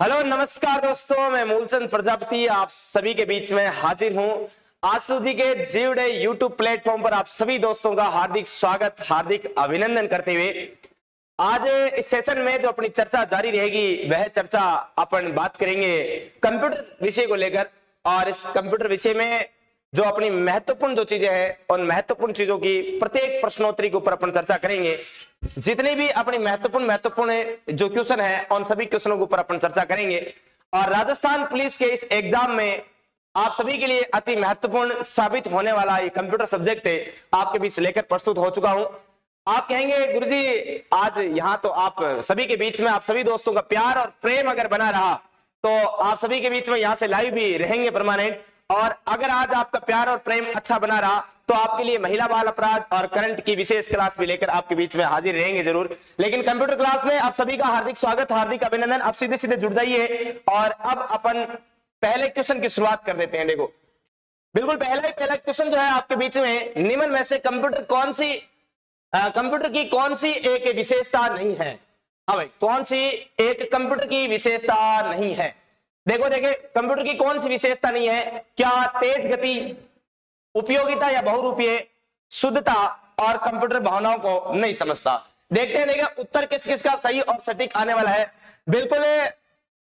Hello नमस्कार दोस्तों, मैं मूलचंद प्रजापति आप सभी के बीच में हाजिर हूं। आंसू जी के जीवड़े यूट्यूब प्लेटफॉर्म पर आप सभी दोस्तों का हार्दिक स्वागत, हार्दिक अभिनंदन करते हुए आज इस सेशन में जो अपनी चर्चा जारी रहेगी वह चर्चा अपन बात करेंगे कंप्यूटर विषय को लेकर। और इस कंप्यूटर विषय में जो अपनी महत्वपूर्ण जो चीजें हैं उन महत्वपूर्ण चीजों की प्रत्येक प्रश्नोत्तरी के ऊपर अपन चर्चा करेंगे। जितने भी अपनी महत्वपूर्ण जो क्वेश्चन है उन सभी क्वेश्चनों के ऊपर अपन चर्चा करेंगे। और राजस्थान पुलिस के इस एग्जाम में आप सभी के लिए अति महत्वपूर्ण साबित होने वाला ये कंप्यूटर सब्जेक्ट है आपके बीच लेकर प्रस्तुत हो चुका हूं। आप कहेंगे गुरुजी आज यहाँ तो आप सभी के बीच में आप सभी दोस्तों का प्यार और प्रेम अगर बना रहा तो आप सभी के बीच में यहाँ से लाइव भी रहेंगे परमानेंट। और अगर आज आपका प्यार और प्रेम अच्छा बना रहा तो आपके लिए महिला बाल अपराध और करंट की विशेष क्लास भी लेकर आपके बीच में हाजिर रहेंगे जरूर। लेकिन कंप्यूटर क्लास में आप सभी का हार्दिक स्वागत, हार्दिक अभिनंदन। आप सीधे सीधे जुड़ जाइए और अब अपन पहले क्वेश्चन की शुरुआत कर देते हैं। देखो बिल्कुल पहला क्वेश्चन जो है आपके बीच में, निम्न में से कंप्यूटर की कौन सी एक विशेषता नहीं है। हाँ भाई, कौन सी एक कंप्यूटर की विशेषता नहीं है। देखो देखे कंप्यूटर की कौन सी विशेषता नहीं है। क्या तेज गति, उपयोगिता या बहुरूपीय, शुद्धता और कंप्यूटर भावनाओं को नहीं समझता। देखते हैं देखिए उत्तर किस किस का सही और सटीक आने वाला है। बिल्कुल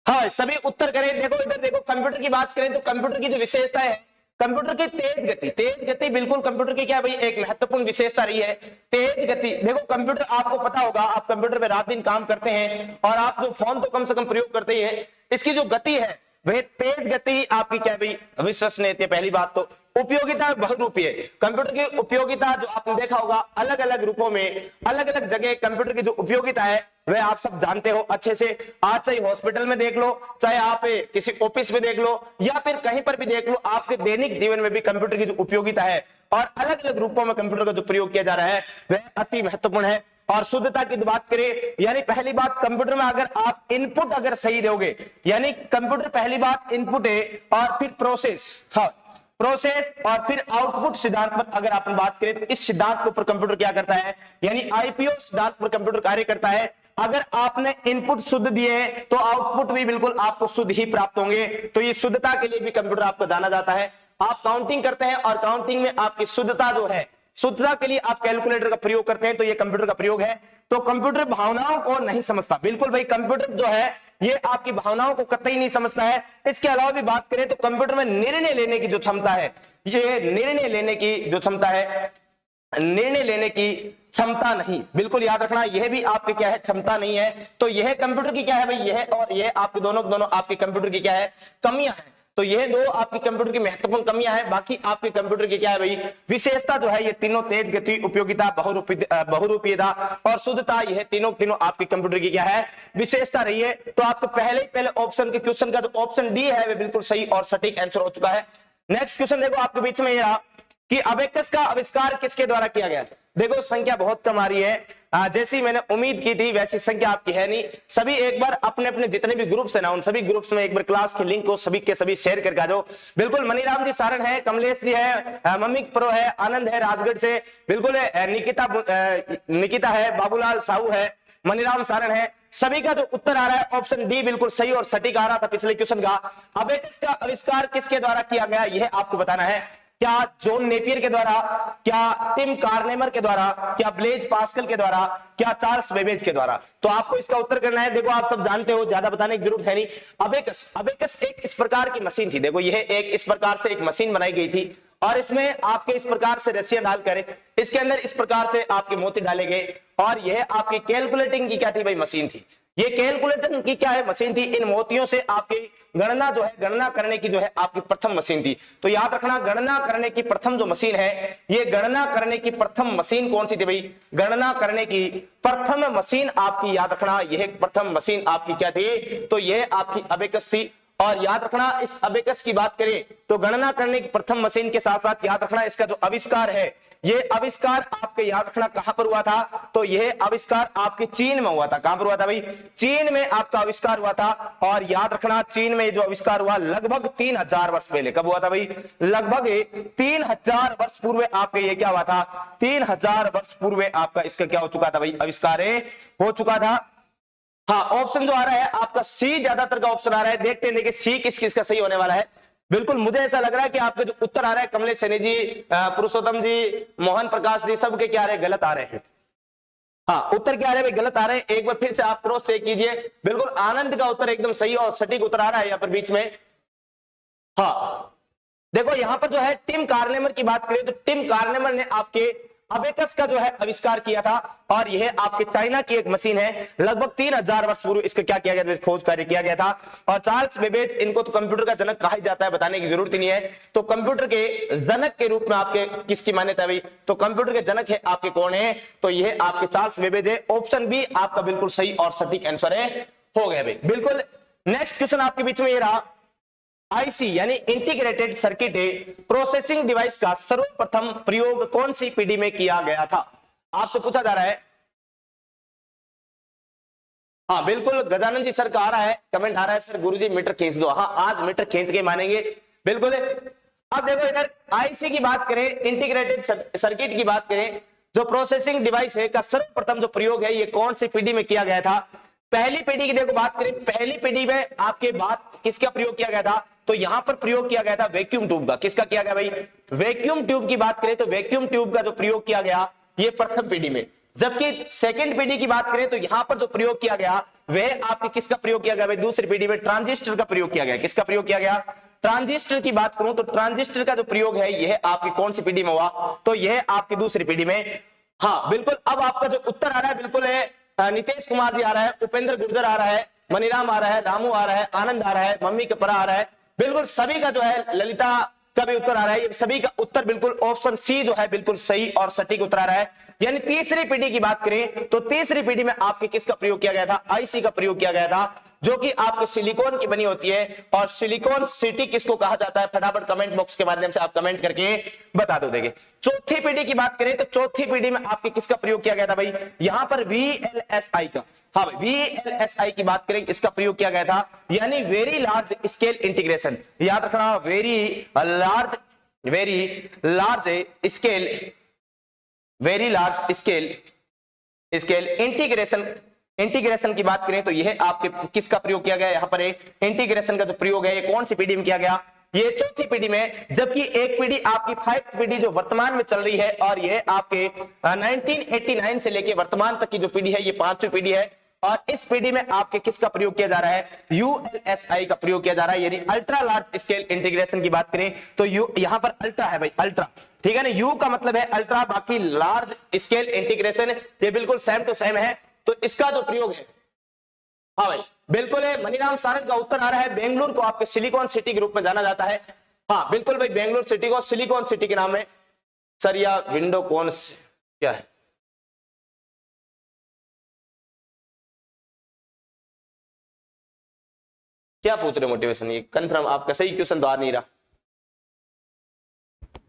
हाँ, सभी उत्तर करें। देखो इधर देखो, कंप्यूटर की बात करें तो कंप्यूटर की जो विशेषता है कंप्यूटर की तेज गति बिल्कुल कंप्यूटर की क्या भाई एक महत्वपूर्ण विशेषता रही है। तेज गति देखो कंप्यूटर आपको पता होगा, आप कंप्यूटर पे रात दिन काम करते हैं और आप जो फोन तो कम से कम प्रयोग करते ही हैं, इसकी जो गति है वह तेज गति आपकी क्या भाई विश्वसनीयता। पहली बात तो उपयोगिता बहुरूपीय, कंप्यूटर की उपयोगिता जो आपने देखा होगा अलग अलग रूपों में अलग अलग जगह कंप्यूटर की जो उपयोगिता है वह आप सब जानते हो अच्छे से। आज चाहे हॉस्पिटल में देख लो, चाहे आप किसी ऑफिस में देख लो या फिर कहीं पर भी देख लो, आपके दैनिक जीवन में भी कंप्यूटर की जो उपयोगिता है और अलग अलग रूपों में कंप्यूटर का जो प्रयोग किया जा रहा है वह अति महत्वपूर्ण है। और शुद्धता की बात करें, यानी पहली बात कंप्यूटर में अगर आप इनपुट अगर सही दोगे, यानी कंप्यूटर पहली बात इनपुट है और फिर प्रोसेस और फिर आउटपुट सिद्धांत पर अगर अपन बात करें तो इस सिद्धांत के ऊपर कंप्यूटर क्या करता है, यानी आईपीओ सिद्धांत पर कंप्यूटर कार्य करता है। अगर आपने इनपुट शुद्ध दिए तो आउटपुट भी बिल्कुल आपको शुद्ध ही प्राप्त होंगे। तो ये शुद्धता के लिए भी कंप्यूटर आपको जाना जाता है। आप काउंटिंग करते हैं और काउंटिंग में आपकी शुद्धता जो है, शुद्धता के लिए आप कैलकुलेटर का प्रयोग करते हैं, तो ये कंप्यूटर का प्रयोग है। तो कंप्यूटर भावनाओं को नहीं समझता। बिल्कुल भाई, कंप्यूटर जो है ये आपकी भावनाओं को कतई नहीं समझता है। इसके अलावा भी बात करें तो कंप्यूटर में निर्णय लेने की जो क्षमता है, ये निर्णय लेने की जो क्षमता है, निर्णय लेने की क्षमता नहीं, बिल्कुल याद रखना, यह भी आपकी क्या है क्षमता नहीं है। तो यह कंप्यूटर की क्या है भाई, यह और यह आपके दोनों आपके कंप्यूटर की क्या है कमियां हैं। तो ये दो आपकी कंप्यूटर की महत्वपूर्ण कमियां हैं। बाकी आपके कंप्यूटर की क्या है भाई विशेषता जो है, ये तीनों तेज गति, उपयोगिता, बहुरूपीयता और शुद्धता, यह तीनों आपकी कंप्यूटर की क्या है विशेषता रही है। तो आपको पहले ऑप्शन के क्वेश्चन का जो ऑप्शन डी है वह बिल्कुल सही और सटीक आंसर हो चुका है। नेक्स्ट क्वेश्चन देखो आपके बीच में यह कि अबेकस का आविष्कार किसके द्वारा किया गया। देखो संख्या बहुत कम आ रही है, जैसी मैंने उम्मीद की थी वैसी संख्या आपकी है नहीं। सभी एक बार अपने अपने जितने भी ग्रुप्स है ना, उन सभी ग्रुप्स में एक बार क्लास के लिंक को सभी के सभी शेयर करके आ जाओ। बिल्कुल मनीराम जी सारण है, कमलेश जी है, मम्मी प्रो है, आनंद है राजगढ़ से, बिल्कुल निकिता है, बाबूलाल साहू है, मनीराम सारण है। सभी का जो उत्तर आ रहा है ऑप्शन डी बिल्कुल सही और सटीक आ रहा था पिछले क्वेश्चन का। अबेकस का आविष्कार किसके द्वारा किया गया यह आपको बताना है। क्या जॉन नेपियर के द्वारा, क्या टिम कार्नेमर के द्वारा, क्या ब्लेज पास्कल के द्वारा, क्या चार्ल्स बेबेज के द्वारा। तो आपको इसका उत्तर करना है। देखो आप सब जानते हो, ज्यादा बताने की जरूरत है नहीं। अबेकस एक इस प्रकार की मशीन थी। देखो यह एक इस प्रकार से एक मशीन बनाई गई थी और इसमें आपके इस प्रकार से रस्सियां डालकर इसके अंदर इस प्रकार से आपके मोती डाले गए और यह आपकी कैलकुलेटिंग की क्या थी भाई मशीन थी। ये कैलकुलेटर की क्या है मशीन थी। इन मोतियों से आपकी गणना जो है, गणना करने की जो है आपकी प्रथम मशीन थी। तो याद रखना गणना करने की प्रथम जो मशीन है, ये गणना करने की प्रथम मशीन कौन सी थी भाई, गणना करने की प्रथम मशीन आपकी याद रखना, यह प्रथम मशीन आपकी क्या थी, तो यह आपकी अबेकस थी। और याद रखना इस अबेकस की बात करें तो गणना करने की प्रथम मशीन के साथ साथ याद रखना इसका जो आविष्कार है, ये आविष्कार आपके याद रखना कहां पर हुआ था, तो यह आविष्कार आपके चीन में हुआ था। कहां पर हुआ था भाई, चीन में आपका आविष्कार हुआ था। और याद रखना चीन में जो आविष्कार हुआ लगभग 3000 वर्ष पहले। कब हुआ था भाई, लगभग 3000 वर्ष पूर्व आपके ये क्या हुआ था, 3000 वर्ष पूर्व आपका इसका क्या हो चुका था भाई आविष्कार हो चुका था। हाँ, ऑप्शन जो आ रहा है आपका सी, ज्यादातर का ऑप्शन आ रहा है। देखते हैं देखिए सी किस किस का सही होने वाला है। बिल्कुल मुझे ऐसा लग रहा है कि आपका जो उत्तर आ रहा है कमलेश सैनी जी, पुरुषोत्तम जी, मोहन प्रकाश जी, सबके क्या आ रहे हैं, गलत आ रहे हैं। हाँ, उत्तर क्या आ रहे हैं, गलत आ रहे हैं। एक बार फिर से आप क्रॉस चेक कीजिए। बिल्कुल आनंद का उत्तर एकदम सही और सटीक उत्तर आ रहा है यहाँ पर बीच में। हाँ देखो यहां पर जो है टिम कार्नेमर की बात करें तो टिम कार्नेमर ने आपके अबेकस का जो है आविष्कार किया था और यह आपके चाइना की एक मशीन है। लगभग 3000 वर्ष पूर्व इसका क्या किया गया था, खोज कार्य किया गया था। और चार्ल्स बेबेज, इनको तो कंप्यूटर का जनक कहा जाता है, बताने की जरूरत ही नहीं है। तो कंप्यूटर के जनक के रूप में आपके किसकी मान्यता है भाई, तो कंप्यूटर के जनक है आपके कौन है, तो यह आपके चार्ल्स बेबेज है। ऑप्शन बी आपका बिल्कुल सही और सटीक आंसर है, हो गया भाई बिल्कुल। नेक्स्ट क्वेश्चन आपके बीच में ये रहा, आईसी यानी इंटीग्रेटेड सर्किट प्रोसेसिंग डिवाइस का सर्वप्रथम प्रयोग कौन सी पीढ़ी में किया गया था, आपसे पूछा जा रहा है। हाँ बिल्कुल गजानंद जी सर का आ रहा है, कमेंट आ रहा है सर गुरुजी मीटर खींच दो। हाँ आज मीटर खींच के मानेंगे बिल्कुल। अब देखो इधर आईसी की बात करें, इंटीग्रेटेड सर्किट की बात करें, जो प्रोसेसिंग डिवाइस है का सर्वप्रथम जो प्रयोग है ये कौन सी पीढ़ी में किया गया था। पहली पीढ़ी की देखो बात करें, पहली पीढ़ी में आपके बात किसका प्रयोग किया गया था, तो यहां पर प्रयोग किया गया था वैक्यूम ट्यूब का। किसका किया गया भाई, वैक्यूम ट्यूब की बात करें तो वैक्यूम ट्यूब का जो प्रयोग किया गया ये प्रथम पीढ़ी में। जबकि सेकंड पीढ़ी की बात करें तो यहां पर जो प्रयोग किया गया वह आपके किसका प्रयोग किया गया भाई, दूसरी पीढ़ी में ट्रांजिस्टर का प्रयोग किया गया। किसका प्रयोग किया गया, ट्रांजिस्टर की बात करूं तो ट्रांजिस्टर का जो प्रयोग है यह आपकी कौन सी पीढ़ी में हुआ, तो यह आपकी दूसरी पीढ़ी में। हाँ बिल्कुल, अब आपका जो उत्तर आ रहा है बिल्कुल है नीतीश कुमार जी आ रहा है, उपेंद्र गुर्जर आ रहा है, मनीराम आ रहा है, रामू आ रहा है, आनंद आ रहा है, मम्मी कपरा आ रहा है। बिल्कुल सभी का जो है, ललिता का भी उत्तर आ रहा है, सभी का उत्तर बिल्कुल ऑप्शन सी जो है बिल्कुल सही और सटीक उत्तर आ रहा है। यानी तीसरी पीढ़ी की बात करें तो तीसरी पीढ़ी में आपके किसका प्रयोग किया गया था, आईसी का प्रयोग किया गया था, जो कि आपके सिलिकॉन की बनी होती है। और सिलिकॉन सिटी किसको कहा जाता है, फटाफट कमेंट बॉक्स के माध्यम से आप कमेंट करके बता दो। देखिए चौथी पीढ़ी की बात करें तो चौथी पीढ़ी में आपके किसका प्रयोग किया गया था भाई, यहां पर VLSI का। हाँ भाई VLSI की बात करें, इसका प्रयोग किया गया था, यानी वेरी लार्ज स्केल इंटीग्रेशन। याद रखना, वेरी लार्ज स्केल इंटीग्रेशन की बात करें तो यह आपके किसका प्रयोग किया गया, यहां पर इंटीग्रेशन का जो प्रयोग है ये कौन सी पीढ़ी में किया गया, ये चौथी पीढ़ी में। जबकि एक पीढ़ी आपकी 5th पीढ़ी जो वर्तमान में चल रही है और ये आपके 1989 से लेके वर्तमान तक की जो पीढ़ी है ये 5वीं पीढ़ी है। और इस पीढ़ी में आपके किसका प्रयोग किया जा रहा है, ULSI का प्रयोग किया जा रहा है, यानी अल्ट्रा लार्ज स्केल इंटीग्रेशन की बात करें तो यहां पर अल्ट्रा है भाई, अल्ट्रा, ठीक है ना, यू का मतलब है अल्ट्रा, बाकी लार्ज स्केल इंटीग्रेशन ये बिल्कुल सेम टू सेम है। तो इसका जो प्रयोग है, हाँ भाई बिल्कुल है, मनीराम सारंग का उत्तर आ रहा है, बेंगलुरु को आपके सिलिकॉन सिटी के रूप में जाना जाता है। हाँ बिल्कुल भाई, बेंगलुरु सिटी को सिलिकॉन सिटी के नाम में। सर या विंडो कौन क्या है, क्या पूछ रहे मोटिवेशन, ये कंफर्म आपका सही क्वेश्चन तो आ नहीं रहा।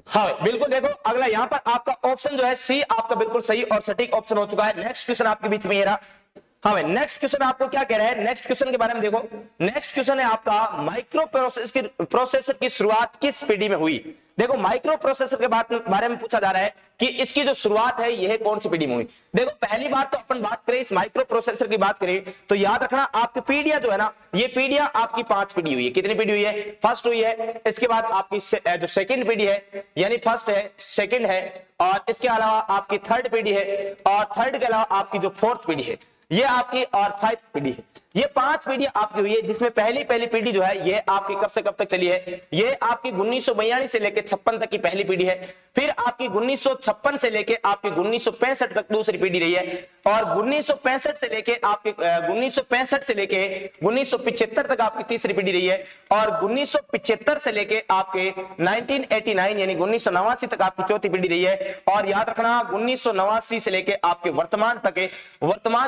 हाँ बिल्कुल, देखो अगला यहां पर आपका ऑप्शन जो है सी आपका बिल्कुल सही और सटीक ऑप्शन हो चुका है। नेक्स्ट क्वेश्चन आपके बीच में ये रहा। हाँ भाई नेक्स्ट क्वेश्चन आपको क्या कह रहा है, नेक्स्ट क्वेश्चन के बारे में देखो। नेक्स्ट क्वेश्चन है आपका माइक्रो प्रोसेसर की शुरुआत किस पीढ़ी में हुई। देखो माइक्रो प्रोसेसर के बारे में पूछा जा रहा है कि इसकी जो शुरुआत है यह कौन सी पीढ़ी में हुई। देखो पहली बात तो अपन बात करें इस माइक्रो प्रोसेसर की बात करें तो याद रखना आपकी पीढ़ियां जो है ना, ये पीढ़ियां आपकी 5 पीढ़ी हुई है। कितनी पीढ़ी हुई है, फर्स्ट हुई है, इसके बाद आपकी जो सेकंड पीढ़ी है यानी फर्स्ट है, सेकंड है, और इसके अलावा आपकी थर्ड पीढ़ी है, और थर्ड के अलावा आपकी जो फोर्थ पीढ़ी है ये आपकी, और 5th पीढ़ी है। ये 5 पीढ़ी आपकी हुई है, जिसमें पहली पीढ़ी जो है ये आपकी कब से कब तक चली है, ये आपकी 1942 से लेकर 56 तक की पहली पीढ़ी है। फिर आपकी 1956 से लेकर आपकी 1965 तक दूसरी पीढ़ी रही है, और 1965 से लेके आपके 1965 से लेके 1975 तक आपकी तीसरी पीढ़ी रही है, और 1975 से लेके आपके 1989 यानी 1989 तक आपकी चौथी पीढ़ी रही है। और याद रखना 1989 से लेके आपके वर्तमान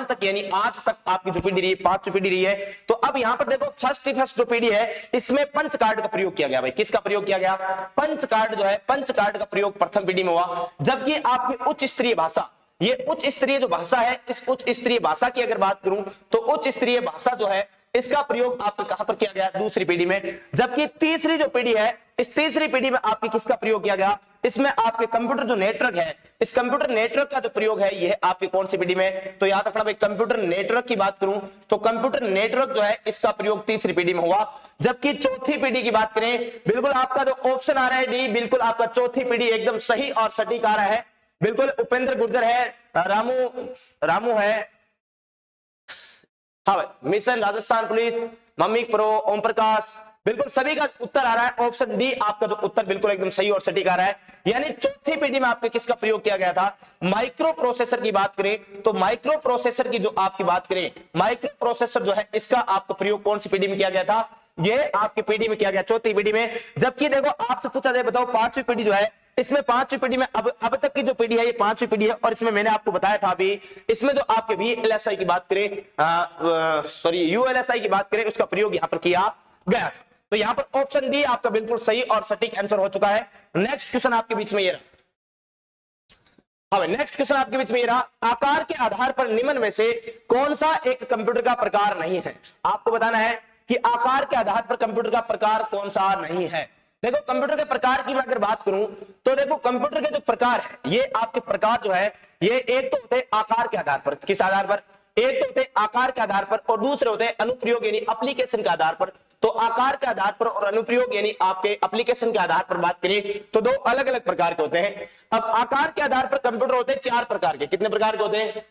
तक यानी आज तक आपकी जो पीढ़ी रही है 5वीं पीढ़ी रही है। तो अब यहां पर देखो फर्स्ट जो पीढ़ी है इसमें पंच कार्ड का प्रयोग किया गया भाई। किसका प्रयोग किया गया, पंच कार्ड जो है, पंच कार्ड का प्रयोग प्रथम पीढ़ी में हुआ। जबकि आपकी उच्च स्तरीय भाषा, ये उच्च स्तरीय जो भाषा है, इस उच्च स्तरीय भाषा की अगर बात करूं तो उच्च स्तरीय भाषा जो है इसका प्रयोग आपके कहां पर किया गया, दूसरी पीढ़ी में। जबकि तीसरी जो पीढ़ी है, इस तीसरी पीढ़ी में आपकी किसका प्रयोग किया गया, इसमें आपके कंप्यूटर जो नेटवर्क है, इस कंप्यूटर नेटवर्क का जो प्रयोग है ये आपकी कौन सी पीढ़ी में, तो याद रखना भाई कंप्यूटर नेटवर्क की बात करूं तो कंप्यूटर नेटवर्क जो है इसका प्रयोग तीसरी पीढ़ी में हुआ। जबकि चौथी पीढ़ी की बात करें, बिल्कुल आपका जो ऑप्शन आ रहा है डी, बिल्कुल आपका चौथी पीढ़ी एकदम सही और सटीक आ रहा है। बिल्कुल उपेंद्र गुर्जर है, रामू है, हाँ भाई मिशन राजस्थान पुलिस, मम्मी प्रो, ओम प्रकाश, बिल्कुल सभी का उत्तर आ रहा है ऑप्शन डी, आपका जो उत्तर बिल्कुल एकदम सही और सटीक आ रहा है। यानी चौथी पीढ़ी में आपके किसका प्रयोग किया गया था, माइक्रो प्रोसेसर की बात करें तो माइक्रो प्रोसेसर की जो आपकी बात करें, माइक्रो प्रोसेसर जो है इसका आपका प्रयोग कौन सी पीढ़ी में किया गया था, ये आपकी पीढ़ी में किया गया, चौथी पीढ़ी में। जबकि देखो आपसे पूछा जाए बताओ पांचवी पीढ़ी जो है, इसमें पांचवी पीढ़ी में अब तक की जो पीढ़ी है ये पांचवी पीढ़ी है, और इसमें मैंने आपको बताया था अभी, इसमें जो आपके VLSI की बात करें, सॉरी ULSI की बात करें, उसका प्रयोग यहां पर किया गया। तो यहां पर ऑप्शन डी आपका बिल्कुल सही और सटीक आंसर हो चुका है। नेक्स्ट क्वेश्चन आपके बीच में ये रहा, हाँ नेक्स्ट क्वेश्चन आपके बीच में ये रहा, आकार के आधार पर निम्न में से कौन सा एक कंप्यूटर का प्रकार नहीं है। आपको बताना है कि आकार के आधार पर कंप्यूटर का प्रकार कौन सा नहीं है। देखो कंप्यूटर के प्रकार की मैं अगर बात करूं तो देखो कंप्यूटर के जो प्रकार है ये आपके प्रकार जो है ये एक तो होते हैं आकार के आधार पर, किस आधार पर, एक तो होते हैं आकार के आधार पर और दूसरे होते हैं अनुप्रयोग यानी एप्लीकेशन के आधार पर। तो आकार के आधार पर और अनुप्रयोग यानी आपके एप्लीकेशन के आधार पर बात करें तो दो अलग अलग प्रकार के होते हैं। अब आकार के आधार पर कंप्यूटर होते हैं चार प्रकार के, कितने प्रकार के होते हैं,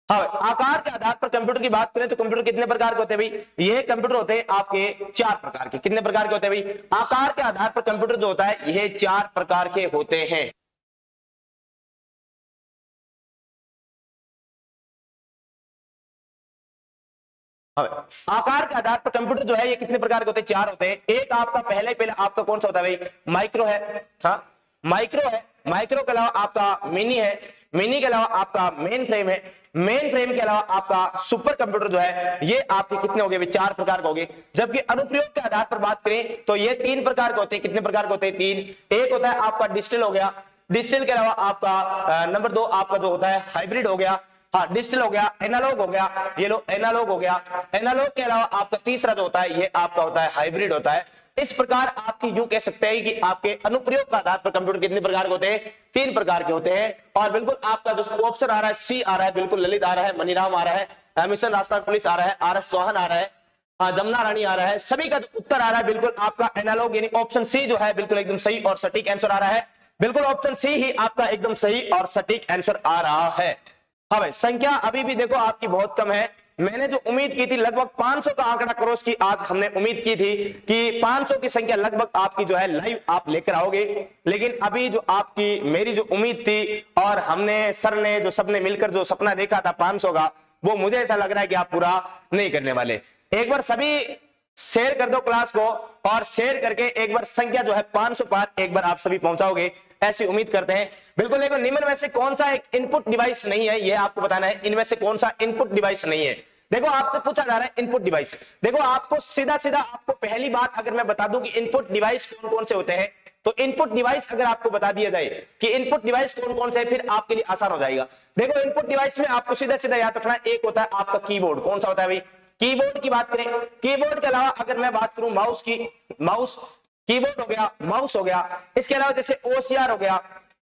हाँ आकार के आधार पर कंप्यूटर की बात करें तो कंप्यूटर कितने प्रकार के होते हैं भाई, ये कंप्यूटर होते हैं आपके चार प्रकार के, कितने प्रकार के होते हैं भाई, आकार के आधार पर कंप्यूटर जो होता है ये चार प्रकार के होते हैं। आकार के आधार पर कंप्यूटर जो है ये कितने प्रकार के होते हैं, चार होते हैं। एक आपका पहले आपका कौन सा होता है भाई, माइक्रो है, हाँ माइक्रो है, माइक्रो के अलावा आपका मिनी है, मिनी के अलावा आपका मेन फ्रेम है, मेन फ्रेम के अलावा आपका सुपर कंप्यूटर जो है ये आपके कितने हो गए, चार प्रकार के हो गए। जबकि अनुप्रयोग के आधार पर बात करें तो ये तीन प्रकार के होते हैं, कितने प्रकार के होते हैं, तीन। एक होता है आपका डिजिटल हो गया, डिजिटल के अलावा आपका नंबर दो आपका जो होता है हाइब्रिड हो गया, हाँ डिजिटल हो गया, एनालॉग हो गया, ये लो एनालॉग हो गया, एनालॉग के अलावा आपका तीसरा जो होता है ये आपका होता है हाइब्रिड होता है। इस प्रकार आपकी यूं कह सकते हैं कि आपके अनुप्रयोग के आधार पर कंप्यूटर कितने प्रकार के होते हैं, तीन प्रकार के होते हैं। और बिल्कुल आपका जो ऑप्शन आ रहा है सी आ रहा है, बिल्कुल ललित आ रहा है, मनीराम आ रहा है, मिशन राजस्थान पुलिस आ रहा है, RS चौहान आ रहा है, जमुना रानी आ रहा है, सभी का उत्तर आ रहा है बिल्कुल आपका एनालॉग यानी ऑप्शन सी जो है बिल्कुल एकदम सही और सटीक आंसर आ रहा है। बिल्कुल ऑप्शन सी ही आपका एकदम सही और सटीक आंसर आ रहा है। हाँ भाई संख्या अभी भी देखो आपकी बहुत कम है, मैंने जो उम्मीद की थी लगभग 500 का आंकड़ा क्रॉस की, आज हमने उम्मीद की थी कि 500 की संख्या लगभग आपकी जो है लाइव आप लेकर आओगे, लेकिन अभी जो आपकी मेरी जो उम्मीद थी और हमने सर ने जो सबने मिलकर जो सपना देखा था 500 का, वो मुझे ऐसा लग रहा है कि आप पूरा नहीं करने वाले। एक बार सभी शेयर कर दो क्लास को, और शेयर करके एक बार संख्या जो है 500 पार एक बार आप सभी पहुंचाओगे ऐसी उम्मीद करते हैं। बिल्कुल देखो निम्न में से कौन सा एक इनपुट डिवाइस नहीं है, ये आपको बताना है, इनमें से कौन सा इनपुट डिवाइस नहीं है। देखो आपसे पूछा जा रहा है इनपुट डिवाइस, देखो आपको सीधा सीधा आपको पहली बात अगर मैं बता दूं कि इनपुट डिवाइस कौन कौन से होते हैं, तो इनपुट डिवाइस अगर आपको बता दिया जाए कि इनपुट डिवाइस कौन कौन से है फिर आपके लिए आसान हो जाएगा। देखो इनपुट डिवाइस में आपको सीधा सीधा याद रखना, एक होता है आपका कीबोर्ड, कौन सा होता है भाई, कीबोर्ड की बात करें, कीबोर्ड के अलावा अगर मैं बात करूं माउस की, माउस कीबोर्ड हो गया, माउस हो गया, इसके अलावा जैसे OCR हो गया,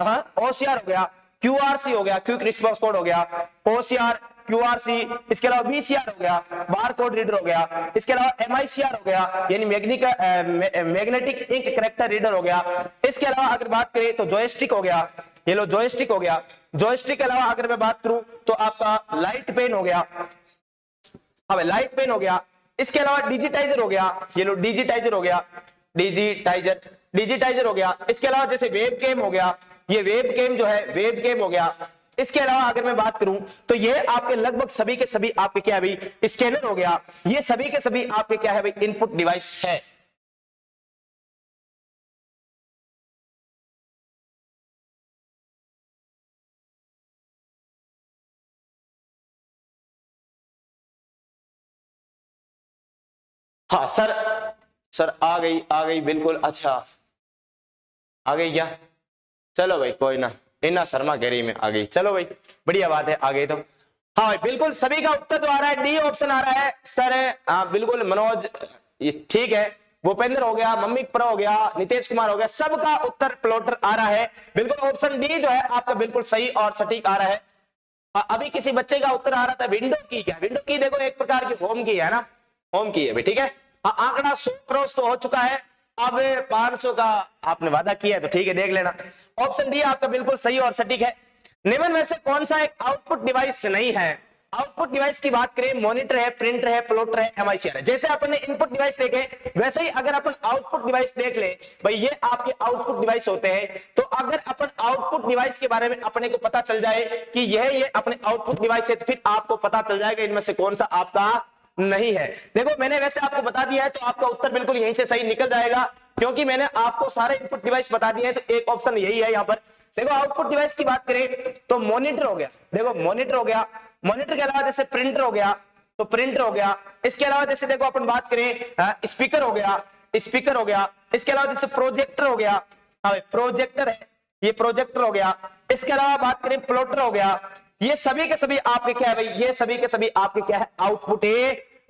हाँ OCR हो गया, QRC हो गया, क्विक रिस्पांस कोड हो गया, OCR QRC, इसके अलावा VCR हो गया, बार कोड रीडर हो गया, इसके अलावा MICR हो गया यानी मैग्नेटिक इंक कैरेक्टर रीडर हो गया। इसके अलावा अगर बात करें तो जॉयस्टिक हो गया, ये लो जॉयस्टिक हो गया, जॉयस्टिक के अलावा अगर मैं बात करूं तो आपका लाइट पेन हो गया, अब लाइट पेन हो गया, इसके अलावा डिजिटाइजर हो गया, ये लो डिजिटाइजर हो गया, डिजिटाइजर हो गया, इसके अलावा जैसे वेब कैम हो गया, ये वेब कैम जो है वेब कैम हो गया। इसके अलावा अगर मैं बात करूं तो ये आपके लगभग सभी के सभी आपके क्या है भाई, स्कैनर हो गया, ये सभी के सभी आपके क्या है भाई इनपुट डिवाइस है। हाँ सर आ गई बिल्कुल, अच्छा आ गई क्या, चलो भाई कोई ना, इन्ना शर्मा कह रही में आ गई, चलो भाई बढ़िया बात है आ गई तो। हाँ भाई बिल्कुल सभी का उत्तर तो आ रहा है, डी ऑप्शन आ रहा है सर, हाँ बिल्कुल मनोज ये ठीक है, भूपेंद्र हो गया, मम्मी प्र हो गया, नीतीश कुमार हो गया, सबका उत्तर प्लॉटर आ रहा है। बिल्कुल ऑप्शन डी जो है आपका बिल्कुल सही और सटीक आ रहा है। अभी किसी बच्चे का उत्तर आ रहा था विंडो की, क्या विंडो की देखो एक प्रकार की होम की है ना, होम की है, ठीक है। आंकड़ा 100 क्रॉस तो हो चुका है, अब 500 का आपने वादा किया है तो ठीक है, देख लेना। ऑप्शन डी आपका बिल्कुल सही और सटीक है। निम्न में से कौन सा एक आउटपुट डिवाइस नहीं है? आउटपुट डिवाइस की बात करें, मॉनिटर है, प्रिंटर है, प्लॉटर है, एमआईसीआर है। जैसे अपन ने इनपुट डिवाइस देखे वैसे ही अगर अपन आउटपुट डिवाइस देख ले, भाई ये आपके आउटपुट डिवाइस होते हैं। तो अगर अपन आउटपुट डिवाइस के बारे में अपने को पता चल जाए कि ये अपने आउटपुट डिवाइस है, तो फिर आपको पता चल जाएगा इनमें से कौन सा आपका नहीं है। देखो मैंने वैसे आपको बता दिया है तो आपका उत्तर बिल्कुल यहीं से सही निकल जाएगा, क्योंकि मैंने आपको सारे इनपुट डिवाइस बता दिए हैं। तो एक ऑप्शन यही है यहाँ पर। देखो आउटपुट डिवाइस की बात करें तो मॉनिटर हो गया, देखो मॉनिटर हो गया, मॉनिटर के अलावा जैसे प्रिंटर हो गया तो प्रिंटर हो गया। इसके अलावा जैसे देखो अपन बात करें स्पीकर हो गया, स्पीकर हो गया। इसके अलावा जैसे प्रोजेक्टर हो गया, प्रोजेक्टर है, ये प्रोजेक्टर हो गया। इसके अलावा बात करें प्लॉटर हो गया। ये सभी के सभी आपके क्या है भाई, ये सभी के सभी आपके क्या है, आउटपुट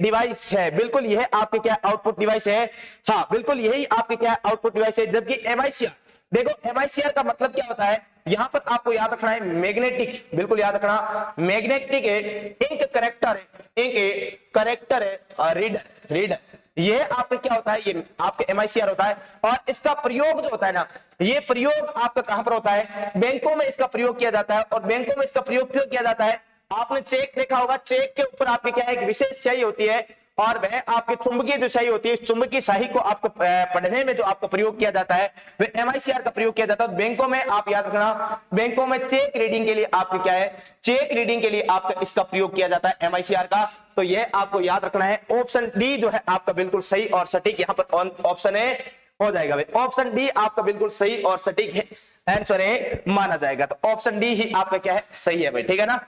डिवाइस है। बिल्कुल यह आपके क्या आउटपुट डिवाइस है, हाँ बिल्कुल यही आपके क्या आउटपुट डिवाइस है। जबकि एमआईसीआर, देखो एमआईसीआर का मतलब क्या होता है, यहां पर आपको याद रखना है मैग्नेटिक, बिल्कुल याद रखना मैग्नेटिक है, इंक करेक्टर है, इंक करेक्टर है, रीडर, रीडर ये आपका क्या होता है, ये आपके एमआईसीआर होता है। और इसका प्रयोग जो होता है ना, ये प्रयोग आपका कहां पर होता है, बैंकों में इसका प्रयोग किया जाता है। और बैंकों में इसका प्रयोग क्यों किया जाता है, आपने चेक देखा होगा, चेक के ऊपर आपकी क्या है एक विशेष स्याही होती है और वह आपकी चुंबकीय जो स्याही होती है, इस चुंबकीय स्याही को आपको पढ़ने में जो आपका प्रयोग किया जाता है वह एमआईसीआर का प्रयोग किया जाता है। बैंकों में आप याद रखना, बैंकों में चेक रीडिंग के लिए आपकी क्या है, चेक रीडिंग के लिए आपका इसका प्रयोग किया जाता है एमआईसीआर का। तो यह आपको याद रखना है। ऑप्शन डी जो है आपका बिल्कुल सही और सटीक यहाँ पर ऑप्शन है हो जाएगा भाई। ऑप्शन डी आपका बिल्कुल सही और सटीक है, आंसर है माना जाएगा। तो ऑप्शन डी ही आपका क्या है, सही है भाई, ठीक है ना।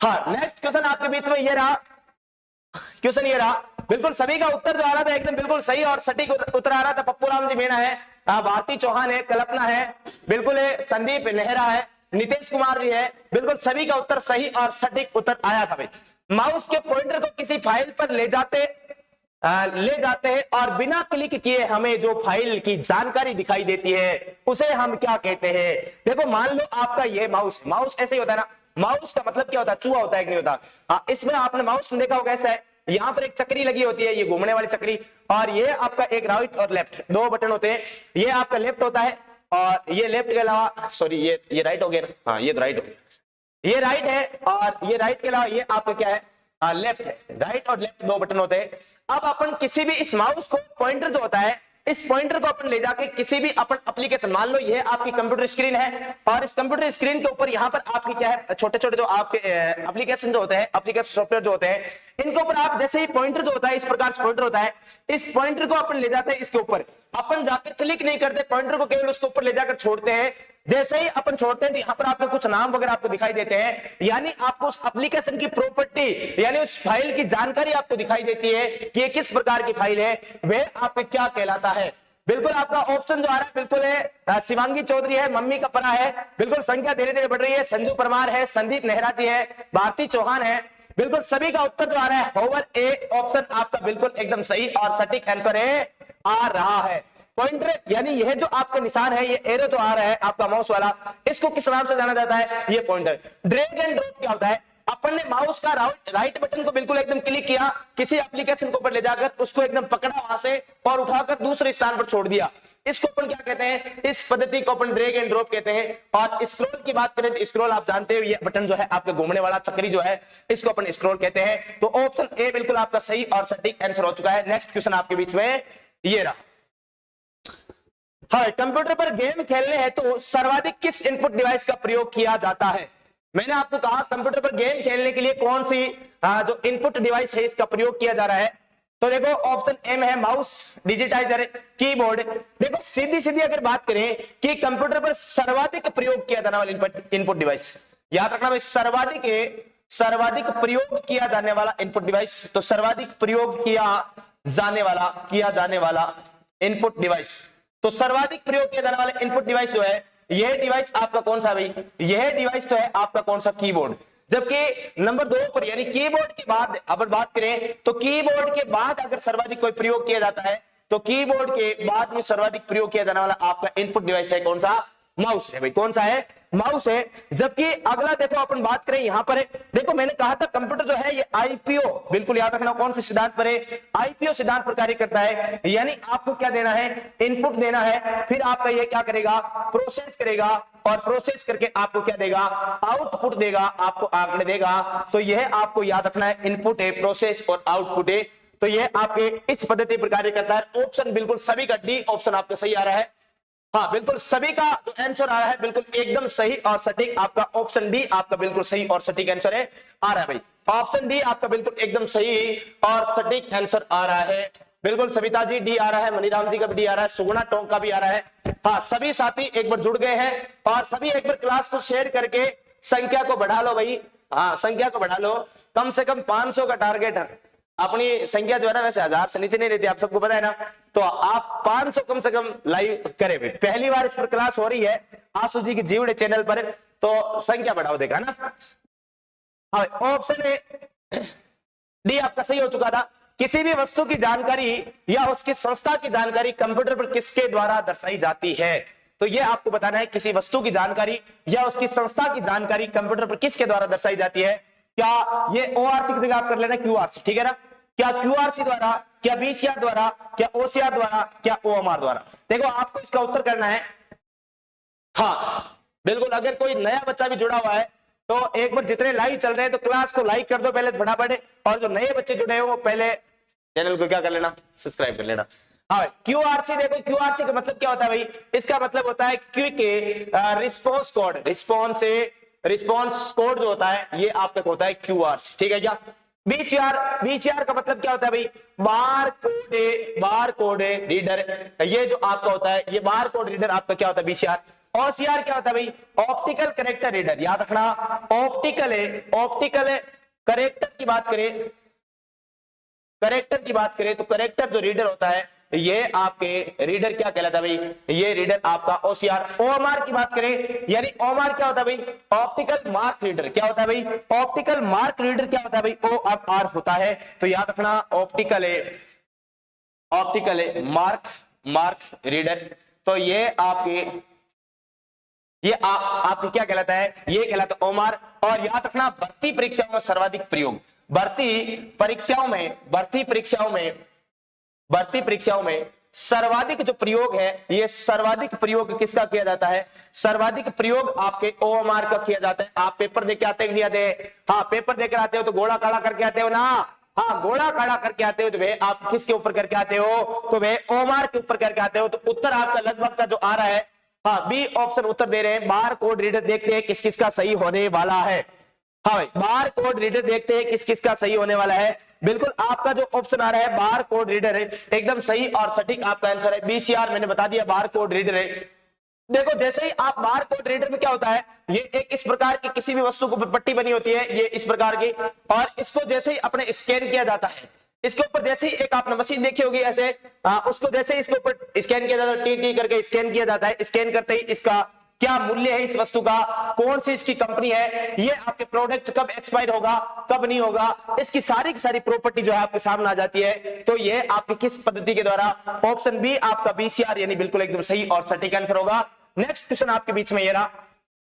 हाँ नेक्स्ट क्वेश्चन आपके बीच में ये रहा, क्वेश्चन ये रहा, बिल्कुल सभी का उत्तर जो आ रहा था एकदम बिल्कुल सही और सटीक उत्तर आ रहा था। पप्पू राम जी मीणा है, भारती चौहान है, कल्पना है, बिल्कुल है, संदीप नेहरा है, नीतीश कुमार जी है, बिल्कुल सभी का उत्तर सही और सटीक उत्तर आया था भाई। माउस के पॉइंटर को किसी फाइल पर ले जाते हैं और बिना क्लिक किए हमें जो फाइल की जानकारी दिखाई देती है उसे हम क्या कहते हैं। देखो मान लो आपका ये माउस, माउस ऐसे ही होता है ना, माउस का मतलब क्या होता है, चूहा होता है कि नहीं होता। हाँ इसमें आपने माउस देखा होगा, ऐसा है, यहाँ पर एक चक्री लगी होती है, ये घूमने वाली चक्री, और ये आपका एक राइट और लेफ्ट दो बटन होते हैं। ये आपका लेफ्ट होता है और ये लेफ्ट के अलावा, सॉरी ये राइट हो गया ना, हाँ ये तो राइट हो गया, ये राइट है और ये राइट के अलावा ये आपका क्या है, लेफ्ट है। राइट और लेफ्ट दो बटन होते हैं। अब अपन किसी भी इस माउस को पॉइंटर जो होता है, इस पॉइंटर को अपन ले जाके किसी भी अपन एप्लीकेशन, मान लो ये आपकी कंप्यूटर स्क्रीन है और इस कंप्यूटर स्क्रीन के ऊपर यहाँ पर आपकी क्या है, छोटे छोटे जो आपके एप्लीकेशन जो होते हैं, एप्लीकेशन सॉफ्टवेयर जो होते हैं, इनके ऊपर आप जैसे ही पॉइंटर जो होता है इस प्रकार से पॉइंटर होता है, इस पॉइंटर को अपन ले जाते हैं इसके ऊपर, अपन जाकर क्लिक नहीं करते, पॉइंटर को केवल उसके ऊपर ले जाकर छोड़ते हैं। जैसे ही अपन छोड़ते हैं तो यहाँ पर आपको कुछ नाम वगैरह आपको दिखाई देते हैं, यानी आपको उस एप्लीकेशन की प्रॉपर्टी यानी उस फाइल की जानकारी आपको दिखाई देती है कि ये किस प्रकार की फाइल है, वह आपको क्या कहलाता है। बिल्कुल आपका ऑप्शन जो आ रहा है बिल्कुल है, शिवांगी चौधरी है, मम्मी का परा है, बिल्कुल संख्या धीरे धीरे बढ़ रही है, संजू परमार है, संदीप नेहरा जी है, भारती चौहान है, बिल्कुल सभी का उत्तर जो आ रहा है होवर ए ऑप्शन आपका बिल्कुल एकदम सही और सटीक आंसर है आ रहा है। पॉइंटर यानी यह जो आपका निशान है, ये एरो जो आ रहा है आपका माउस वाला, इसको किस नाम से जाना जाता है, ये पॉइंटर। ड्रैग एंड ड्रॉप क्या होता है, अपन ने माउस का राइट बटन को बिल्कुल एकदम क्लिक किया, किसी एप्लीकेशन को ऊपर ले जाकर उसको एकदम पकड़ा वहां से और उठाकर दूसरे स्थान पर छोड़ दिया, इसको अपन क्या कहते हैं, इस पद्धति को अपन ड्रैग एंड ड्रॉप कहते हैं। और स्क्रॉल की बात करें तो स्क्रॉल आप जानते हो, ये बटन जो है आपके घूमने वाला चक्री जो है, इसको अपन स्क्रॉल कहते हैं। तो ऑप्शन ए बिल्कुल आपका सही और सटीक आंसर हो चुका है। नेक्स्ट क्वेश्चन आपके बीच में ये रहा, हाँ कंप्यूटर पर गेम खेलने हेतु सर्वाधिक किस इनपुट डिवाइस का प्रयोग किया जाता है। मैंने आपको कहा कंप्यूटर पर गेम खेलने के लिए कौन सी जो इनपुट डिवाइस है इसका प्रयोग किया जा रहा है, तो देखो ऑप्शन एम है माउस, डिजिटाइजर, कीबोर्ड। देखो सीधी सीधी अगर बात करें कि कंप्यूटर पर सर्वाधिक प्रयोग किया जाने वाला इनपुट डिवाइस, याद रखना भाई सर्वाधिक प्रयोग किया जाने वाला इनपुट डिवाइस, तो सर्वाधिक प्रयोग किया जाने वाला इनपुट डिवाइस, तो सर्वाधिक प्रयोग किया जाने वाला इनपुट डिवाइस जो है, यह डिवाइस आपका कौन सा भाई, यह डिवाइस तो है आपका कौन सा, कीबोर्ड। जबकि नंबर 2 पर यानी कीबोर्ड के बाद अगर बात करें तो कीबोर्ड के बाद अगर सर्वाधिक कोई प्रयोग किया जाता है तो कीबोर्ड के बाद में सर्वाधिक प्रयोग किया जाने वाला आपका इनपुट डिवाइस है कौन सा? माउस है भाई। कौन सा है? माउस है। जबकि अगला देखो अपन बात करें यहां पर है, देखो मैंने कहा था कंप्यूटर जो है ये आईपीओ, बिल्कुल याद रखना कौन से सिद्धांत पर है? आईपीओ सिद्धांत पर कार्य करता है। यानी आपको क्या देना है? इनपुट देना है, फिर आपका ये क्या करेगा? प्रोसेस करेगा, और प्रोसेस करके आपको क्या देगा? आउटपुट देगा, आपको आंकड़े देगा। तो यह आपको याद रखना है, इनपुट है, प्रोसेस और आउटपुट है। तो यह आपके इस पद्धति पर कार्य करता है। ऑप्शन बिल्कुल सभी का डी ऑप्शन आपका सही आ रहा है। हाँ बिल्कुल सभी का जो आंसर आ रहा है बिल्कुल एकदम सही और सटीक, आपका ऑप्शन डी आपका बिल्कुल सही और सटीक आंसर है आ रहा है भाई। ऑप्शन डी आपका बिल्कुल एकदम सही और सटीक आंसर आ रहा है। बिल्कुल सविता जी डी आ रहा है, मनीराम जी का भी डी आ रहा है, सुगुणा टोंक का भी आ रहा है। हाँ सभी साथी एक बार जुड़ गए हैं और सभी एक बार क्लास को शेयर करके संख्या को बढ़ा लो भाई। हाँ संख्या को बढ़ा लो, कम से कम 500 का टारगेट है। अपनी संख्या जो है ना वैसे 1000 से नीचे नहीं रहती, आप सबको पता है ना। तो आप 500 कम से कम लाइव करें भाई। पहली बार इस पर क्लास हो रही है आशु जी की जीवड़े चैनल पर, तो संख्या बढ़ाओ देखा ना। हाँ ऑप्शन ए डी आपका सही हो चुका था। किसी भी वस्तु की जानकारी या उसकी संस्था की जानकारी कंप्यूटर पर किसके द्वारा दर्शाई जाती है? तो ये आपको बताना है, किसी वस्तु की जानकारी या उसकी संस्था की जानकारी कंप्यूटर पर किसके द्वारा दर्शाई जाती है? क्या ये ओआरसी की जगह आप कर लेना क्यूआरसी, ठीक है ना। क्या क्यूआरसी द्वारा, क्या बीसीआर द्वारा, क्या ओसीआर द्वारा, क्या ओएमआर द्वारा? देखो आपको इसका उत्तर करना है। हाँ बिल्कुल, अगर कोई नया बच्चा भी जुड़ा हुआ है तो एक बार जितने लाइव चल रहे हैं तो क्लास को लाइक कर दो पहले फटाफट, और जो नए बच्चे जुड़े हैं वो पहले चैनल को क्या कर लेना? सब्सक्राइब कर लेना। हाँ क्यूआरसी, देखो क्यूआरसी का मतलब क्या होता है भाई? इसका मतलब होता है quick response code. Response code जो होता है ये आपका होता है क्यूआरसी, ठीक है क्या। बीसीआर का मतलब क्या होता है भाई? बार कोड रीडर, ये जो आपका होता है ये बार कोड रीडर आपका क्या होता है? बीसीआर। ओसीआर क्या होता है भाई? ऑप्टिकल करेक्टर रीडर, याद रखना ऑप्टिकल करेक्टर की बात करें तो करेक्टर जो रीडर होता है ये आपके रीडर क्या कहलाता है भाई? ये रीडर आपका ओसीआर। ओएमआर की बात करें, यानी ओएमआर क्या होता है भाई? Optical mark reader. क्या होता है भाई? ऑप्टिकल मार्क रीडर क्या होता है भाई? ओआर होता है। तो याद रखना ऑप्टिकल मार्क रीडर। तो ये आपके आपके क्या कहलाता है? ये कहलाता है ओएमआर। और याद रखना भर्ती परीक्षाओं में सर्वाधिक प्रयोग, भर्ती परीक्षाओं में सर्वाधिक जो प्रयोग है, ये सर्वाधिक प्रयोग किसका किया जाता है? सर्वाधिक प्रयोग आपके ओएमआर का किया जाता है। आप पेपर देके आते हैं नहीं आते? हाँ पेपर देकर आते हो तो घोड़ा काला करके आते हो ना। हाँ घोड़ा काला करके आते हो तो वे आप किसके ऊपर करके आते हो? तो वे ओएमआर के ऊपर करके आते हो। तो उत्तर आपका लगभग का जो आ रहा है, हाँ बी ऑप्शन उत्तर दे रहे हैं। बार कोड रीडर देखते हैं किस किस का सही होने वाला है। हाँ भाई बार कोड रीडर देखते हैं किस किस का सही होने वाला है। बिल्कुल आपका जो ऑप्शन आ रहा है बार कोड रीडर है, एकदम सही और सटीक आपका आंसर है। बीसीआर मैंने बता दिया बार कोड रीडर है। देखो जैसे ही आप बार कोड रीडर में क्या होता है, ये एक इस प्रकार की किसी भी वस्तु को पट्टी बनी होती है, ये इस प्रकार की, और इसको जैसे ही अपने स्कैन किया जाता है, इसके ऊपर जैसे ही एक आपने मशीन देखी होगी ऐसे, उसको जैसे ही इसके ऊपर स्कैन किया जाता है, टी करके स्कैन किया जाता है। स्कैन करते ही इसका क्या मूल्य है, इस वस्तु का कौन सी इसकी कंपनी है, ये आपके प्रोडक्ट कब एक्सपायर होगा कब नहीं होगा, इसकी सारी की सारी प्रॉपर्टी जो है आपके सामने आ जाती है। तो ये आपके किस पद्धति के द्वारा? ऑप्शन बी आपका बीसीआर, यानी बिल्कुल एकदम सही और सटीक आंसर होगा। नेक्स्ट क्वेश्चन आपके बीच में ये रहा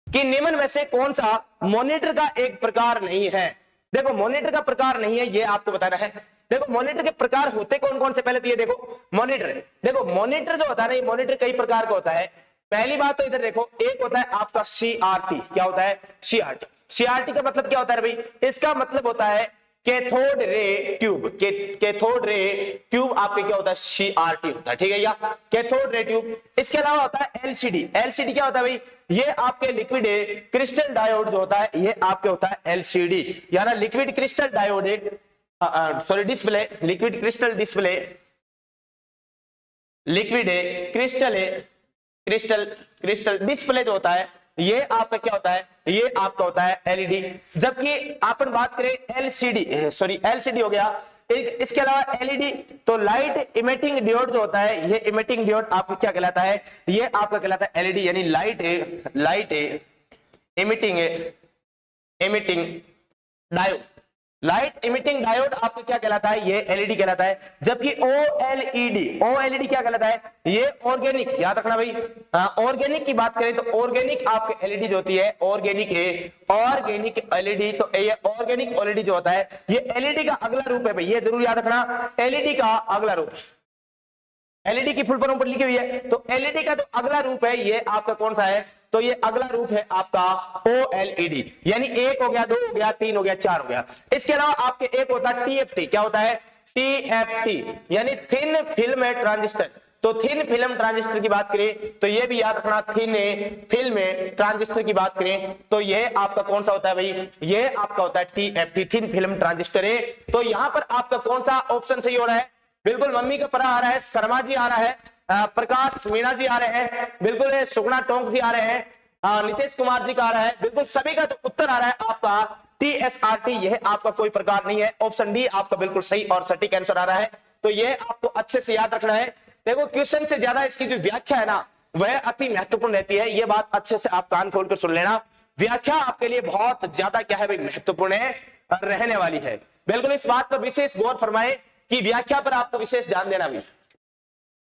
कि निम्न में से कौन सा मॉनिटर का एक प्रकार नहीं है? देखो मॉनिटर का प्रकार नहीं है ये आपको बताना है। देखो मॉनिटर के प्रकार होते कौन कौन से, पहले तो ये देखो मॉनिटर। देखो मॉनिटर जो होता है ना, ये मॉनिटर कई प्रकार का होता है। पहली बात तो इधर देखो, एक होता है आपका सीआरटी। क्या होता है? सीआरटी। सीआरटी का मतलब क्या होता है भाई? इसका मतलब होता है cathode ray tube. Cathode ray tube आपके क्या होता है? सीआरटी होता है, ठीक है या कैथोड रे ट्यूब। इसके अलावा होता है एलसीडी। एलसीडी क्या होता है भाई? ये आपके लिक्विड क्रिस्टल डायोड जो होता है, ये आपके होता है एलसीडी, यानी liquid crystal diode, sorry display, liquid crystal display, liquid crystal display जो होता है, ये आपका क्या होता है? ये आपका होता है एलईडी। जबकि अपन बात करें एलसीडी हो गया। इसके अलावा एलईडी तो लाइट इमिटिंग डायोड जो होता है, ये इमिटिंग डायोड आपको क्या कहलाता है? ये आपका कहलाता है एलईडी, यानी light emitting diode. Light emitting diode आपको क्या कहलाता है, ये एलईडी कहलाता है। जबकि ओएलईडी क्या कहलाता है, ये ऑर्गेनिक, याद रखना भाई। ऑर्गेनिक की बात करें तो ऑर्गेनिक आपके एलईडी जो होती है, ऑर्गेनिक एलईडी, तो ये ऑर्गेनिक एलईडी जो होता है ये एलईडी का अगला रूप है भाई, ये जरूर याद रखना, एलईडी का अगला रूप। एलईडी की फुल फॉर्म पर लिखी हुई है, तो एलईडी का जो अगला रूप है ये आपका कौन सा है, तो ये अगला रूप है आपका ओएलईडी, यानी 1 हो गया, 2 हो गया, 3 हो गया, 4 हो गया। इसके अलावा आपके एक होता है टीएफटी, क्या होता है, टीएफटी यानी थिन फिल्म ट्रांजिस्टर। तो थिन फिल्म ट्रांजिस्टर की बात करें तो ये भी याद रखना, थिन फिल्म ट्रांजिस्टर की बात करें तो ये आपका कौन सा होता है भाई, ये आपका होता है टीएफटी, थिन फिल्म ट्रांजिस्टर है। तो यहां पर आपका कौन सा ऑप्शन सही हो रहा है, बिल्कुल मम्मी का परा आ रहा है, शर्मा जी आ रहा है, प्रकाश मीणा जी आ रहे हैं, बिल्कुल सुगना टोंक जी आ रहे हैं, नीतीश कुमार जी का आ रहा है, बिल्कुल सभी का जो उत्तर आ रहा है आपका टीएसआरटी, यह आपका कोई प्रकार नहीं है, ऑप्शन डी आपका बिल्कुल सही और सटीक आंसर आ रहा है। तो यह आपको अच्छे से याद रखना है। देखो क्वेश्चन से ज्यादा इसकी जो व्याख्या है ना वह अति महत्वपूर्ण रहती है, यह बात अच्छे से आप कान खोलकर सुन लेना, व्याख्या आपके लिए बहुत ज्यादा क्या है भाई, महत्वपूर्ण है, रहने वाली है। बिल्कुल इस बात पर विशेष गौर फरमाएं कि व्याख्या पर आपको विशेष ध्यान देना भी।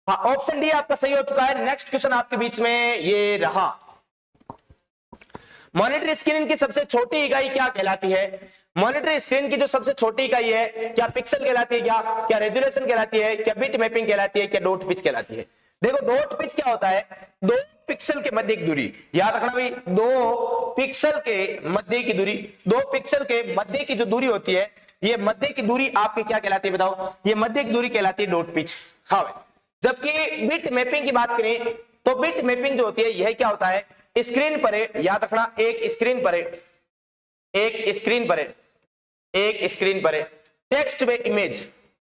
हाँ, ऑप्शन डी आपका सही हो चुका है। नेक्स्ट क्वेश्चन आपके बीच में ये रहा, मॉनिटर स्क्रीन की सबसे छोटी इकाई क्या कहलाती है, मॉनिटर स्क्रीन की जो सबसे छोटी इकाई है क्या पिक्सल कहलाती है, क्या रेजोल्यूशन कहलाती है, क्या बिट मैपिंग कहलाती है, क्या डॉट पिच कहलाती है। देखो डॉट पिच क्या होता है, 2 पिक्सल के मध्य की दूरी, याद रखना भाई, 2 पिक्सल के मध्य की दूरी, 2 पिक्सल के मध्य की जो दूरी होती है, ये मध्य की दूरी आपकी क्या कहलाती है बताओ, ये मध्य की दूरी कहलाती है डॉट पिच। हाँ भाई, जबकि बिट मैपिंग की बात करें तो बिट मैपिंग जो होती है यह क्या होता है, स्क्रीन पर है, याद रखना, एक स्क्रीन पर है टेक्स्ट वे इमेज,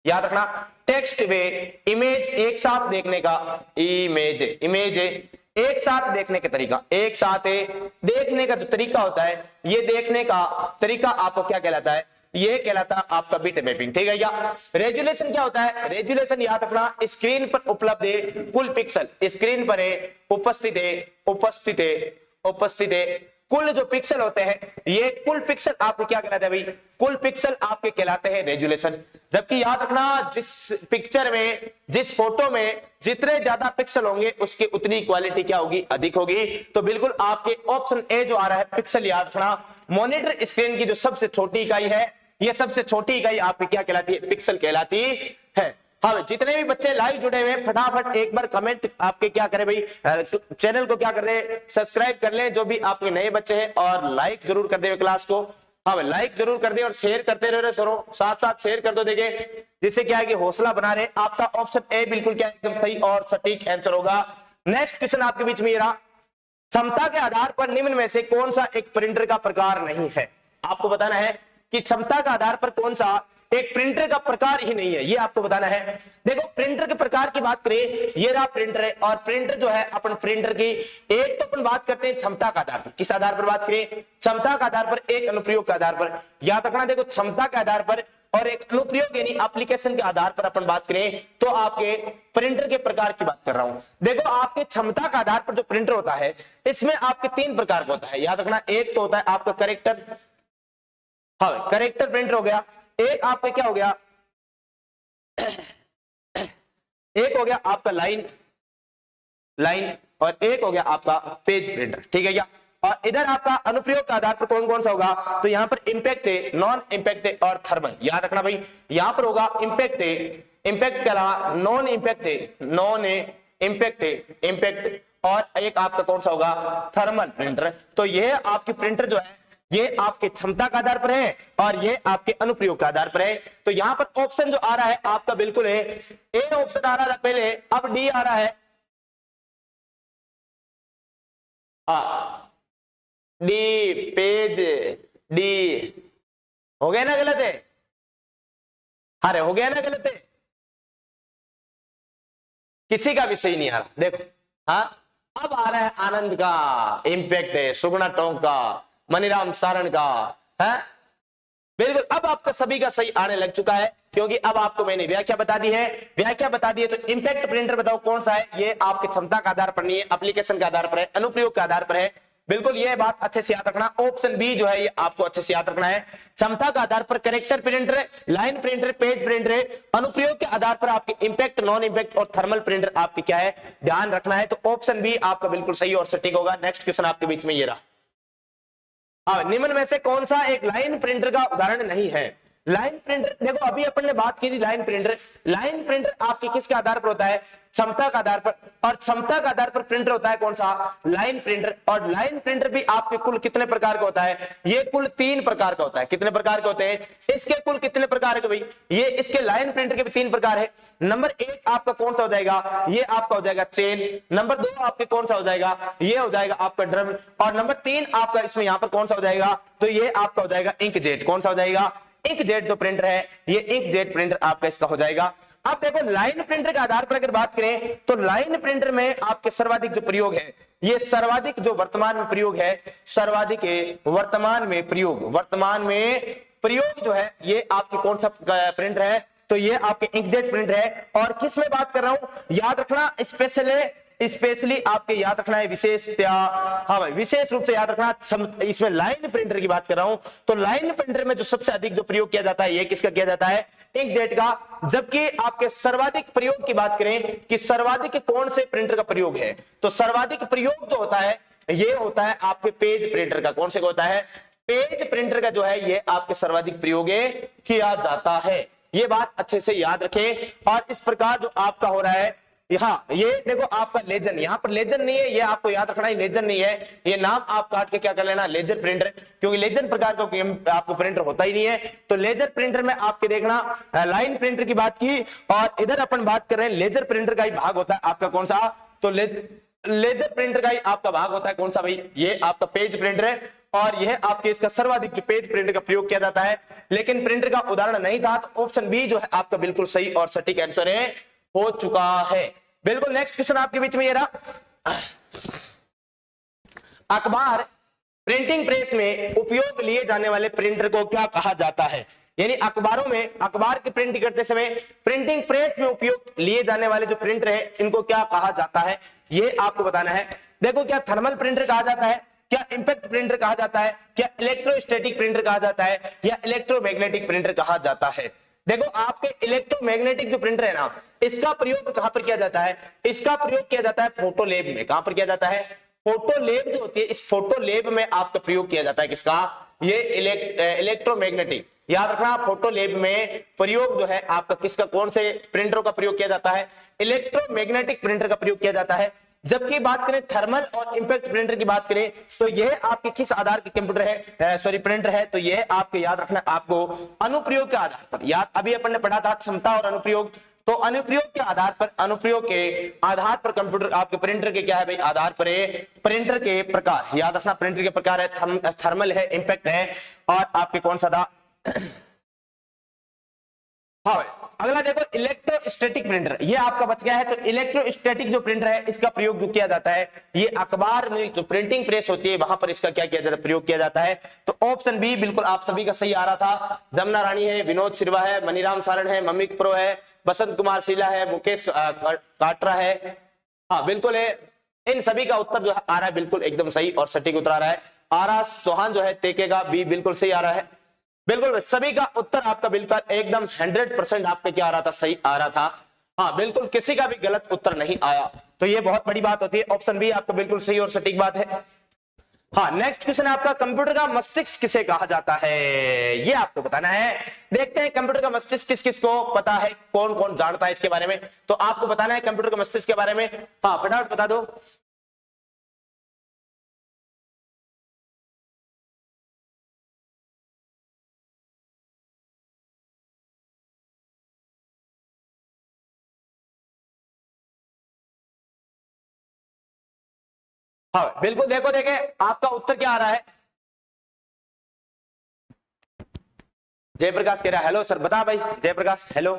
याद रखना, टेक्स्ट वे इमेज एक साथ देखने का, इमेज एक साथ देखने का तरीका, एक साथ देखने का जो तरीका होता है, ये देखने का तरीका आपको क्या कहलाता है, ये कहलाता है आपका बिट मैपिंग। ठीक है क्या। रेजोल्यूशन क्या होता है, रेजोल्यूशन याद रखना, स्क्रीन पर उपलब्ध है कुल पिक्सल, स्क्रीन पर उपस्थित है कुल जो पिक्सल होते हैं, ये कुल पिक्सल आपको क्या कहलाते हैं भाई, कुल पिक्सल आपके कहलाते हैं रेजोल्यूशन। जबकि याद रखना, जिस पिक्चर में, जिस फोटो में जितने ज्यादा पिक्सल होंगे उसकी उतनी क्वालिटी क्या होगी, अधिक होगी। तो बिल्कुल आपके ऑप्शन ए जो आ रहा है पिक्सल, याद रखना, मॉनिटर स्क्रीन की जो सबसे छोटी इकाई है, ये सबसे छोटी इकाई आपकी क्या कहलाती है, पिक्सल कहलाती है। हाँ, जितने भी बच्चे लाइव जुड़े हुए फटाफट एक बार कमेंट आपके क्या करें भाई, चैनल को क्या कर दे, सब्सक्राइब कर लें जो भी आपके नए बच्चे हैं, और लाइक जरूर कर दे क्लास को। हाँ भाई, लाइक जरूर कर दे और शेयर करते रहो, साथ साथ शेयर कर दो, देखिए जिससे क्या है कि हौसला बना रहे। आपका ऑप्शन ए बिल्कुल क्या एकदम सही और सटीक आंसर होगा। नेक्स्ट क्वेश्चन आपके बीच में ये रहा, क्षमता के आधार पर निम्न में से कौन सा एक प्रिंटर का प्रकार नहीं है। आपको बताना है कि क्षमता का आधार पर कौन सा एक प्रिंटर का प्रकार ही नहीं है, ये आपको बताना है। देखो प्रिंटर के प्रकार की बात करें, ये रहा प्रिंटर है, और प्रिंटर जो है अपन प्रिंटर की एक तो अपन बात करते हैं क्षमता का आधार पर, किस आधार पर बात करें, क्षमता का आधार पर, एक अनुप्रयोग के आधार पर। याद रखना, देखो क्षमता के आधार पर और एक अनुप्रयोग यानी एप्लीकेशन के आधार पर अपन बात करें तो आपके प्रिंटर के प्रकार की बात कर रहा हूं। देखो आपके क्षमता का आधार पर जो प्रिंटर होता है इसमें आपके 3 प्रकार का होता है, याद रखना। एक तो होता है आपका करेक्टर, हाँ करेक्टर प्रिंटर हो गया, एक आपका क्या हो गया, एक हो गया आपका लाइन, और एक हो गया आपका पेज प्रिंटर। ठीक है क्या। और इधर आपका अनुप्रयोग के आधार पर कौन कौन सा होगा, तो यहां पर इंपैक्ट है, नॉन इंपैक्ट है और थर्मल। याद रखना भाई, यहां पर होगा इंपैक्ट है, इंपैक्ट के अलावा नॉन इंपैक्ट है, नॉन इंपैक्ट है, इंपैक्ट, और एक आपका कौन सा होगा, थर्मल प्रिंटर। तो यह आपकी प्रिंटर जो है ये आपके क्षमता का आधार पर है और ये आपके अनुप्रयोग का आधार पर है। तो यहां पर ऑप्शन जो आ रहा है आपका बिल्कुल है, ए ऑप्शन आ रहा था पहले, अब डी आ रहा है, डी पेज डी हो गया ना, गलत है, अरे हो गया ना, गलत है, किसी का भी सही नहीं आ रहा। देखो हाँ, अब आ रहा है आनंद का, इंपैक्ट है, सुगना टोंक का, मनीराम सारण का है, बिल्कुल अब आपका सभी का सही आने लग चुका है, क्योंकि अब आपको मैंने व्याख्या बता दी है। व्याख्या बता दी है तो इंपैक्ट प्रिंटर बताओ कौन सा है, ये आपके क्षमता के आधार पर नहीं है, एप्लीकेशन के आधार पर है, अनुप्रयोग के आधार पर है। बिल्कुल ये बात अच्छे से याद रखना। ऑप्शन बी जो है ये आपको अच्छे से याद रखना है। क्षमता के आधार पर character printer, line printer, page printer, अनुप्रयोग के आधार पर आपके इंपैक्ट, नॉन इंपैक्ट और थर्मल प्रिंटर आपके क्या है ध्यान रखना है। तो ऑप्शन बी आपका बिल्कुल सही और सटीक होगा। नेक्स्ट क्वेश्चन आपके बीच में ये रहा, निम्न में से कौन सा एक लाइन प्रिंटर का उदाहरण नहीं है? लाइन प्रिंटर, देखो अभी अपन ने बात की थी लाइन प्रिंटर। लाइन प्रिंटर आपके किसके आधार पर होता है? क्षमता का आधार पर, और क्षमता का आधार पर प्रिंटर होता है कौन सा? Line printer. और लाइन प्रिंटर भी आपके कुल कितने प्रकार का होता है? ये कुल 3 प्रकार का होता है। कितने प्रकार के होते हैं? इसके कुल कितने प्रकार के भाई? ये इसके लाइन प्रिंटर के भी 3 प्रकार है। नंबर 1 आपका कौन सा हो जाएगा? ये आपका हो जाएगा चेन। नंबर 2 आपके कौन सा हो जाएगा? ये हो जाएगा आपका ड्रम। और नंबर 3 आपका इसमें यहां पर कौन सा हो जाएगा? तो ये आपका हो जाएगा इंकजेट। कौन सा हो जाएगा? इंकजेट जो प्रिंटर है ये इंकजेट प्रिंटर आपका इसका हो जाएगा। अब देखो लाइन प्रिंटर के आधार पर अगर बात करें तो लाइन प्रिंटर में आपके सर्वाधिक जो प्रयोग है, ये सर्वाधिक जो वर्तमान में प्रयोग है, सर्वाधिक वर्तमान में प्रयोग जो है ये आपके कौन सा प्रिंटर है? तो ये आपके इंकजेट प्रिंटर है। और किस में बात कर रहा हूं याद रखना, स्पेशली आपके याद रखना है विशेषता। हाँ भाई विशेष रूप से याद रखना। इसमें लाइन प्रिंटर की बात कर रहा हूं तो लाइन प्रिंटर में जो सबसे अधिक जो प्रयोग किया जाता है ये किसका किया जाता है? इंकजेट का। जबकि आपके सर्वाधिक प्रयोग की बात करें कि सर्वाधिक कौन से प्रिंटर का प्रयोग है, तो सर्वाधिक प्रयोग जो होता है ये होता है आपके पेज प्रिंटर का। कौन से का होता है? पेज प्रिंटर का जो है ये आपके सर्वाधिक प्रयोग किया जाता है। ये बात अच्छे से याद रखें। और इस प्रकार जो आपका हो रहा है यहाँ, ये देखो आपका लेजर, यहाँ पर लेजर नहीं है, ये आपको याद रखना है लेजर नहीं है। ये नाम आप काट के क्या कर लेना? लेजर प्रिंटर, क्योंकि लेजर प्रकार का आपको प्रिंटर होता ही नहीं है। तो लेजर प्रिंटर में आपके देखना लाइन प्रिंटर की बात की, और इधर अपन बात कर रहे हैं लेजर प्रिंटर का ही भाग होता है आपका कौन सा? तो लेजर प्रिंटर का ही आपका भाग होता है कौन सा भाई? ये आपका पेज प्रिंटर है। और यह आपके इसका सर्वाधिक जो पेज प्रिंटर का प्रयोग किया जाता है। लेकिन प्रिंटर का उदाहरण नहीं था, तो ऑप्शन बी जो है आपका बिल्कुल सही और सटीक आंसर है हो चुका है। बिल्कुल नेक्स्ट क्वेश्चन आपके बीच में ये रहा, अखबार प्रिंटिंग प्रेस में उपयोग लिए जाने वाले प्रिंटर को क्या कहा जाता है? यानी अखबारों में, अखबार की प्रिंट करते समय प्रिंटिंग प्रेस में उपयोग लिए जाने वाले जो प्रिंटर है इनको क्या कहा जाता है? ये आपको बताना है। देखो क्या थर्मल प्रिंटर कहा जाता है, क्या इंपैक्ट प्रिंटर कहा जाता है, क्या इलेक्ट्रोस्टैटिक प्रिंटर कहा जाता है, या इलेक्ट्रोमैग्नेटिक प्रिंटर कहा जाता है? देखो आपके इलेक्ट्रोमैग्नेटिक जो प्रिंटर है ना, इसका प्रयोग कहां पर किया जाता है? इसका प्रयोग किया जाता है फोटो लैब में। कहां पर किया जाता है? फोटो लैब जो होती है, इस फोटो लैब में आपका प्रयोग किया जाता है। किसका? ये इलेक्ट्रोमैग्नेटिक। याद रखना फोटो लैब में प्रयोग जो है आपका किसका, कौन से प्रिंटर का प्रयोग किया जाता है? इलेक्ट्रोमैग्नेटिक प्रिंटर का प्रयोग किया जाता है। जबकि बात करें थर्मल और इंपैक्ट प्रिंटर की बात करें तो यह आपके किस आधार के कंप्यूटर है, सॉरी प्रिंटर है? तो यह आपके याद रखना आपको अनुप्रयोग के आधार पर, याद अभी अपन ने पढ़ा था क्षमता और अनुप्रयोग, तो अनुप्रयोग के आधार पर, अनुप्रयोग के आधार पर कंप्यूटर आपके प्रिंटर के क्या है भाई? आधार पर प्रिंटर के प्रकार याद रखना। प्रिंटर के प्रकार है थर्मल है, इंपैक्ट है, और आपके कौन सा था? हाँ अगला देखो इलेक्ट्रोस्टैटिक प्रिंटर, ये आपका बच गया है। तो इलेक्ट्रोस्टैटिक जो प्रिंटर है इसका प्रयोग जो किया जाता है, ये अखबार में जो प्रिंटिंग प्रेस होती है वहां पर इसका क्या किया जाता है? प्रयोग किया जाता है। तो ऑप्शन बी बिल्कुल आप सभी का सही आ रहा था। जमुना रानी है, विनोद सिरवा है, मनीराम सारण है, ममिक प्रो है, बसंत कुमार शीला है, मुकेश काटरा है। हाँ बिल्कुल है, इन सभी का उत्तर जो आ रहा है बिल्कुल एकदम सही और सटीक उत्तर आ रहा है। आरएस चौहान जो है तेके का बी बिल्कुल सही आ रहा है। बिल्कुल सभी का उत्तर आपका बिल्कुल एकदम 100% आपका क्या आ रहा था? सही आ रहा था। हाँ बिल्कुल किसी का भी गलत उत्तर नहीं आया, तो ये बहुत बड़ी बात होती है। ऑप्शन बी आपका बिल्कुल सही और सटीक बात है। हाँ नेक्स्ट क्वेश्चन है आपका, कंप्यूटर का मस्तिष्क किसे कहा जाता है? ये आपको बताना है। देखते हैं कंप्यूटर का मस्तिष्क किस किस को पता है, कौन कौन जानता है इसके बारे में। तो आपको बताना है कंप्यूटर का मस्तिष्क के बारे में। हाँ फटाफट बता दो। हाँ बिल्कुल देखो, देखे आपका उत्तर क्या आ रहा है? जयप्रकाश कह रहा है हेलो सर, बता भाई जयप्रकाश हेलो।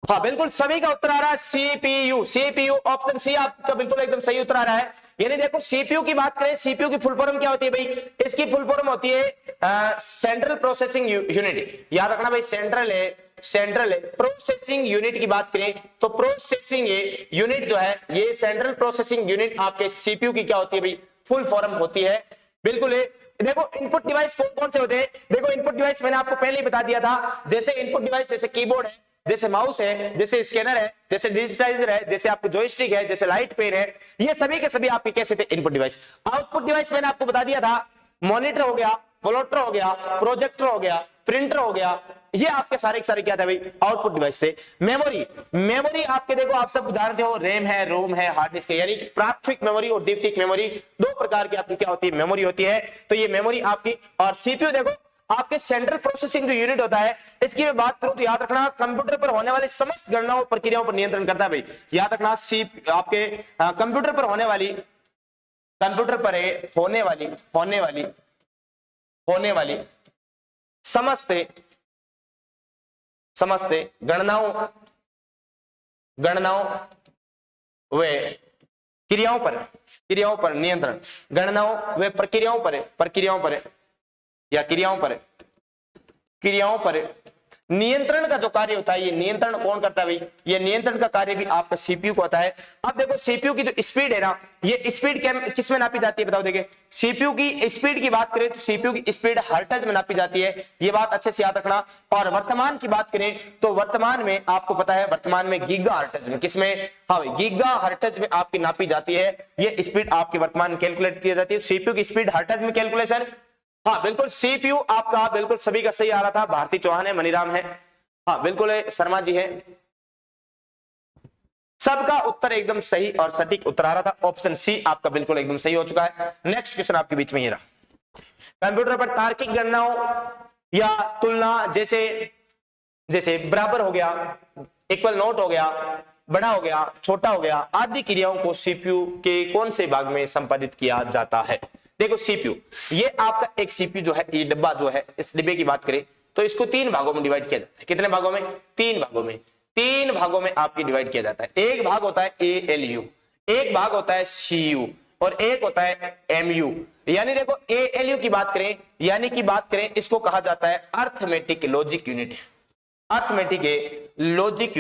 हाँ बिल्कुल सभी का उत्तर आ रहा है सीपीयू। सीपीयू ऑप्शन सी आपका बिल्कुल एकदम सही उत्तर आ रहा है। यानी देखो सीपीयू की बात करें, सीपीयू की फुल फॉर्म क्या होती है भाई? इसकी फुल फॉर्म होती है सेंट्रल प्रोसेसिंग यूनिट। याद रखना भाई सेंट्रल प्रोसेसिंग यूनिट की बात करें तो प्रोसेसिंग यूनिट जो है ये सेंट्रल प्रोसेसिंग यूनिट आपके सीपीयू की क्या होती है भाई? फुल फॉर्म होती है। बिल्कुल देखो इनपुट डिवाइस कौन कौन से होते हैं, देखो इनपुट डिवाइस मैंने आपको पहले ही बता दिया था, जैसे इनपुट डिवाइस जैसे कीबोर्ड है, जैसे माउस है, जैसे स्कैनर है, जैसे डिजिटाइजर है, जैसे आपको जॉयस्टिक है, जैसे लाइट पेन है, ये सभी के सभी आपके कैसे थे इनपुट डिवाइस। आउटपुट डिवाइस मैंने आपको बता दिया था, मॉनिटर हो गया, प्लॉटर हो गया, प्रोजेक्टर हो गया, प्रिंटर हो गया, ये आपके सारे के सारे क्या थे भाई आउटपुट डिवाइस थे। मेमोरी, मेमोरी आपके देखो आप सब जानते हो, रैम है, रोम है, हार्ड डिस्क है, यानी प्राथमिक मेमोरी और द्वितीयक मेमोरी, दो प्रकार की आपकी क्या होती है मेमोरी होती है। तो ये मेमोरी आपकी, और सीपीयू देखो आपके सेंट्रल प्रोसेसिंग जो यूनिट होता है, इसकी मैं बात करूं तो याद रखना कंप्यूटर पर होने वाली समस्त गणनाओं और प्रक्रियाओं पर नियंत्रण करता है भाई। याद रखना आपके कंप्यूटर पर होने वाली, कंप्यूटर पर होने वाली समस्त गणनाओं वे क्रियाओं पर नियंत्रण, गणनाओं वे प्रक्रियाओं पर नियंत्रण का जो कार्य होता है, ये नियंत्रण कौन करता है भाई, ये नियंत्रण का कार्य भी आपका सीपीयू को होता है। अब देखो सीपीयू की जो स्पीड है ना, ये स्पीड किसमें नापी जाती है बताओ। देखिए सीपीयू की स्पीड की बात करें तो सीपीयू की स्पीड हर्ट्ज में नापी जाती है, ये बात अच्छे से याद रखना। और वर्तमान की बात करें तो वर्तमान में आपको पता है, वर्तमान में गीगा हर्ट्ज में, किसमें, हाँ भाई गीगा हर्ट्ज में आपकी नापी जाती है, ये स्पीड आपकी वर्तमान कैलकुलेट की जाती है। सीपीयू की स्पीड हर्ट्ज में कैलकुलेशन, हाँ बिल्कुल सीपीयू आपका बिल्कुल सभी का सही आ रहा था। भारती चौहान है, मनीराम है, हाँ बिल्कुल है, शर्मा जी है, सबका उत्तर एकदम सही और सटीक उत्तर आ रहा था। ऑप्शन सी आपका बिल्कुल एकदम सही हो चुका है। नेक्स्ट क्वेश्चन आपके बीच में ये रहा, कंप्यूटर पर तार्किक गणनाओं या तुलना, जैसे बराबर हो गया, इक्वल नोट हो गया, बड़ा हो गया, छोटा हो गया, आदि क्रियाओं को सीपीयू के कौन से भाग में संपादित किया जाता है। देखो सीपीयू, ये आपका एक सीपीयू जो है, ये डिब्बा जो है, इस डिब्बे की बात करें तो इसको 3 भागों में डिवाइड किया जाता है। कितने भागों में, 3 भागों में, 3 भागों में आपकी डिवाइड किया जाता है। एक भाग होता है एएलयू, एक भाग होता है सीयू और एक होता है एमयू। यानी देखो एएलयू की बात करें, यानी कि बात करें, इसको कहा जाता है arithmetic logic unit, arithmetic logic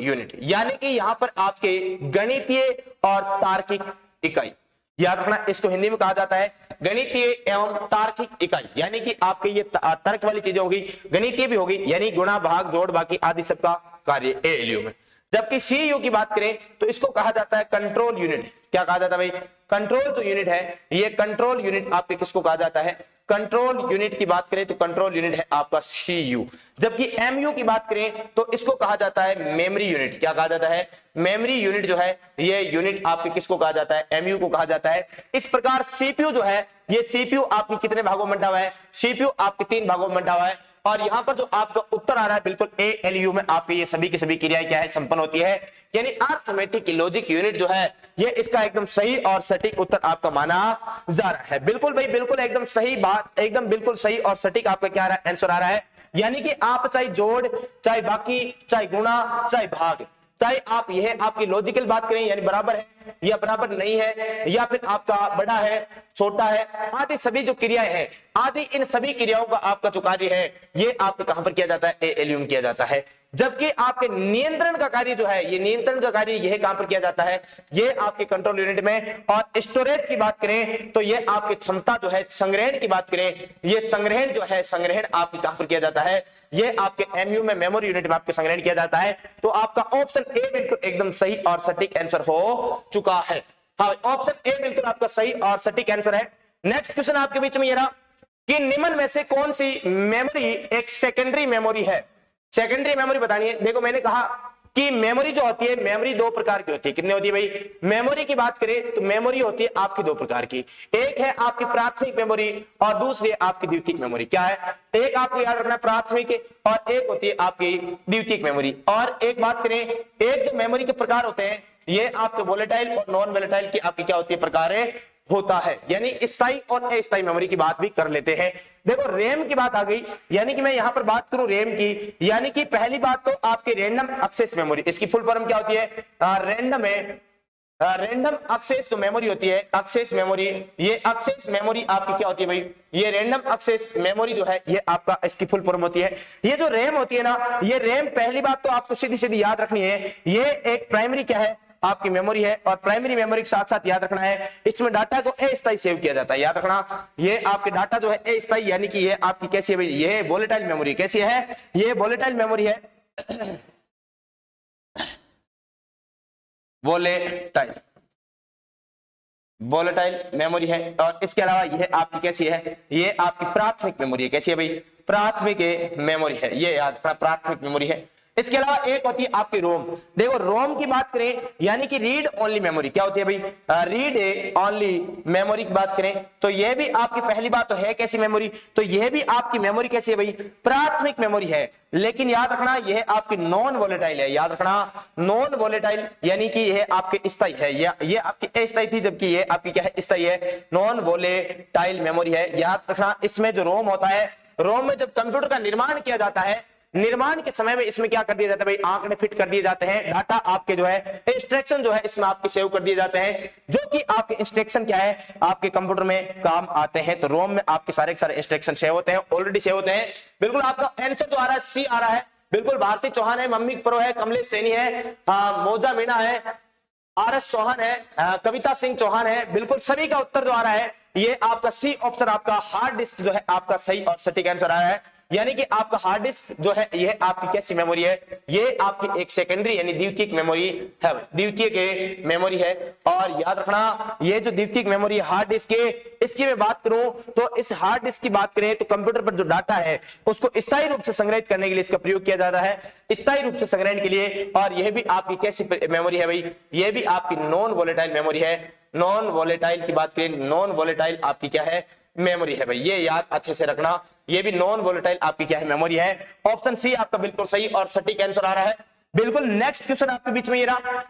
unit, यानी कि यहां पर आपके गणितीय और तार्किक इकाई, याद रखना इसको हिंदी में कहा जाता है गणितीय एवं तार्किक इकाई। यानी कि आपके ये तर्क वाली चीजें होगी, गणितीय भी होगी, यानी गुणा भाग जोड़ बाकी आदि सबका कार्य एएलयू में। जबकि सीयू की बात करें तो इसको कहा जाता है कंट्रोल यूनिट। क्या कहा जाता है भाई, कंट्रोल जो यूनिट है, ये कंट्रोल यूनिट आपके किसको कहा जाता है, कंट्रोल यूनिट की बात करें तो कंट्रोल यूनिट है आपका सीयू। जबकि एमयू की बात करें तो इसको कहा जाता है मेमोरी यूनिट। क्या कहा जाता है, मेमोरी यूनिट जो है, ये यूनिट आपके किसको कहा जाता है, एमयू को कहा जाता है। इस प्रकार सीपीयू जो है, ये सीपीयू आपकी कितने भागों में बंटा हुआ है, सीपीयू आपके 3 भागों में बंटा हुआ है। और यहां पर जो आपका उत्तर आ रहा है बिल्कुल एएलयू में आपके ये सभी की सभी क्रियाएं क्या है, संपन्न होती है। यानी अर्थमेटिक लॉजिक यूनिट जो है, ये इसका एकदम सही और सटीक उत्तर आपका माना जा रहा है। बिल्कुल भाई बिल्कुल एकदम सही बात, एकदम बिल्कुल सही और सटीक आपका क्या आंसर आ रहा है। यानी कि आप चाहे जोड़, चाहे बाकी, चाहे गुणा, चाहे भाग, चाहे आप यह आपकी लॉजिकल बात करें, यानी बराबर है या बराबर नहीं है, या फिर आपका बड़ा है, छोटा है, आदि सभी जो क्रियाएं हैं, आदि इन सभी क्रियाओं का आपका जो कार्य है, ये आपके कहां पर किया जाता है, एएलयू में किया जाता है। जबकि आपके नियंत्रण का कार्य जो है, ये नियंत्रण का कार्य यह कहां पर किया जाता है, ये आपके कंट्रोल यूनिट में। और स्टोरेज की बात करें तो ये आपकी क्षमता जो है, संग्रहण की बात करें, ये संग्रहण जो है, संग्रहण आपके कहां पर किया जाता है, ये आपके एमयू में मेमोरी यूनिट में आपके संग्रहण किया जाता है। तो आपका ऑप्शन ए बिल्कुल एकदम सही और सटीक आंसर हो चुका है। हाँ ऑप्शन ए बिल्कुल आपका सही और सटीक आंसर है। नेक्स्ट क्वेश्चन आपके बीच में ये रहा कि निम्न में से कौन सी मेमोरी एक सेकेंडरी मेमोरी है। सेकेंडरी मेमोरी बतानी है। देखो मैंने कहा कि मेमोरी जो होती है, मेमोरी 2 प्रकार की होती है। कितनी होती है भाई, मेमोरी की बात करें तो मेमोरी होती है आपकी 2 प्रकार की। एक है आपकी प्राथमिक मेमोरी और दूसरी है आपकी द्वितीयक मेमोरी। क्या है, एक आपको याद रखना प्राथमिक और एक होती है आपकी द्वितीयक मेमोरी। और एक बात करें, एक जो मेमोरी के प्रकार होते हैं, ये आपके वोलेटाइल और नॉन वोलेटाइल की आपकी क्या होती है, प्रकार होता है। यानी स्थायी और अस्थायी मेमोरी की बात भी कर लेते हैं। देखो रैम की बात आ गई, यानी कि मैं यहां पर बात करूं रैम की, यानी कि पहली बात तो आपके रैंडम एक्सेस मेमोरी, इसकी फुल फॉर्म क्या होती है, रैंडम एक्सेस जो मेमोरी होती है, एक्सेस मेमोरी, ये एक्सेस मेमोरी आपकी क्या होती है भाई, ये रैंडम एक्सेस मेमोरी जो है, ये आपका इसकी फुल फॉर्म होती है। ये जो रैम होती है ना, ये रैम पहली बात तो आपको सीधी सीधी याद रखनी है, ये एक प्राइमरी क्या है आपकी मेमोरी है, और प्राइमरी मेमोरी के साथ साथ याद रखना है इसमें डाटा को अस्थायी सेव किया जाता है। याद रखना ये आपके डाटा जो है अस्थायी, यानी कि ये आपकी कैसी है भाई, ये वोलेटाइल मेमोरी। कैसी है ये वोलेटाइल मेमोरी है, वोलेटाइल मेमोरी है। और इसके अलावा ये आपकी कैसी है, ये आपकी प्राथमिक मेमोरी है। कैसी है भाई, प्राथमिक मेमोरी है, ये याद रखना प्राथमिक मेमोरी है। इसके अलावा एक होती है आपकी रोम। देखो रोम की बात करें यानी कि रीड ओनली मेमोरी। क्या होती है भाई, रीड ओनली मेमोरी की बात करें तो यह भी आपकी पहली बात तो है कैसी मेमोरी, तो यह भी आपकी मेमोरी कैसी है भाई, प्राथमिक मेमोरी है। लेकिन याद रखना यह आपकी नॉन वोलेटाइल है। याद रखना नॉन वोलेटाइल यानी कि यह आपके स्थायी है, ये आपकी अस्थायी थी जबकि ये आपकी क्या है, स्थायी है, नॉन वोलेटाइल मेमोरी है। याद रखना इसमें जो रोम होता है, रोम में जब कंप्यूटर का निर्माण किया जाता है, निर्माण के समय में इसमें क्या कर दिया जाता है भाई, आंकड़े फिट कर दिए जाते हैं, डाटा आपके जो है इंस्ट्रक्शन जो है इसमें आपके सेव कर दिए जाते हैं, जो कि आपके इंस्ट्रक्शन क्या है आपके कंप्यूटर में काम आते हैं। तो रोम में आपके सारे के सारे इंस्ट्रक्शन सेव होते हैं, ऑलरेडी सेव होते हैं। बिल्कुल आपका आंसर जो आ रहा है सी आ रहा है, बिल्कुल भारती चौहान है, मम्मी प्रो है, कमलेश सैनी है, मौजा मीणा है, आर.एस. चौहान है, कविता सिंह चौहान है, बिल्कुल सभी का उत्तर जो आ रहा है ये आपका सी ऑप्शन, आपका हार्ड डिस्क जो है आपका सही और सटीक आंसर आ रहा है। यानी कि आपका हार्ड डिस्क जो है ये आपकी कैसी मेमोरी है, ये आपकी एक सेकेंडरी यानी द्वितीयक मेमोरी है, द्वितीयक मेमोरी है। और याद रखना ये जो द्वितीयक मेमोरी हार्ड डिस्क है, इसकी मैं बात करूं तो इस हार्ड डिस्क की बात करें तो कंप्यूटर पर जो डाटा है उसको स्थायी रूप से संग्रहित करने के लिए इसका प्रयोग किया जाता है, स्थायी रूप से संग्रहण के लिए। और यह भी आपकी कैसी मेमोरी है भाई, ये भी आपकी नॉन वोलेटाइल मेमोरी है। नॉन वोलेटाइल की बात करें, नॉन वोलेटाइल आपकी क्या है, मेमोरी है भाई, ये याद अच्छे से रखना, ये भी नॉन वोलेटाइल आपकी क्या है, मेमोरी है। ऑप्शन सी आपका बिल्कुल सही और सटीक आंसर आ रहा है। बिल्कुल नेक्स्ट क्वेश्चन आपके बीच में ये रहा।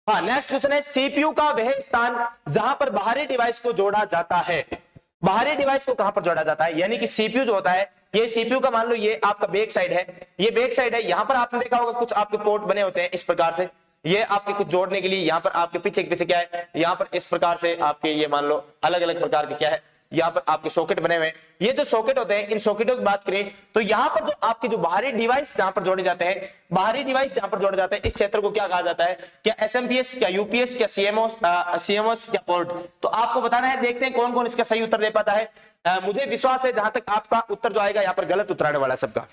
हाँ नेक्स्ट क्वेश्चन है, सीपीयू का वह स्थान जहां पर बाहरी डिवाइस को जोड़ा जाता है। बाहरी डिवाइस को कहां पर जोड़ा जाता है, यानी कि सीपीयू जो होता है, ये सीपीयू का मान लो ये आपका बैक साइड है, ये बैक साइड है, यहां पर आपने देखा होगा कुछ आपके पोर्ट बने होते हैं इस प्रकार से, ये आपके कुछ जोड़ने के लिए, यहाँ पर आपके पीछे क्या है, यहाँ पर इस प्रकार से आपके ये मान लो अलग अलग प्रकार के क्या है, यहाँ पर आपके सॉकेट बने हुए हैं। ये जो सॉकेट होते हैं, इन सॉकेटों की बात करें तो यहाँ पर जो आपके जो बाहरी डिवाइस जहां पर जोड़े जाते हैं, बाहरी डिवाइस जहां पर जोड़े जाते हैं, इस क्षेत्र को क्या कहा जाता है, क्या एसएमपीएस, क्या यूपीएस, क्या सीएमओएस, क्या पोर्ट। तो आपको बताना है, देखते हैं कौन कौन इसका सही उत्तर दे पाता है। मुझे विश्वास है जहां तक आपका उत्तर जो आएगा यहाँ पर गलत उत्तर आने वाला है सबका।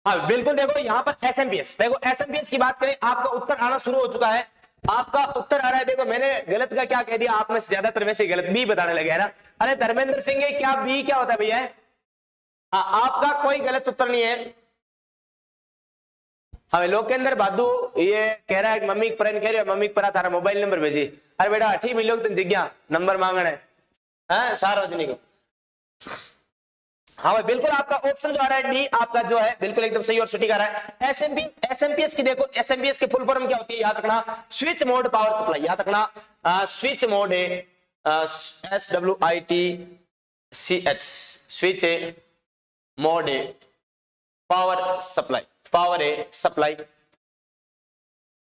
हाँ बिल्कुल, देखो यहाँ पर एसएमपीएस, देखो एसएमपीएस की बात करें, आपका उत्तर आना शुरू हो चुका है, आपका उत्तर आ रहा है। देखो मैंने गलत का क्या कह दिया, आप में से ज्यादातर वैसे गलत बी बताने लगे है ना। अरे धर्मेंद्र सिंह क्या बी क्या होता है भैया? हाँ आपका कोई गलत उत्तर नहीं है। हाँ लोकेंद्र बादू ये कह रहा है मम्मी पर कह रही है, मम्मी पर थारा मोबाइल नंबर भेजी। अरे बेटा अठी मिलो तुम जिज्ञा नंबर मांगना है सार्वजनिक को। हाँ भाई बिल्कुल, आपका ऑप्शन जो आ रहा है डी आपका जो है बिल्कुल एकदम सही और सटीक आ रहा है। एसएमपीएस की देखो, एसएमपीएस की फुल फॉर्म क्या होती है, याद रखना स्विच मोड पावर सप्लाई। याद रखना स्विच मोड है SWITCH, स्विच मोड है पावर सप्लाई, पावर है सप्लाई,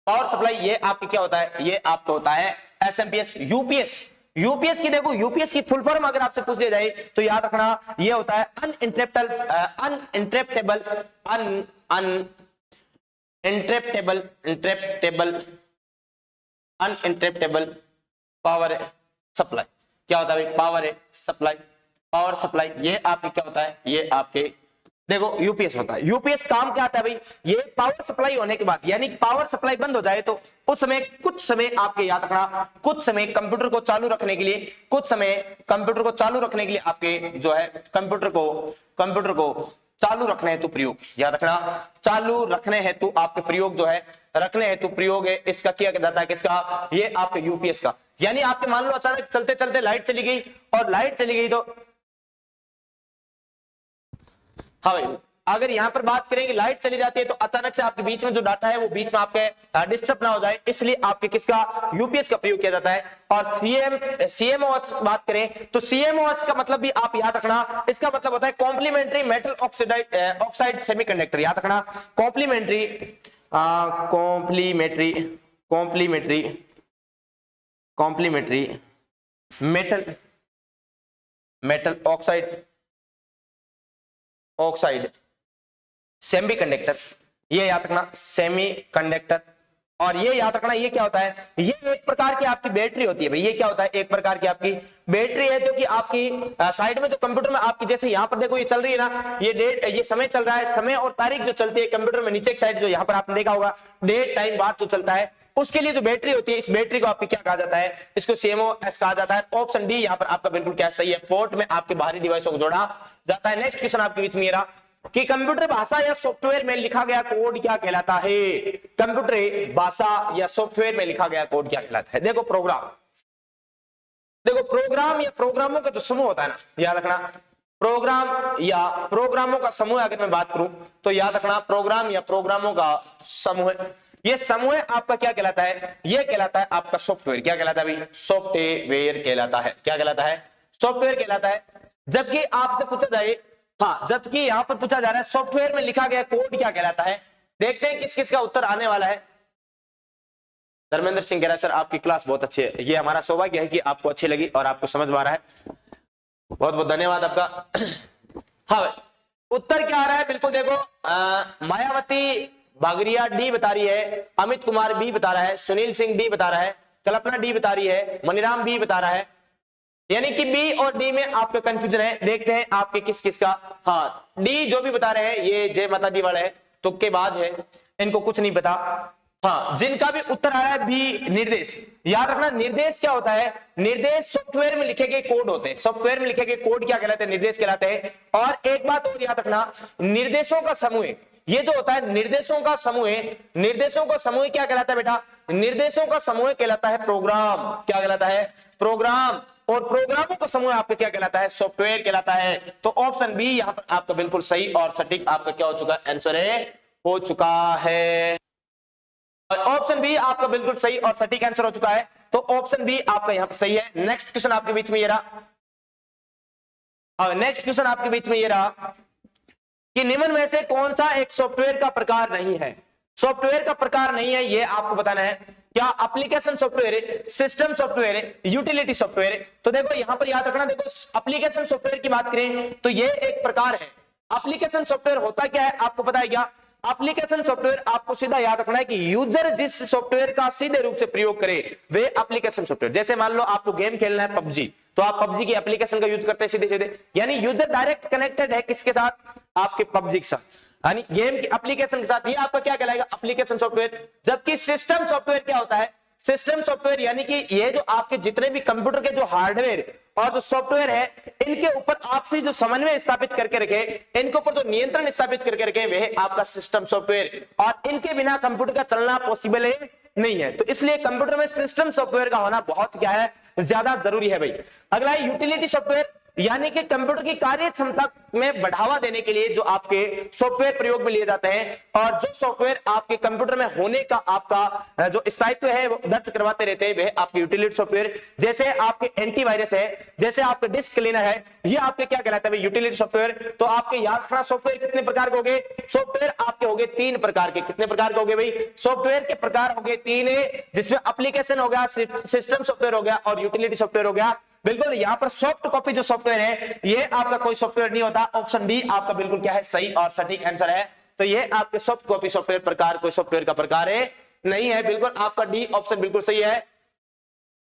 पावर सप्लाई। ये आपके क्या होता है, ये आपका होता है एसएमपीएस। यूपीएस, यूपीएस की देखो, यूपीएस की फुल फॉर्म अगर आपसे पूछ लिया जाए तो याद रखना ये होता है अनइंटरप्टेबल पावर सप्लाई। क्या होता है पावर सप्लाई, पावर सप्लाई ये आपके क्या होता है, ये आपके देखो यूपीएस होता है। यूपीएस काम क्या आता है भाई, ये पावर सप्लाई होने के बाद, यानी पावर सप्लाई बंद हो जाए तो उस समय कुछ समय आपके याद रखना, कुछ समय कंप्यूटर को चालू रखने के लिए, कुछ समय कंप्यूटर को चालू रखने के लिए आपके जो है कंप्यूटर को चालू रखने हेतु प्रयोग, याद रखना चालू रखने हेतु आपके प्रयोग जो है, रखने हेतु प्रयोग है इसका किया जाता है, किसका, ये आपके यूपीएस का। यानी आपके मान लो अचानक चलते चलते लाइट चली गई, और लाइट चली गई तो हाँ भाई अगर यहां पर बात करें कि लाइट चली जाती है तो अचानक से आपके बीच में जो डाटा है वो बीच में आपके डिस्टर्ब ना हो जाए, इसलिए आपके किसका, यूपीएस का प्रयोग किया जाता है। और सीएमओएस बात करें तो सीएमओएस का मतलब भी आप याद रखना, इसका मतलब होता है कॉम्प्लीमेंट्री मेटल ऑक्साइड सेमीकंडक्टर। याद रखना complementary complementary complementary metal metal oxide oxide semiconductor, ये याद रखना सेमीकंडक्टर। और ये याद रखना ये क्या होता है, ये एक प्रकार की आपकी बैटरी होती है भाई। ये क्या होता है, एक प्रकार की आपकी बैटरी है जो कि आपकी साइड में जो कंप्यूटर में आपकी, जैसे यहाँ पर देखो ये चल रही है ना, ये डेट, ये समय चल रहा है, समय और तारीख जो चलती है कंप्यूटर में नीचे की साइड, जो यहाँ पर आपने देखा होगा डेट टाइम बाद जो चलता है, उसके लिए जो बैटरी होती है, इस बैटरी को आपकी क्या कहा जाता है, इसको CMOS कहा जाता है। ऑप्शन डी यहाँ पर आपका बिल्कुल क्या सही है, पोर्ट में आपके बाहरी डिवाइसों को जोड़ा जाता है। नेक्स्ट क्वेश्चन आपके बीच में रहा कि कंप्यूटर भाषा या सॉफ्टवेयर में लिखा गया कोड क्या कहलाता है। कंप्यूटर भाषा या सॉफ्टवेयर में लिखा गया कोड क्या कहलाता है। देखो प्रोग्राम, देखो प्रोग्राम या प्रोग्रामों का जो समूह होता है ना, याद रखना प्रोग्राम या प्रोग्रामों का समूह, अगर मैं बात करूं तो याद रखना प्रोग्राम या प्रोग्रामों का समूह, ये समूह आपका क्या कहलाता है, ये कहलाता है आपका सॉफ्टवेयर। क्या कहलाता है भाई, सॉफ्टवेयर कहलाता है। क्या कहलाता है, सॉफ्टवेयर कहलाता है। जबकि आपसे पूछा जाए, हाँ जबकि यहां पर पूछा जा रहा है सॉफ्टवेयर में लिखा गया कोड क्या कहलाता है। देखते हैं किस किस का उत्तर आने वाला है। धर्मेंद्र सिंह कह रहा है सर आपकी क्लास बहुत अच्छी है। ये हमारा सौभाग्य है कि आपको अच्छी लगी और आपको समझ में आ रहा है, बहुत बहुत धन्यवाद आपका। हाँ उत्तर क्या आ रहा है, बिल्कुल देखो मायावती बागरिया डी बता रही है, अमित कुमार बी बता रहा है, सुनील सिंह डी बता रहा है, कल्पना डी बता रही है, मनीराम बी बता रहा है। यानी कि बी और डी में आपका कंफ्यूजन है। देखते हैं आपके किस किस का, हाँ डी जो भी बता रहे हैं ये जय माता दी वाले है, तुक्केबाज है, इनको कुछ नहीं पता। हाँ जिनका भी उत्तर आ रहा है बी निर्देश, याद रखना निर्देश क्या होता है, निर्देश सॉफ्टवेयर में लिखे गए कोड होते हैं। सॉफ्टवेयर में लिखे गए कोड क्या कहलाते हैं, निर्देश कहलाते हैं। और एक बात और याद रखना, निर्देशों का समूह, ये जो होता है निर्देशों का समूह, निर्देशों का समूह क्या कहलाता है बेटा, निर्देशों का समूह कहलाता है प्रोग्राम। क्या कहलाता है, प्रोग्राम। और प्रोग्रामों का समूह आपका क्या कहलाता है, सॉफ्टवेयर कहलाता है। तो ऑप्शन बी यहाँ पर आपका बिल्कुल सही और सटीक आपका क्या हो चुका है, आंसर हो चुका है। और ऑप्शन बी आपका बिल्कुल सही और सटीक आंसर हो चुका है। तो ऑप्शन बी आपका यहाँ पर सही है। नेक्स्ट क्वेश्चन आपके बीच में ये रहा, और नेक्स्ट क्वेश्चन आपके बीच में ये रहा कि निम्न में से कौन सा एक सॉफ्टवेयर का प्रकार नहीं है। सॉफ्टवेयर का प्रकार नहीं है ये आपको बताना है। क्या application software, system software, utility software. तो देखो यहां पर याद रखना, देखो एप्लीकेशन सॉफ्टवेयर की बात करें तो ये एक प्रकार है। एप्लीकेशन सॉफ्टवेयर होता क्या है आपको पता है क्या, एप्लीकेशन सॉफ्टवेयर आपको सीधा याद रखना है कि यूजर जिस सॉफ्टवेयर का सीधे रूप से प्रयोग करे वे एप्लीकेशन सॉफ्टवेयर। जैसे मान लो आपको गेम खेलना है पबजी, तो आप पबजी की एप्लीकेशन का यूज करते हैं सीधे सीधे, यानी यूजर डायरेक्ट कनेक्टेड है किसके साथ, आपके पबजी के साथ, यानी गेम की एप्लीकेशन के साथ। ये आपका क्या कहलाएगा, एप्लीकेशन सॉफ्टवेयर। जबकि सिस्टम सॉफ्टवेयर क्या होता है, सिस्टम सॉफ्टवेयर यानी कि ये जो आपके जितने भी कंप्यूटर के जो हार्डवेयर और जो सॉफ्टवेयर है, इनके ऊपर आपसी जो समन्वय स्थापित करके रखे, इनके ऊपर जो नियंत्रण स्थापित करके रखे, वह आपका सिस्टम सॉफ्टवेयर। और इनके बिना कंप्यूटर का चलना पॉसिबल है नहीं है। तो इसलिए कंप्यूटर में सिस्टम सॉफ्टवेयर का होना बहुत क्या है, ज्यादा जरूरी है भाई। अगला है यूटिलिटी सॉफ्टवेयर, यानी कि कंप्यूटर की कार्य क्षमता में बढ़ावा देने के लिए जो आपके सॉफ्टवेयर प्रयोग में लिए जाते हैं और जो सॉफ्टवेयर आपके कंप्यूटर में होने का आपका जो स्थायित्व है वो दर्ज करवाते रहते हैं, वह आपके यूटिलिटी सॉफ्टवेयर। जैसे आपके एंटीवायरस है, जैसे आपके डिस्क क्लीनर है, ये आपके क्या कहलाता है, यूटिलिटी सॉफ्टवेयर। तो आपके याद रखना सॉफ्टवेयर कितने प्रकार के हो गए, सॉफ्टवेयर आपके हो गए 3 प्रकार के। कितने प्रकार के हो गए भाई, सॉफ्टवेयर के प्रकार हो गए 3, जिसमें एप्लीकेशन हो गया, सिस्टम सॉफ्टवेयर हो गया और यूटिलिटी सॉफ्टवेयर हो गया। बिल्कुल यहाँ पर सॉफ्ट कॉपी जो सॉफ्टवेयर है ये आपका कोई सॉफ्टवेयर नहीं होता। ऑप्शन डी आपका बिल्कुल क्या है, सही और सटीक आंसर है। तो ये आपके सॉफ्ट कॉपी सॉफ्टवेयर प्रकार कोई सॉफ्टवेयर का प्रकार है नहीं है। बिल्कुल आपका डी ऑप्शन बिल्कुल सही है।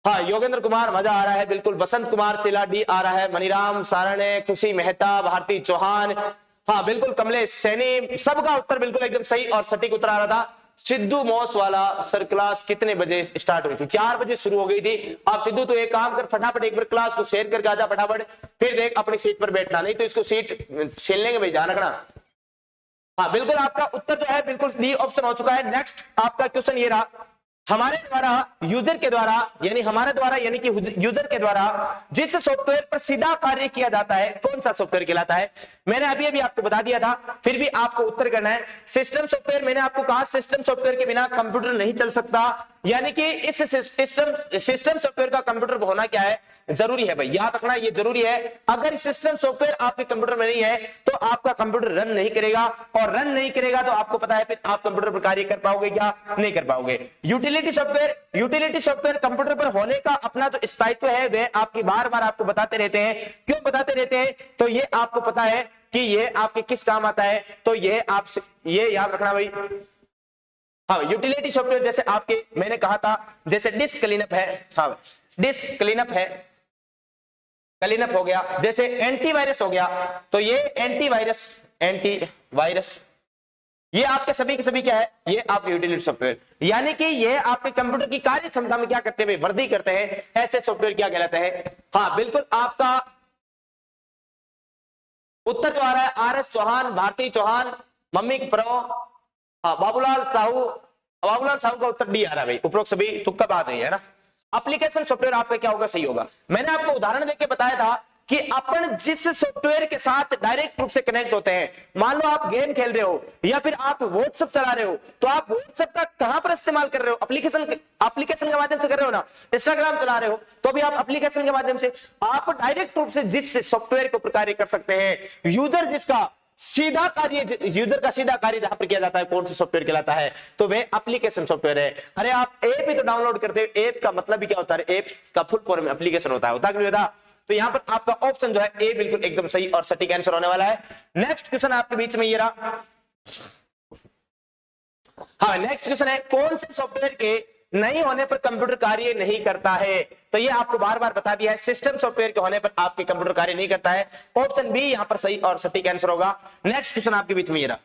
हाँ योगेंद्र कुमार मजा आ रहा है, बिल्कुल। बसंत कुमार शिला डी आ रहा है, मनीराम सारणे, खुशी मेहता, भारती चौहान, हाँ बिल्कुल कमलेश सैनी, सबका उत्तर बिल्कुल एकदम सही और सटीक उत्तर आ रहा था। सिद्धू मॉस वाला सर क्लास कितने बजे स्टार्ट हुई थी, 4 बजे शुरू हो गई थी। आप सिद्धू तो एक काम कर, फटाफट एक बार क्लास को शेयर करके आजा फटाफट, फिर देख अपनी सीट पर बैठना, नहीं तो इसको सीट छीन लेंगे भाई, ध्यान रखना। हाँ बिल्कुल आपका उत्तर जो है बिल्कुल डी ऑप्शन हो चुका है। नेक्स्ट आपका क्वेश्चन ये रहा, हमारे द्वारा यूजर के द्वारा यानी हमारे द्वारा यानी कि यूजर के द्वारा जिस सॉफ्टवेयर पर सीधा कार्य किया जाता है कौन सा सॉफ्टवेयर कहलाता है। मैंने अभी अभी आपको बता दिया था, फिर भी आपको उत्तर करना है। सिस्टम सॉफ्टवेयर, मैंने आपको कहा सिस्टम सॉफ्टवेयर के बिना कंप्यूटर नहीं चल सकता, यानी कि इस सिस्टम सॉफ्टवेयर का कंप्यूटर पर होना क्या है, जरूरी है भाई, याद रखना ये जरूरी है। अगर सिस्टम सॉफ्टवेयर आपके कंप्यूटर में नहीं है तो आपका कंप्यूटर रन नहीं करेगा, और रन नहीं करेगा तो आपको पता है फिर आप कंप्यूटर पर कार्य कर पाओगे क्या, नहीं कर पाओगे। यूटिलिटी सॉफ्टवेयर कंप्यूटर पर होने का अपना जो स्थायित्व है वह आपकी बार बार आपको बताते रहते हैं। क्यों बताते रहते हैं, तो ये आपको पता है कि ये आपके किस काम आता है, तो ये याद रखना भाई। हाँ, यूटिलिटी सॉफ्टवेयर जैसे आपके मैंने कहा था जैसे डिस्क क्लीनअप है, हाँ डिस्क क्लीनअप है, क्लीनअप हो गया, जैसे एंटीवायरस हो गया, तो ये एंटीवायरस ये आपके सभी के सभी क्या है, ये आपके यूटिलिटी सॉफ्टवेयर, यानी कि ये आपके कंप्यूटर की कार्य क्षमता में क्या करते हैं, वृद्धि करते हैं। ऐसे सॉफ्टवेयर क्या कहलाते हैं। हाँ बिल्कुल, आपका उत्तर जो आ रहा है आर एस चौहान, भारती चौहान, मम्मी प्रो, हाँ बाबूलाल साहू का उत्तर डी आ रहा है भाई, उपरोक्त सभी तुक्का बात है ना। एप्लीकेशन सॉफ्टवेयर आपका क्या होगा, सही होगा। मैंने आपको उदाहरण देके बताया था कि अपन जिस सॉफ्टवेयर के साथ डायरेक्ट रूप से कनेक्ट होते हैं, मान लो आप गेम खेल रहे हो या फिर आप व्हाट्सएप चला रहे हो, तो आप व्हाट्सएप का कहां पर इस्तेमाल कर रहे हो, एप्लीकेशन के माध्यम से कर रहे हो ना। इंस्टाग्राम चला रहे हो तो भी आप एप्लीकेशन के माध्यम से, आप डायरेक्ट रूप से जिस सॉफ्टवेयर को कार्य कर सकते हैं। यूजर जिसका सीधा कार्य, यूजर का सीधा कार्य जहां पर किया जाता है, कौन सा सॉफ्टवेयर कहलाता है, तो वह एप्लीकेशन सॉफ्टवेयर है। अरे आप ऐप ही तो डाउनलोड करते हो, ऐप का मतलब भी क्या होता है, ऐप का फुल फॉर्म एप्लीकेशन होता है कि नहीं होता। तो यहां पर आपका ऑप्शन जो है ए बिल्कुल एकदम सही और सटीक आंसर होने वाला है। नेक्स्ट क्वेश्चन आपके बीच में ये रहा। हाँ नेक्स्ट क्वेश्चन है, कौन से सॉफ्टवेयर के नहीं होने पर कंप्यूटर कार्य नहीं करता है, तो ये आपको बार बार बता दिया है, सिस्टम सॉफ्टवेयर के होने पर आपके कंप्यूटर कार्य नहीं करता है। ऑप्शन बी यहां पर सही और सटीक आंसर होगा। नेक्स्ट क्वेश्चन आपके बीच में ये रहा,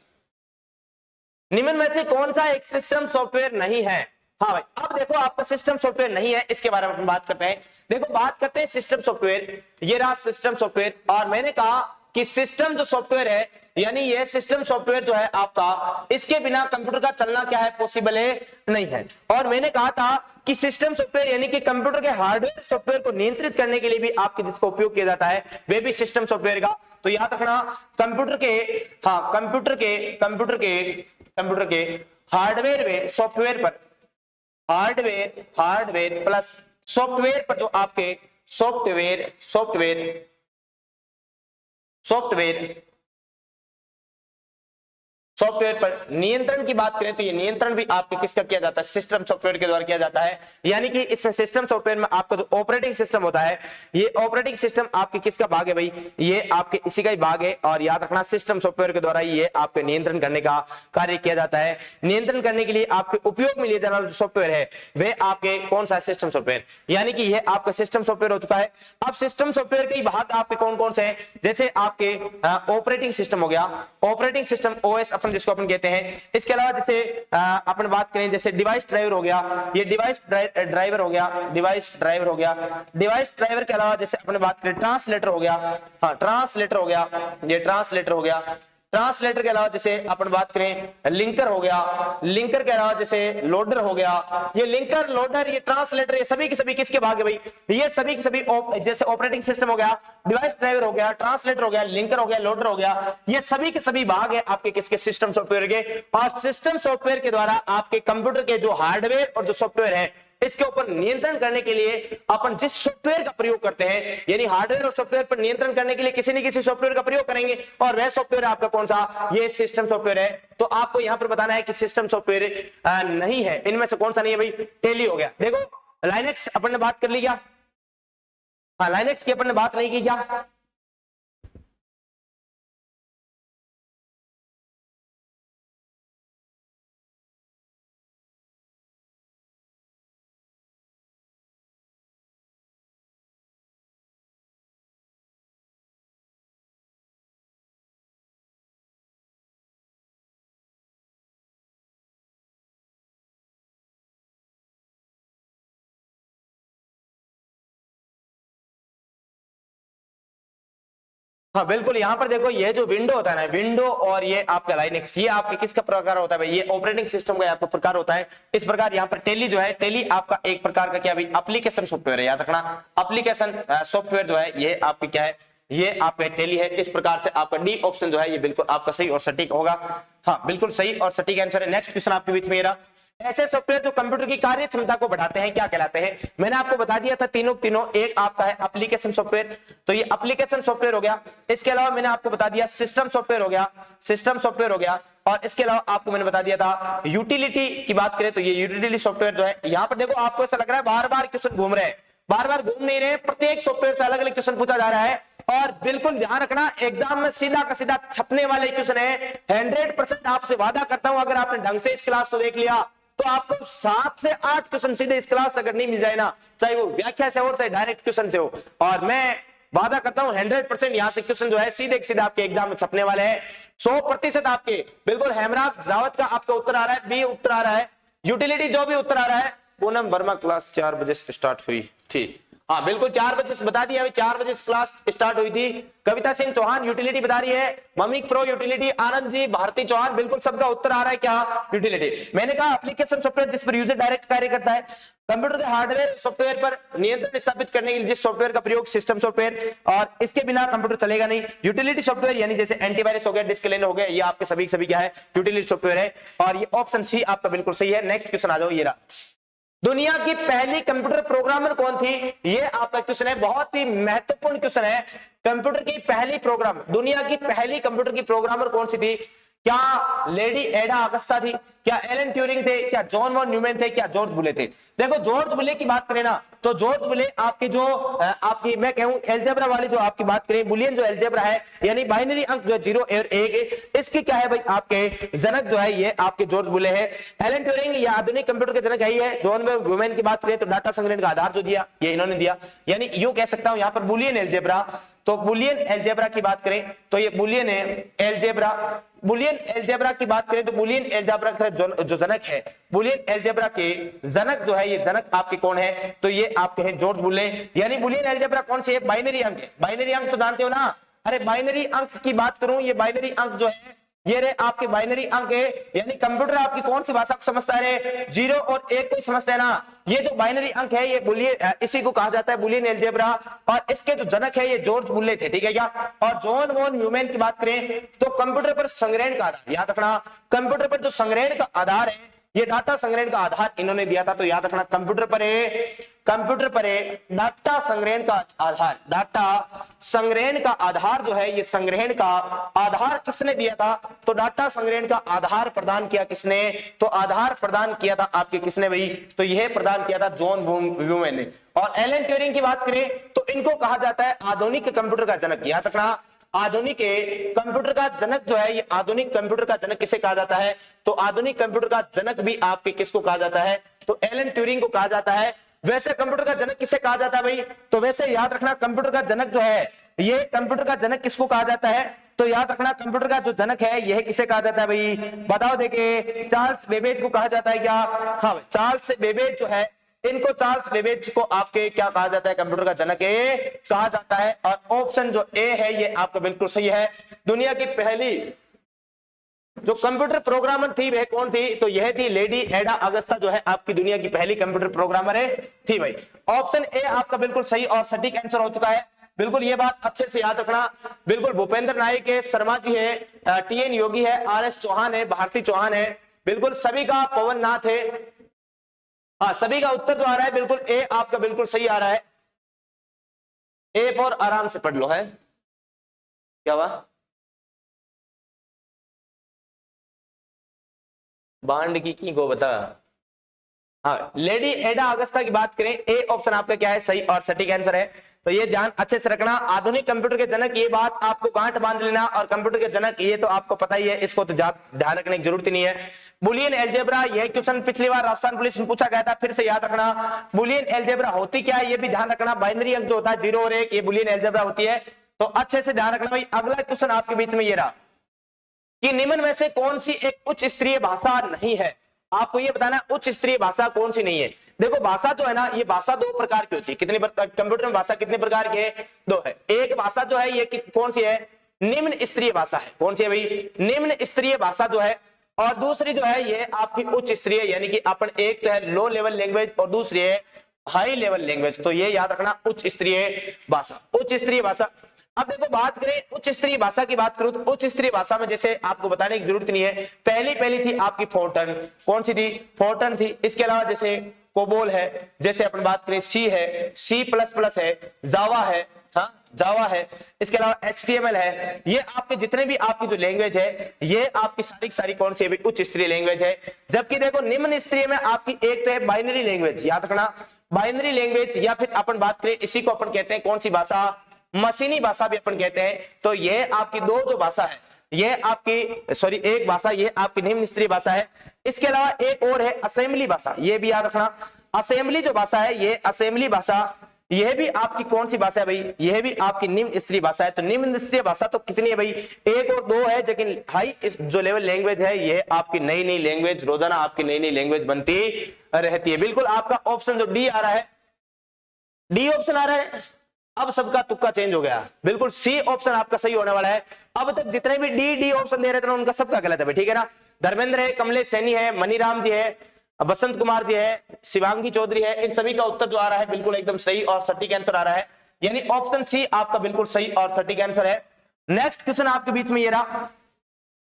निम्न में से कौन सा एक सिस्टम सॉफ्टवेयर नहीं है। हाँ भाई, अब देखो आपका सिस्टम सॉफ्टवेयर नहीं है, इसके बारे में हम बात करते हैं। देखो बात करते हैं सिस्टम सॉफ्टवेयर, ये रहा सिस्टम सॉफ्टवेयर, और मैंने कहा कि सिस्टम जो सॉफ्टवेयर है, यानी ये सिस्टम सॉफ्टवेयर जो है आपका, इसके बिना कंप्यूटर का चलना क्या है, पॉसिबल है, नहीं है। और मैंने कहा था कि सिस्टम सॉफ्टवेयर यानी कि कंप्यूटर के हार्डवेयर सॉफ्टवेयर को नियंत्रित करने के लिए भी आपके जिसका उपयोग किया जाता है वे भी सिस्टम सॉफ्टवेयर का। तो याद रखना कंप्यूटर के हार्डवेयर में सॉफ्टवेयर पर, हार्डवेयर प्लस सॉफ्टवेयर पर जो आपके सॉफ्टवेयर पर नियंत्रण की बात करें तो ये नियंत्रण भी आपके किसका किया जाता है, सिस्टम सॉफ्टवेयर के द्वारा किया जाता है। यानी कि इसमें सिस्टम सॉफ्टवेयर में आपका जो ऑपरेटिंग सिस्टम होता है, ये ऑपरेटिंग सिस्टम आपके किसका भाग है भाई, ये आपके इसी का ही भाग है। और याद रखना सिस्टम सॉफ्टवेयर के द्वारा ये आपके नियंत्रण करने का कार्य किया जाता है। नियंत्रण करने के लिए आपके उपयोग में लिए जाने वाला जो सॉफ्टवेयर है वह आपके कौन सा सिस्टम सॉफ्टवेयर, यानी कि यह आपका सिस्टम सॉफ्टवेयर हो चुका है। अब सिस्टम सॉफ्टवेयर के भाग आपके कौन कौन से हैं, जैसे आपके ऑपरेटिंग सिस्टम हो गया, ऑपरेटिंग सिस्टम ओएस जिसको अपन कहते हैं। इसके अलावा जैसे अपन बात करें जैसे डिवाइस ड्राइवर हो गया, ये डिवाइस ड्राइवर हो गया, डिवाइस ड्राइवर के अलावा जैसे अपन बात करें ट्रांसलेटर हो गया, हाँ ट्रांसलेटर हो गया, ये ट्रांसलेटर हो गया। ट्रांसलेटर के अलावा जैसे अपन बात करें लिंकर हो गया, लिंकर के अलावा जैसे लोडर हो गया, ये लिंकर लोडर ये ट्रांसलेटर ये सभी के सभी किसके भाग है भाई, ये सभी के सभी जैसे ऑपरेटिंग सिस्टम हो गया, डिवाइस ड्राइवर हो गया, ट्रांसलेटर हो गया, लिंकर हो गया, लोडर हो गया, ये सभी के सभी भाग है आपके किसके, सिस्टम सॉफ्टवेयर के। और सिस्टम सॉफ्टवेयर के द्वारा आपके कंप्यूटर के जो हार्डवेयर और जो सॉफ्टवेयर है इसके ऊपर नियंत्रण करने के लिए अपन जिस सॉफ्टवेयर का प्रयोग करते हैं, यानी हार्डवेयर और सॉफ्टवेयर पर नियंत्रण करने के लिए किसी न किसी सॉफ्टवेयर का प्रयोग करेंगे, और वह सॉफ्टवेयर आपका कौन सा, ये सिस्टम सॉफ्टवेयर है। तो आपको यहां पर बताना है कि सिस्टम सॉफ्टवेयर नहीं है, इनमें से कौन सा नहीं है भाई, टेली हो गया। देखो लाइनेक्स अपन ने बात कर ली क्या, हाँ लाइनेक्स की अपन ने बात नहीं की क्या, हाँ बिल्कुल। यहां पर देखो ये जो विंडो होता है ना, विंडो और ये आपका लाइनेक्स, ये आपके किसका प्रकार होता है भाई, ये ऑपरेटिंग सिस्टम का आपका प्रकार होता है। इस प्रकार यहाँ पर टेली जो है, टेली आपका एक प्रकार का क्या भाई, एप्लीकेशन सॉफ्टवेयर है। याद रखना एप्लीकेशन सॉफ्टवेयर जो है ये आपकी क्या है, ये आपका टैली है। इस प्रकार से आपका डी ऑप्शन जो है ये बिल्कुल आपका सही और सटीक होगा। हाँ बिल्कुल सही और सटीक आंसर है। नेक्स्ट क्वेश्चन आपके बीच में रहा, ऐसे सॉफ्टवेयर जो कंप्यूटर की कार्य क्षमता को बढ़ाते हैं क्या कहलाते हैं? मैंने आपको बता दिया था तीनों एक आपका है एप्लीकेशन सॉफ्टवेयर, तो ये एप्लीकेशन सॉफ्टवेयर हो गया। इसके अलावा मैंने आपको बता दिया सिस्टम सॉफ्टवेयर हो गया, सिस्टम सॉफ्टवेयर हो गया। और इसके अलावा आपको मैंने बता दिया था यूटिलिटी की बात करें तो ये यूटिलिटी सॉफ्टवेयर जो है, यहाँ पर देखो आपको ऐसा लग रहा है बार बार क्वेश्चन घूम रहे हैं, बार बार घूम नहीं रहे, प्रत्येक सॉफ्टवेयर से अलग अलग क्वेश्चन पूछा जा रहा है। और बिल्कुल ध्यान रखना एग्जाम में सीधा का सीधा छपने वाले क्वेश्चन है। 100% आपसे वादा करता हूं, अगर आपने ढंग से इस क्लास को देख लिया तो आपको 7 से 8 क्वेश्चन सीधे इस क्लास अगर नहीं मिल जाए ना, चाहे वो व्याख्या से हो चाहे डायरेक्ट क्वेश्चन से हो, और मैं वादा करता हूं 100% यहां से क्वेश्चन जो है सीधे सीधे आपके एग्जाम में छपने वाले हैं। 100% आपके बिल्कुल हेमराज रावत का आपका उत्तर आ रहा है, बी उत्तर आ रहा है। यूटिलिटी जो भी उत्तर आ रहा है, पूनम वर्मा क्लास 4 बजे से स्टार्ट हुई थी, हाँ बिल्कुल 4 बजे से बता दिया, अभी 4 बजे से क्लास स्टार्ट हुई थी। कविता सिंह चौहान यूटिलिटी बता रही है, ममिक प्रो यूटिलिटी, आनंद जी, भारती चौहान, बिल्कुल सबका उत्तर आ रहा है क्या? यूटिलिटी। मैंने कहा एप्लीकेशन सॉफ्टवेयर जिस पर यूजर डायरेक्ट कार्य करता है, कंप्यूटर के हार्डवेयर सॉफ्टवेयर पर नियंत्रण स्थापित करने के लिए जिस सॉफ्टवेयर का प्रयोग सिस्टम सॉफ्टवेयर, और इसके बिना कंप्यूटर चलेगा नहीं। यूटिलिटी सॉफ्टवेयर यानी जैसे एंटीवायरस हो गया, डिस्क क्लीनर हो गया, ये आपके सभी क्या है? यूटिलिटी सॉफ्टवेयर है। और ये ऑप्शन सी आपका बिल्कुल सही है। नेक्स्ट क्वेश्चन आ जाओ, ये रहा, दुनिया की पहली कंप्यूटर प्रोग्रामर कौन थी? ये आपका क्वेश्चन है, बहुत ही महत्वपूर्ण क्वेश्चन है। कंप्यूटर की पहली प्रोग्राम, दुनिया की पहली कंप्यूटर की प्रोग्रामर कौन सी थी? क्या लेडी एडा अगस्ता थी? क्या एलन ट्यूरिंग थे? क्या जॉन वॉन न्यूमैन थे? क्या जॉर्ज बुले थे? देखो जॉर्ज बुले की बात करें ना, तो जॉर्ज बुले आपके जो आपकी मैं कहूं एल्जेब्रा वाली जो आपकी बात करें, बुलियन जो एल्जेब्रा है यानी बाइनरी अंक जो 0 और 1, इसकी क्या है भाई? आपके जनक जो है ये आपके जॉर्ज बुले है। एलन ट्यूरिंग या आधुनिक कंप्यूटर के जनक यही है। जॉन न्यूमैन की बात करें तो डाटा संग्रहण का आधार जो दिया ये इन्होंने दिया, यानी यूं कह सकता हूं यहां पर बुलियन एल्जेब्रा। तो बुलियन एल्जेब्रा की बात करें तो ये बुलियन एल्जेब्रा, बुलियन एल्जेब्रा की बात करें तो बुलियन एल्जेब्रा का जो जनक है, बुलियन एल्जेब्रा के जनक जो है, ये जनक आपके कौन है? तो ये आपके हैं जॉर्ज बुले। यानी बुलियन एल्जेब्रा कौन सी है? बाइनरी अंक है। बाइनरी अंक तो जानते हो ना? अरे बाइनरी अंक की बात करूं, ये बाइनरी अंक जो है ये रे आपके बाइनरी अंक है, यानी कंप्यूटर आपकी कौन सी भाषा को समझता है? 0 और 1 को समझता है ना। ये जो बाइनरी अंक है ये बुलियन, इसी को कहा जाता है बुलियन एल्जेब्रा। और इसके जो जनक है ये जॉर्ज बुले थे, ठीक है क्या? और जॉन वॉन न्यूमैन की बात करें तो कंप्यूटर पर संग्रहण का आधार, याद रखना कंप्यूटर पर जो संग्रहण का आधार है ये डाटा संग्रहण का आधार इन्होंने दिया था। तो याद रखना कंप्यूटर पर डाटा संग्रहण का आधार, डाटा संग्रहण का आधार जो है ये संग्रहण का आधार किसने दिया था? तो डाटा संग्रहण का आधार प्रदान किया किसने? तो आधार प्रदान किया था आपके किसने भाई? तो यह प्रदान किया था जॉन न्यूमैन ने। और एलन ट्यूरिंग की बात करें तो इनको कहा जाता है आधुनिक कंप्यूटर का जनक। याद रखना आधुनिक कंप्यूटर का जनक जो है ये आधुनिक कंप्यूटर का जनक किसे कहा जाता है? तो आधुनिक कंप्यूटर का जनक भी आपके किसको कहा जाता है? तो एलन ट्यूरिंग को कहा जाता है। वैसे कंप्यूटर का जनक किसे कहा जाता है भाई? तो वैसे याद रखना कंप्यूटर का जनक जो है ये कंप्यूटर का जनक किसको कहा जाता है? तो याद रखना कंप्यूटर का जो जनक है यह किसे कहा जाता है भाई? बताओ देखे, चार्ल्स बेबेज को कहा जाता है क्या? हाँ, चार्ल्स बेबेज जो है इनको, चार्ल्स बेबेज को आपके क्या कहा जाता है? कंप्यूटर का जनक कहा जाता है। और ऑप्शन जो ए है ये आपका बिल्कुल सही है। दुनिया की पहली जो कंप्यूटर प्रोग्रामर थी वह कौन थी? तो यह थी लेडी एडा अगस्ता जो है आपकी दुनिया की पहली कंप्यूटर प्रोग्रामर थी भाई। ऑप्शन ए आपका बिल्कुल सही और सटीक आंसर हो चुका है। बिल्कुल ये बात अच्छे से याद रखना। बिल्कुल भूपेंद्र नायक है, शर्मा जी है, टीएन योगी है, आरएस चौहान है, भारती चौहान है, बिल्कुल सभी का पवन नाथ है। हाँ, सभी का उत्तर जो आ रहा है बिल्कुल ए आपका बिल्कुल सही आ रहा है। ए पर आराम से पढ़ लो है क्या हुआ? बांड की को बता। हाँ, लेडी एडा अगस्ता की बात करें, ए ऑप्शन आपका क्या है? सही और सटीक आंसर है। तो ये ध्यान अच्छे से रखना, आधुनिक कंप्यूटर के जनक, ये बात आपको गांठ बांध लेना। और कंप्यूटर के जनक ये तो आपको पता ही है, इसको तो ध्यान रखने की जरूरत ही नहीं है। बुलियन एल्जेब्रा, यह क्वेश्चन पिछली बार राजस्थान पुलिस में पूछा गया था, फिर से याद रखना। बुलियन एल्जेब्रा होती क्या है ये भी ध्यान रखना। बाइनरी अंक जो होता है 0 और 1, ये बुलियन एल्जेब्रा होती है। तो अच्छे से ध्यान रखना भाई। अगला क्वेश्चन आपके बीच में ये रहा कि निम्न में से कौन सी एक उच्च स्तरीय भाषा नहीं है? आपको ये बताना उच्च स्तरीय भाषा कौन सी नहीं है। देखो भाषा जो है ना, ये भाषा 2 प्रकार की होती है। कितने कंप्यूटर में भाषा कितने प्रकार की है? 2 है। एक भाषा जो है ये कौन सी है? निम्न स्तरीय भाषा है। कौन सी है भाई? निम्न स्तरीय भाषा जो है। और दूसरी जो है ये आपकी उच्च स्तरीय, यानी कि अपन एक तो है लो लेवल लैंग्वेज और दूसरी है हाई लेवल लैंग्वेज। तो ये याद रखना उच्च स्तरीय भाषा, उच्च स्तरीय भाषा। अब देखो बात करें उच्च स्तरीय भाषा की बात करूं तो उच्च स्तरीय भाषा में जैसे आपको बताने की जरूरत नहीं है, पहली थी आपकी फोर्टन, कौन सी थी? फोर्टन थी। इसके अलावा जैसे कोबोल है, जैसे अपन बात करें सी है, C++ है, जावा है, हाँ जावा है, इसके अलावा HTML है। ये आपके जितने भी आपकी जो लैंग्वेज है ये आपकी सारी सारी कौन सी है? उच्च स्तरीय लैंग्वेज है। जबकि देखो निम्न स्तरीय में आपकी एक तो है बाइनरी लैंग्वेज, याद रखना बाइनरी लैंग्वेज, या फिर अपन बात करें इसी को अपन कहते हैं कौन सी भाषा? मशीनी भाषा भी अपन कहते हैं। तो ये आपकी दो जो भाषा है ये आपकी एक भाषा ये आपकी निम्न स्तरीय भाषा है। इसके अलावा एक और है असेंबली भाषा, ये भी याद रखना। असेंबली जो भाषा है ये असेंबली भाषा यह भी आपकी कौन सी भाषा है भाई? यह भी आपकी निम्न स्तरीय भाषा है। तो निम्न स्तरीय भाषा तो कितनी है भाई? एक और दो है, लेकिन हाई जो लेवल लैंग्वेज है यह आपकी नई नई लैंग्वेज, रोजाना आपकी नई नई लैंग्वेज बनती रहती है। बिल्कुल आपका ऑप्शन जो डी आ रहा है, डी ऑप्शन आ रहा है, अब सबका तुक्का चेंज हो गया। बिल्कुल सी ऑप्शन आपका सही होने वाला है। अब तक जितने भी डी ऑप्शन दे रहे थे ना उनका सबका गलत है भाई, ठीक है ना। धर्मेंद्र है, कमलेश सैनी है, मनीराम जी है, बसंत कुमार जी है, शिवांगी चौधरी है, इन सभी का उत्तर जो आ रहा है बिल्कुल एकदम सही और सटीक आंसर आ रहा है। यानी ऑप्शन सी आपका बिल्कुल सही और सटीक आंसर है। नेक्स्ट क्वेश्चन आपके बीच में ये रहा,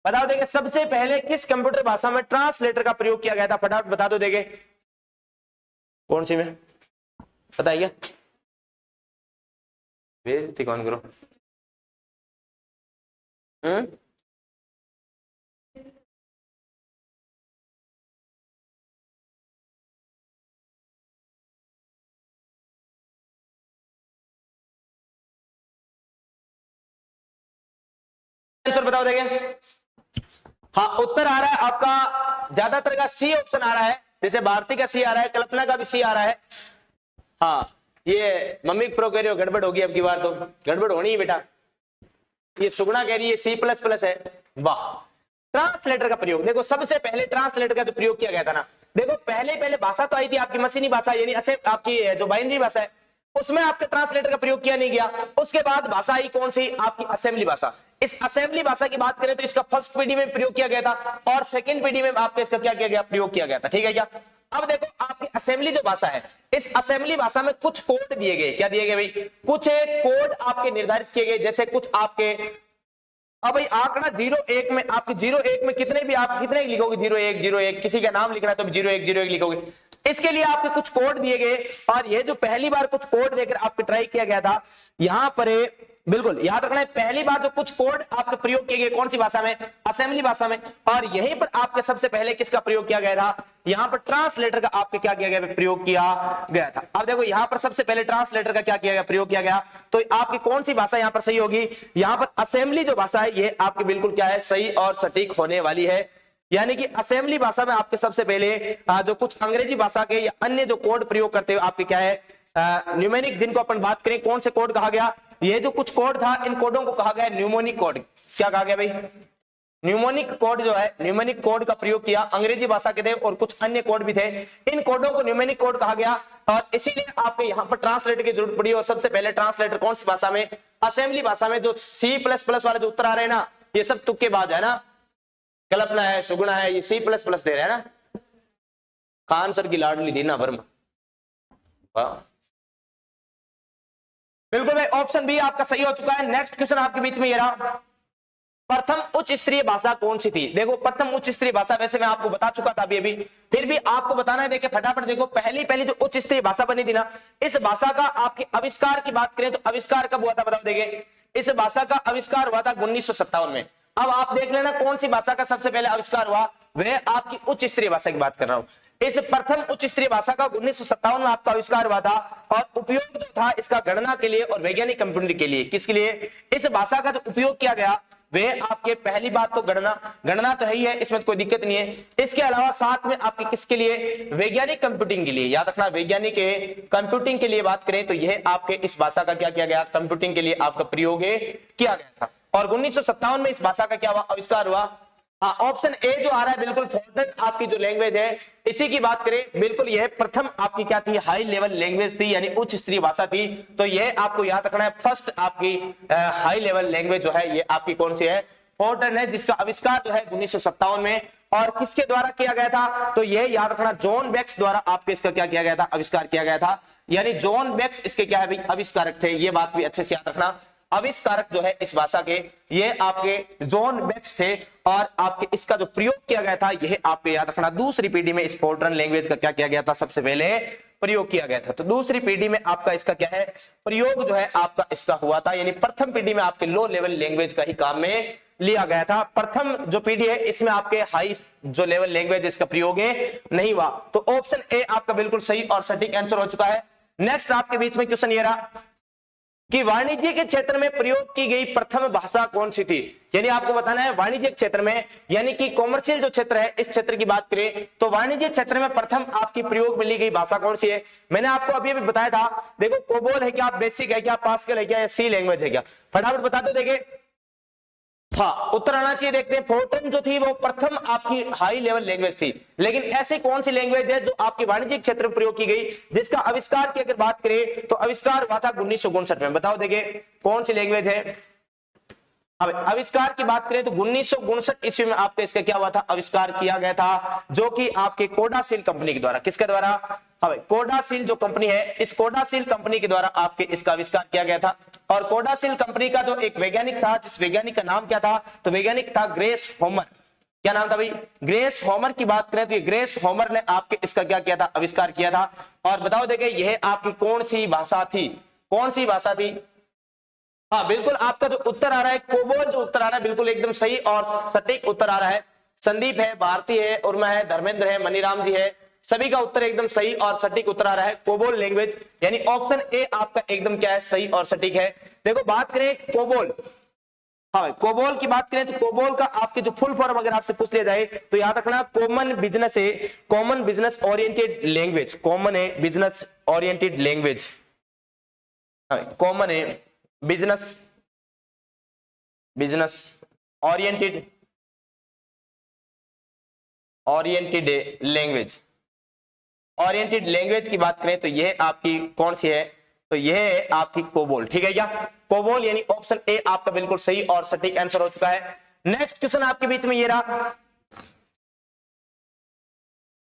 बता देंगे सबसे पहले किस कंप्यूटर भाषा में ट्रांसलेटर का प्रयोग किया गया था? फटाफट बता दो देंगे कौन सी में, बताइए। बेइज्जती कौन करो? आंसर बताओ देंगे। हाँ उत्तर आ रहा है आपका ज्यादातर का सी ऑप्शन आ रहा है, जैसे भारती का सी आ रहा है, कल्पना का भी सी आ रहा है। हाँ ये मम्मी प्रो कह रही हो गड़बड़ होगी अब की बार, तो गड़बड़ होनी ही बेटा। ये सुगुणा कह रही है C++ है। वाह, ट्रांसलेटर का प्रयोग देखो, सबसे पहले ट्रांसलेटर का जो प्रयोग किया गया था ना, देखो पहले भाषा तो आई थी आपकी मशीनी भाषा, यानी आपकी जो बाइनरी भाषा है उसमें आपके ट्रांसलेटर का प्रयोग किया नहीं गया। उसके बाद भाषा आई कौन सी? आपकी असेंबली भाषा। इस असेंबली भाषा की बात करें तो इसका फर्स्ट पीढ़ी में प्रयोग किया गया था और सेकंड पीढ़ी में आपके इसका क्या किया गया? प्रयोग किया गया था, ठीक है क्या। अब देखो आपकी असेंबली जो भाषा है, इस असेंबली भाषा में कुछ कोड दिए गए। क्या दिए गए भाई? कुछ कोड आपके निर्धारित किए गए, जैसे कुछ आपके, अब भाई आंकड़ा 01 में आपके 01 में कितने भी आप कितने लिखोगे? 0101, किसी का नाम लिखना है तो 0101 लिखोगे। इसके लिए आपके कुछ कोड दिए गए और ये जो पहली बार कुछ कोड देकर आपको ट्राई किया गया था, यहां पर बिल्कुल याद रखना है पहली बार जो कुछ कोड आपके प्रयोग किए गए कौन सी भाषा में? असेंबली भाषा में। और यहीं पर आपके सबसे पहले किसका प्रयोग किया गया था? यहां पर ट्रांसलेटर का आपके क्या किया गया? प्रयोग किया गया था। अब देखो यहां पर सबसे पहले ट्रांसलेटर का क्या किया गया? प्रयोग किया गया। तो आपकी कौन सी भाषा यहां पर सही होगी? यहां पर असेंबली जो भाषा है ये आपकी बिल्कुल क्या है? सही और सटीक होने वाली है। यानी कि असेंबली भाषा में आपके सबसे पहले जो कुछ अंग्रेजी भाषा के या अन्य जो कोड प्रयोग करते हुए आपके क्या है? न्यूमेरिक, जिनको अपन बात करें कौन से कोड कहा गया? ये जो कुछ कोड था इन कोडों को कहा गया न्यूमोनिक कोड। क्या कहा गया भाई? न्यूमोनिक कोड जो है, न्यूमोनिक कोड का प्रयोग किया। अंग्रेजी भाषा के थे और कुछ अन्य कोड भी थे, इन कोडों को न्यूमोनिक कोड कहा गया और इसीलिए आपको यहां पर ट्रांसलेटर की जरूरत पड़ी। और सबसे पहले ट्रांसलेटर कौन सी भाषा में? असेंबली भाषा में। जो C++ वाले जो उत्तर आ रहे हैं ना, ये सब तुक्केबाज है ना, कल्पना है, सुगुणा है, ये C++ दे रहे हैं ना। खान सर की लाडली दीना वर्मा। बिल्कुल भाई, ऑप्शन बी आपका सही हो चुका है। नेक्स्ट क्वेश्चन आपके बीच में ये रहा, प्रथम उच्च स्तरीय भाषा कौन सी थी? देखो प्रथम उच्च स्तरीय भाषा वैसे मैं आपको बता चुका था अभी, फिर भी आपको बताना है। देखिए फटाफट देखो, पहली जो उच्च स्तरीय भाषा बनी थी ना, इस भाषा का आपके आविष्कार की बात करें तो आविष्कार कब हुआ था? बताओ देंगे। इस भाषा का आविष्कार हुआ था 1957 में। अब आप देख लेना कौन सी भाषा का सबसे पहले आविष्कार हुआ, वह आपकी उच्च स्तरीय भाषा की बात कर रहा हूं। इस प्रथम उच्च स्तरीय भाषा का 1957 में आपका आविष्कार हुआ था और उपयोग जो था इसका गणना के लिए और वैज्ञानिक कंप्यूटिंग के लिए। किसके लिए इस भाषा का जो उपयोग किया गया? वे आपके पहली बात तो गणना तो है ही है, इसमें कोई दिक्कत नहीं है। इसके अलावा साथ में आपके किसके लिए? वैज्ञानिक कंप्यूटिंग के लिए। याद रखना, वैज्ञानिक कंप्यूटिंग के लिए बात करें तो यह आपके इस भाषा का क्या किया गया? कंप्यूटिंग के लिए आपका प्रयोग किया गया था और 1957 में इस भाषा का क्या हुआ? आविष्कार हुआ। ऑप्शन ए जो आ रहा है बिल्कुल फोर्टन आपकी जो लैंग्वेज है इसी की बात करें, बिल्कुल यह प्रथम आपकी क्या थी? हाई लेवल लैंग्वेज थी, यानी उच्च स्तरीय भाषा थी। तो यह आपको याद रखना है, फर्स्ट आपकी हाई लेवल लैंग्वेज जो है ये आपकी कौन सी है? फोर्टन है, जिसका आविष्कार जो है 1957 में। और किसके द्वारा किया गया था? तो यह याद रखना, जॉन बेक्स द्वारा आपके इसका क्या किया गया था? आविष्कार किया गया था। यानी जॉन बेक्स इसके क्या है भाई? आविष्कारक थे। ये बात भी अच्छे से याद रखना। आविष्कारक जो है इस भाषा के, ये आपके जॉन बेक्स थे और आपके इसका जो प्रयोग किया गया था यह आपके याद रखना दूसरी पीढ़ी में इस फोर्ट्रन लैंग्वेज का क्या किया गया था, सबसे पहले प्रयोग किया गया था। तो दूसरी पीढ़ी में आपका इसका क्या है, प्रयोग जो है आपका इसका हुआ था, यानी प्रथम पीढ़ी में आपके लो लेवल लैंग्वेज का ही काम में लिया गया था। प्रथम जो पीढ़ी है इसमें आपके हाई जो लेवल लैंग्वेज इसका प्रयोग नहीं हुआ। तो ऑप्शन ए आपका बिल्कुल सही और सटीक आंसर हो चुका है। नेक्स्ट आपके बीच में क्वेश्चन ये रहा कि वाणिज्य के क्षेत्र में प्रयोग की गई प्रथम भाषा कौन सी थी, यानी आपको बताना है वाणिज्य क्षेत्र में, यानी कि कॉमर्शियल जो क्षेत्र है इस क्षेत्र की बात करें तो वाणिज्य क्षेत्र में प्रथम आपकी प्रयोग में ली गई भाषा कौन सी है। मैंने आपको अभी बताया था, देखो कोबोल है क्या, बेसिक है क्या, पास्कल है क्या, या सी लैंग्वेज है क्या, फटाफट बता दो। देखिए हाँ उत्तर आना चाहिए। देखते हैं फोर्ट्रन जो थी वो प्रथम आपकी हाई लेवल लैंग्वेज थी, लेकिन ऐसी कौन सी लैंग्वेज है जो आपके वाणिज्यिक क्षेत्र में प्रयोग की गई, जिसका आविष्कार की अगर बात करें तो आविष्कार हुआ था 1959 में। बताओ देखिए कौन सी लैंग्वेज है। अब आविष्कार की बात करें तो 1959 ईस्वी में आपका इसका क्या हुआ था, आविष्कार किया गया था, जो कि आपके कोडासिल कंपनी के द्वारा, किसके द्वारा, अब कोडासिल जो कंपनी है इस कोडासिल कंपनी के द्वारा आपके इसका आविष्कार किया गया था। और कोडासिल कंपनी का जो एक वैज्ञानिक था, जिस वैज्ञानिक का नाम क्या था, तो वैज्ञानिक था ग्रेस होमर। क्या नाम था भाई, ग्रेस होमर की बात करें तो ये ग्रेस होमर ने आपके इसका क्या किया था, आविष्कार किया था। और बताओ देखिए यह आपकी कौन सी भाषा थी, कौन सी भाषा थी। हाँ बिल्कुल आपका जो उत्तर आ रहा है कोबोल, जो उत्तर आ रहा है बिल्कुल एकदम सही और सटीक उत्तर आ रहा है। संदीप है, भारती है, उर्मा है, धर्मेंद्र है, मनीराम जी है, सभी का उत्तर एकदम सही और सटीक उत्तर आ रहा है कोबोल लैंग्वेज, यानी ऑप्शन ए आपका एकदम क्या है, सही और सटीक है। देखो बात करें कोबोल, हाँ कोबोल की बात करें तो कोबोल का आपके जो फुल फॉर्म अगर आपसे पूछ लिया जाए तो याद रखना कॉमन बिजनेस है, common business oriented language, common है बिजनेस ओरिएंटेड लैंग्वेज, कॉमन है business oriented language, oriented language की बात करें तो यह आपकी कौन सी है, तो यह है आपकी कोबोल। ठीक है क्या, कोबोल, यानी ऑप्शन ए आपका बिल्कुल सही और सटीक आंसर हो चुका है। नेक्स्ट क्वेश्चन आपके बीच में ये रहा,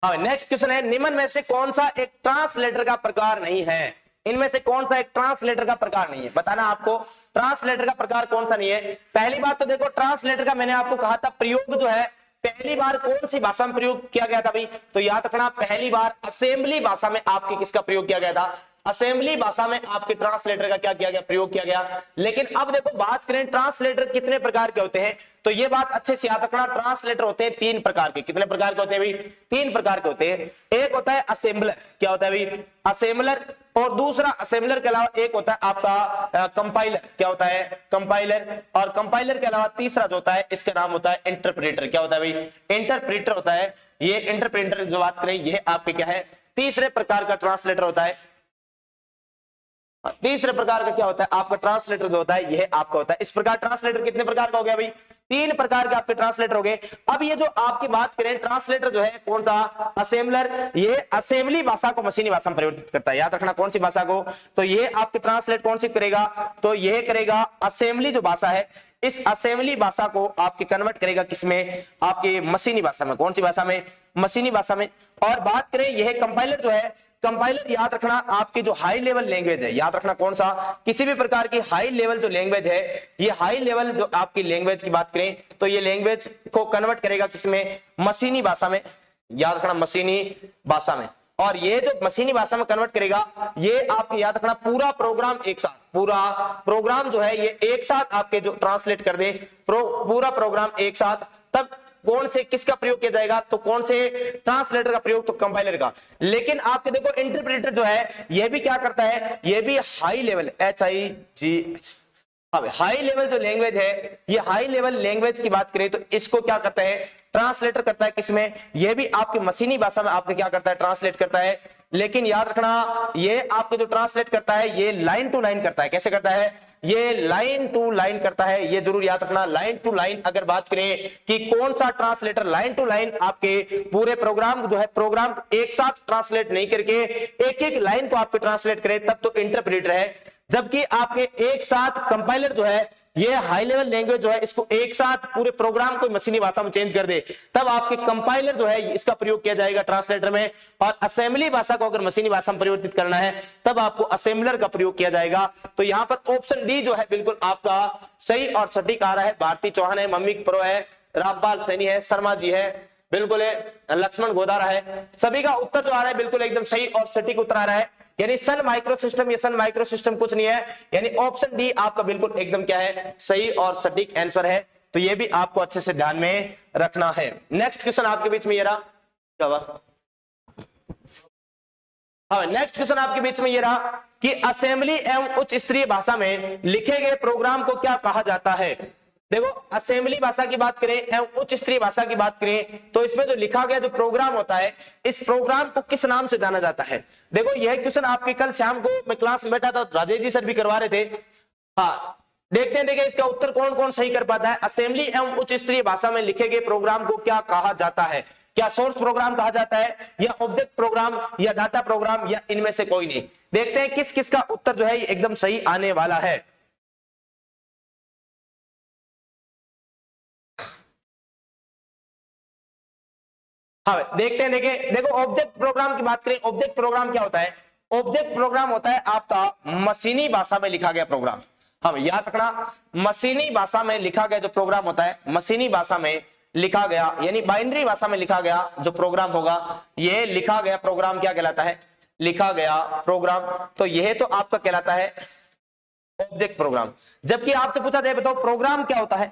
नेक्स्ट क्वेश्चन है निम्न में से कौन सा एक ट्रांसलेटर का प्रकार नहीं है, इनमें से कौन सा एक ट्रांसलेटर का प्रकार नहीं है, बताना आपको ट्रांसलेटर का प्रकार कौन सा नहीं है। पहली बात तो देखो ट्रांसलेटर का मैंने आपको कहा था प्रयोग जो है पहली बार कौन सी भाषा में प्रयोग किया गया था भाई, तो याद रखना पहली बार असेंबली भाषा में आपके किसका प्रयोग किया गया था, असेंबली भाषा में आपके ट्रांसलेटर का क्या किया गया, प्रयोग किया गया। लेकिन अब देखो बात करें ट्रांसलेटर कितने प्रकार के होते हैं, तो ये बात अच्छे से याद रखना, ट्रांसलेटर होते हैं तीन प्रकार के। कितने प्रकार के होते हैं भाई, तीन प्रकार के होते हैं। एक होता है असेंबलर, क्या होता है भाई, असेंबलर, और दूसरा असेंबलर के अलावा एक होता है आपका कंपाइलर, क्या होता है, कंपाइलर, और कंपाइलर के अलावा तीसरा जो होता है इसका नाम होता है इंटरप्रेटर। क्या होता है भाई, इंटरप्रेटर होता है। ये इंटरप्रेटर जो बात करें ये आपके क्या है, तीसरे प्रकार का ट्रांसलेटर होता है। तीसरे प्रकार का क्या होता है आपका ट्रांसलेटर जो होता है यह आपका होता है। इस प्रकार ट्रांसलेटर कितने प्रकार का हो गया भाई, तीन प्रकार के आपके ट्रांसलेटर हो गए। अब ये जो आपकी बात करें ट्रांसलेटर जो है कौन सा, असेंबलर, ये असेंबली भाषा को मशीनी भाषा में परिवर्तित करता है। याद रखना कौन सी भाषा को, तो ये आपके ट्रांसलेट कौन सी करेगा, तो यह करेगा असेंबली जो भाषा है इस असेंबली भाषा को आपके कन्वर्ट करेगा किसमें, आपके मशीनी भाषा में। कौन सी भाषा में, मशीनी भाषा में। और बात करें यह कंपाइलर जो है, कंपाइलर याद रखना आपके जो हाई लेवल लैंग्वेज है, याद रखना कौन सा, किसी भी प्रकार की हाई लेवल जो लैंग्वेज है, ये हाई लेवल जो आपकी लैंग्वेज की बात करें तो ये लैंग्वेज को कन्वर्ट करेगा किसमें, मशीनी भाषा में। याद रखना मशीनी भाषा में। और ये जो मशीनी भाषा में कन्वर्ट करेगा ये आप याद रखना पूरा प्रोग्राम एक साथ, पूरा प्रोग्राम जो है ये एक साथ आपके जो ट्रांसलेट कर दे, पूरा प्रोग्राम एक साथ, तब कौन से किसका प्रयोग किया जाएगा, तो कौन से ट्रांसलेटर का प्रयोग, तो कंपाइलर का। लेकिन आपके देखो इंटरप्रेटर जो है यह भी क्या करता है, यह भी हाई लेवल HIGH, अब हाई लेवल जो लैंग्वेज है ये हाई लेवल लैंग्वेज की बात करें तो इसको क्या करता है, ट्रांसलेटर करता है किसमें, यह भी आपकी मशीनी भाषा में आपके क्या करता है, ट्रांसलेट करता है। लेकिन याद रखना ये आपके जो ट्रांसलेट करता है ये लाइन टू लाइन करता है। कैसे करता है, ये लाइन टू लाइन करता है, ये जरूर याद रखना। लाइन टू लाइन अगर बात करें कि कौन सा ट्रांसलेटर लाइन टू लाइन आपके पूरे प्रोग्राम जो है, प्रोग्राम एक साथ ट्रांसलेट नहीं करके एक एक लाइन को आपके ट्रांसलेट करे तब तो इंटरप्रेटर है। जबकि आपके एक साथ कंपाइलर जो है ये हाई लेवल लैंग्वेज जो है इसको एक साथ पूरे प्रोग्राम को मशीनी भाषा में चेंज कर दे, तब आपके कंपाइलर जो है इसका प्रयोग किया जाएगा ट्रांसलेटर में। और असेंबली भाषा को अगर मशीनी भाषा में परिवर्तित करना है तब आपको असेंबलर का प्रयोग किया जाएगा। तो यहां पर ऑप्शन डी जो है बिल्कुल आपका सही और सटीक आ रहा है। भारती चौहान है, मम्मी प्रो है, रामपाल सैनी है, शर्मा जी है, बिल्कुल है, लक्ष्मण गोदारा है, सभी का उत्तर जो आ रहा है बिल्कुल एकदम सही और सटीक उत्तर आ रहा है। यानी सन माइक्रो सिस्टम, ये सन माइक्रो सिस्टम कुछ नहीं है, यानी ऑप्शन डी आपका बिल्कुल एकदम क्या है, सही और सटीक आंसर है। तो ये भी आपको अच्छे से ध्यान में रखना है। नेक्स्ट क्वेश्चन आपके बीच में ये रहा, क्या हुआ? हाँ, नेक्स्ट क्वेश्चन आपके बीच में ये रहा कि असेंबली एवं उच्च स्तरीय भाषा में लिखे गए प्रोग्राम को क्या कहा जाता है। देखो, असेंबली भाषा की बात करें एवं उच्च स्तरीय भाषा की बात करें तो इसमें जो लिखा गया जो प्रोग्राम होता है, इस प्रोग्राम को किस नाम से जाना जाता है। देखो, यह क्वेश्चन आपके कल शाम को मैं क्लास में बैठा था, राजेश जी सर भी करवा रहे थे। हाँ, देखते हैं देखिए इसका उत्तर कौन कौन सही कर पाता है। असेंबली एवं उच्च स्तरीय भाषा में लिखे गए प्रोग्राम को क्या कहा जाता है? क्या सोर्स प्रोग्राम कहा जाता है, या ऑब्जेक्ट प्रोग्राम, या डाटा प्रोग्राम, या इनमें से कोई नहीं। देखते हैं किस किस का उत्तर जो है एकदम सही आने वाला है। हाँ, देखते हैं देखो ऑब्जेक्ट प्रोग्राम की बात करें, ऑब्जेक्ट प्रोग्राम क्या होता है? ऑब्जेक्ट प्रोग्राम होता है आपका मशीनी भाषा में लिखा गया प्रोग्राम। हम याद रखना, मशीनी भाषा में लिखा गया जो प्रोग्राम होता है, मशीनी भाषा में लिखा गया यानी बाइनरी भाषा में लिखा गया जो प्रोग्राम होगा, ये लिखा गया प्रोग्राम क्या कहलाता है? लिखा गया प्रोग्राम। तो यह तो आपका कहलाता है ऑब्जेक्ट प्रोग्राम। जबकि आपसे पूछा जाए बताओ प्रोग्राम क्या होता है?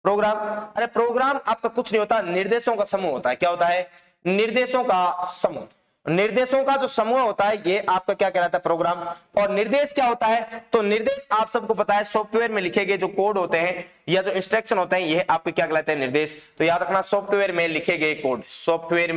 प्रोग्राम, अरे प्रोग्राम आपका कुछ नहीं होता, निर्देशों का समूह होता है। क्या होता है? निर्देशों का समूह। निर्देशों का जो समूह होता है ये आपका क्या कहलाता है? प्रोग्राम। और निर्देश क्या होता है? तो निर्देश आप सबको पता है, सॉफ्टवेयर में लिखे गए जो कोड होते हैं या जो इंस्ट्रक्शन होते हैं, ये आपके क्या कहलाते हैं? निर्देश। तो याद रखना, सॉफ्टवेयर में लिखे गए कोड, सॉफ्टवेयर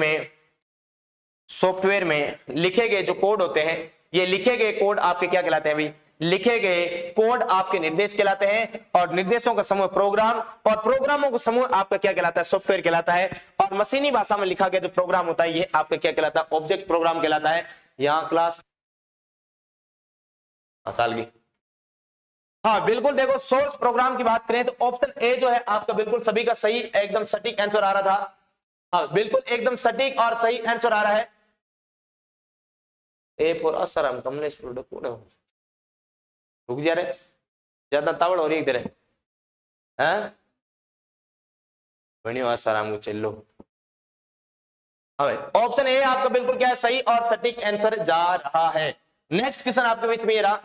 में लिखे गए जो कोड होते हैं, ये लिखे गए कोड आपके क्या कहलाते हैं? भाई, लिखे गए कोड आपके निर्देश कहलाते हैं। और निर्देशों का समूह प्रोग्राम, और प्रोग्रामों का समूह आपका क्या कहलाता है? सॉफ्टवेयर कहलाता है। और मशीनी भाषा में लिखा गया जो प्रोग्राम होता है ये आपका क्या कहलाता है? ऑब्जेक्ट प्रोग्राम कहलाता है। यहाँ क्लास साल की, हाँ बिल्कुल। देखो, सोर्स प्रोग्राम की बात करें तो ऑप्शन ए जो है आपका बिल्कुल सभी का सही एकदम सटीक आंसर आ रहा था। हाँ, बिल्कुल एकदम सटीक और सही आंसर आ रहा है। ए फॉर असरम कमलेश प्रोडक्ट रुक जा रहे, ज्यादा तावड़ हो रही है तेरे, हैं? बढ़िया आसाराम को चलो। ऑप्शन ए आपका बिल्कुल क्या है? सही और सटीक आंसर जा रहा है। नेक्स्ट क्वेश्चन आपके बीच में ये रहा,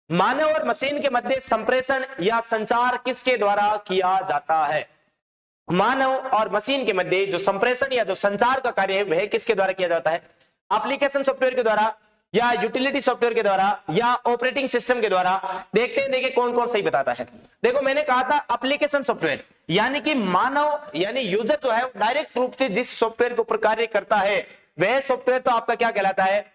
मानव और मशीन के मध्य संप्रेषण या संचार किसके द्वारा किया जाता है? मानव और मशीन के मध्य जो संप्रेषण या जो संचार का कार्य है वह किसके द्वारा किया जाता है? एप्लीकेशन सॉफ्टवेयर के द्वारा, या यूटिलिटी सॉफ्टवेयर के द्वारा, या ऑपरेटिंग सिस्टम के द्वारा। देखते हैं देखिए कौन कौन सही बताता है। देखो, मैंने कहा था एप्लीकेशन सॉफ्टवेयर, यानी कि मानव यानी यूजर जो है डायरेक्ट रूप से जिस सॉफ्टवेयर के ऊपर कार्य करता है वह सॉफ्टवेयर तो आपका क्या कहलाता है?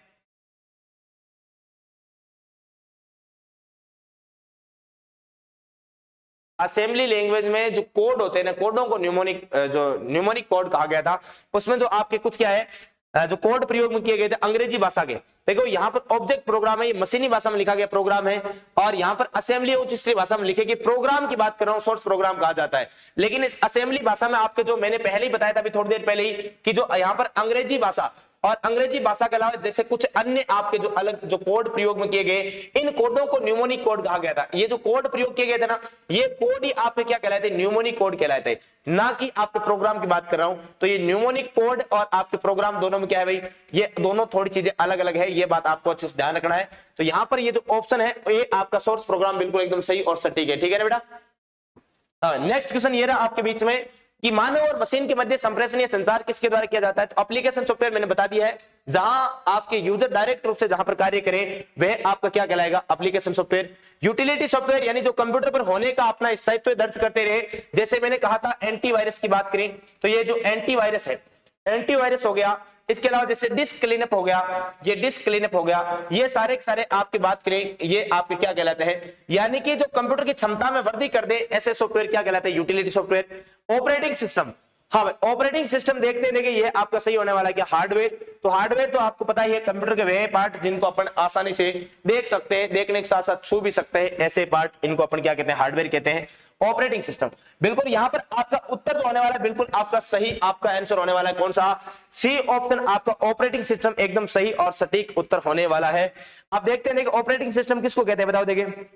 असेंबली लैंग्वेज में जो कोड होते हैं ना, कोडों को न्यूमोनिक कोड कहा गया था। उसमें जो आपके कुछ क्या है जो कोड प्रयोग में किए गए थे अंग्रेजी भाषा के। देखो, यहाँ पर ऑब्जेक्ट प्रोग्राम है, ये मशीनी भाषा में लिखा गया प्रोग्राम है। और यहाँ पर असेंबली उच्च स्तरीय भाषा में लिखे गए प्रोग्राम की बात कर रहा हूँ, सोर्स प्रोग्राम कहा जाता है। लेकिन इस असेंबली भाषा में आपके जो मैंने पहले ही बताया था अभी थोड़ी देर पहले ही कि जो यहाँ पर अंग्रेजी भाषा और अंग्रेजी भाषा के अलावा जैसे कुछ अन्य आपके जो अलग जो कोड प्रयोग में किए गए, इन कोडों को न्यूमोनिक कोड कहा गया था। ये जो कोड प्रयोग किए गए थे ना, ये कोड ही आपके क्या कहलाते? न्यूमोनिक कोड कहलाते, ना कि आपके प्रोग्राम की बात कर रहा हूं। तो ये न्यूमोनिक कोड और आपके प्रोग्राम दोनों में क्या है भाई? ये दोनों थोड़ी चीजें अलग अलग है, ये बात आपको अच्छे से ध्यान रखना है। तो यहां पर ये जो ऑप्शन है ये आपका सोर्स प्रोग्राम बिल्कुल एकदम सही और सटीक है। ठीक है ना बेटा? नेक्स्ट क्वेश्चन ये रहा आपके बीच में कि मानव और मशीन के मध्य संप्रेषण या संचार किसके द्वारा किया जाता है? तो एप्लीकेशन सॉफ्टवेयर मैंने बता दिया है, जहां आपके यूजर डायरेक्ट रूप से जहां पर कार्य करें वह आपका क्या कहलाएगा? Application software. यूटिलिटी सॉफ्टवेयर यानी जो कंप्यूटर पर होने का अपना स्थायित्व दर्ज करते रहे, जैसे मैंने कहा था एंटीवायरस की बात करें तो ये जो एंटीवायरस है, एंटीवायरस हो गया। इसके अलावा जैसे डिस्क क्लीनअप हो गया, ये डिस्क क्लीनअप हो गया, ये सारे के सारे आपकी बात करें ये आपके क्या कहलाते हैं? यानी कि जो कंप्यूटर की क्षमता में वृद्धि कर दे ऐसे सॉफ्टवेयर क्या कहलाते हैं? Utility software. ऑपरेटिंग सिस्टम, हाँ भाई, ऑपरेटिंग सिस्टम देखते हैं, देखिए ये आपका सही होने वाला है क्या, हार्डवेयर। तो हार्डवेयर तो आपको पता ही है कंप्यूटर के वे पार्ट जिनको अपन आसानी से देख सकते हैं, देखने के साथ साथ छू भी सकते हैं, ऐसे पार्ट इनको अपन क्या कहते हैं, हार्डवेयर कहते हैं। ऑपरेटिंग सिस्टम, बिल्कुल यहां पर आपका उत्तर जो होने वाला है बिल्कुल आपका सही, आपका आंसर होने वाला है कौन सा, सी ऑप्शन आपका ऑपरेटिंग सिस्टम एकदम सही और सटीक उत्तर होने वाला है। अब देखते हैं देखिए ऑपरेटिंग सिस्टम किसको कहते हैं, बताओ देखिए।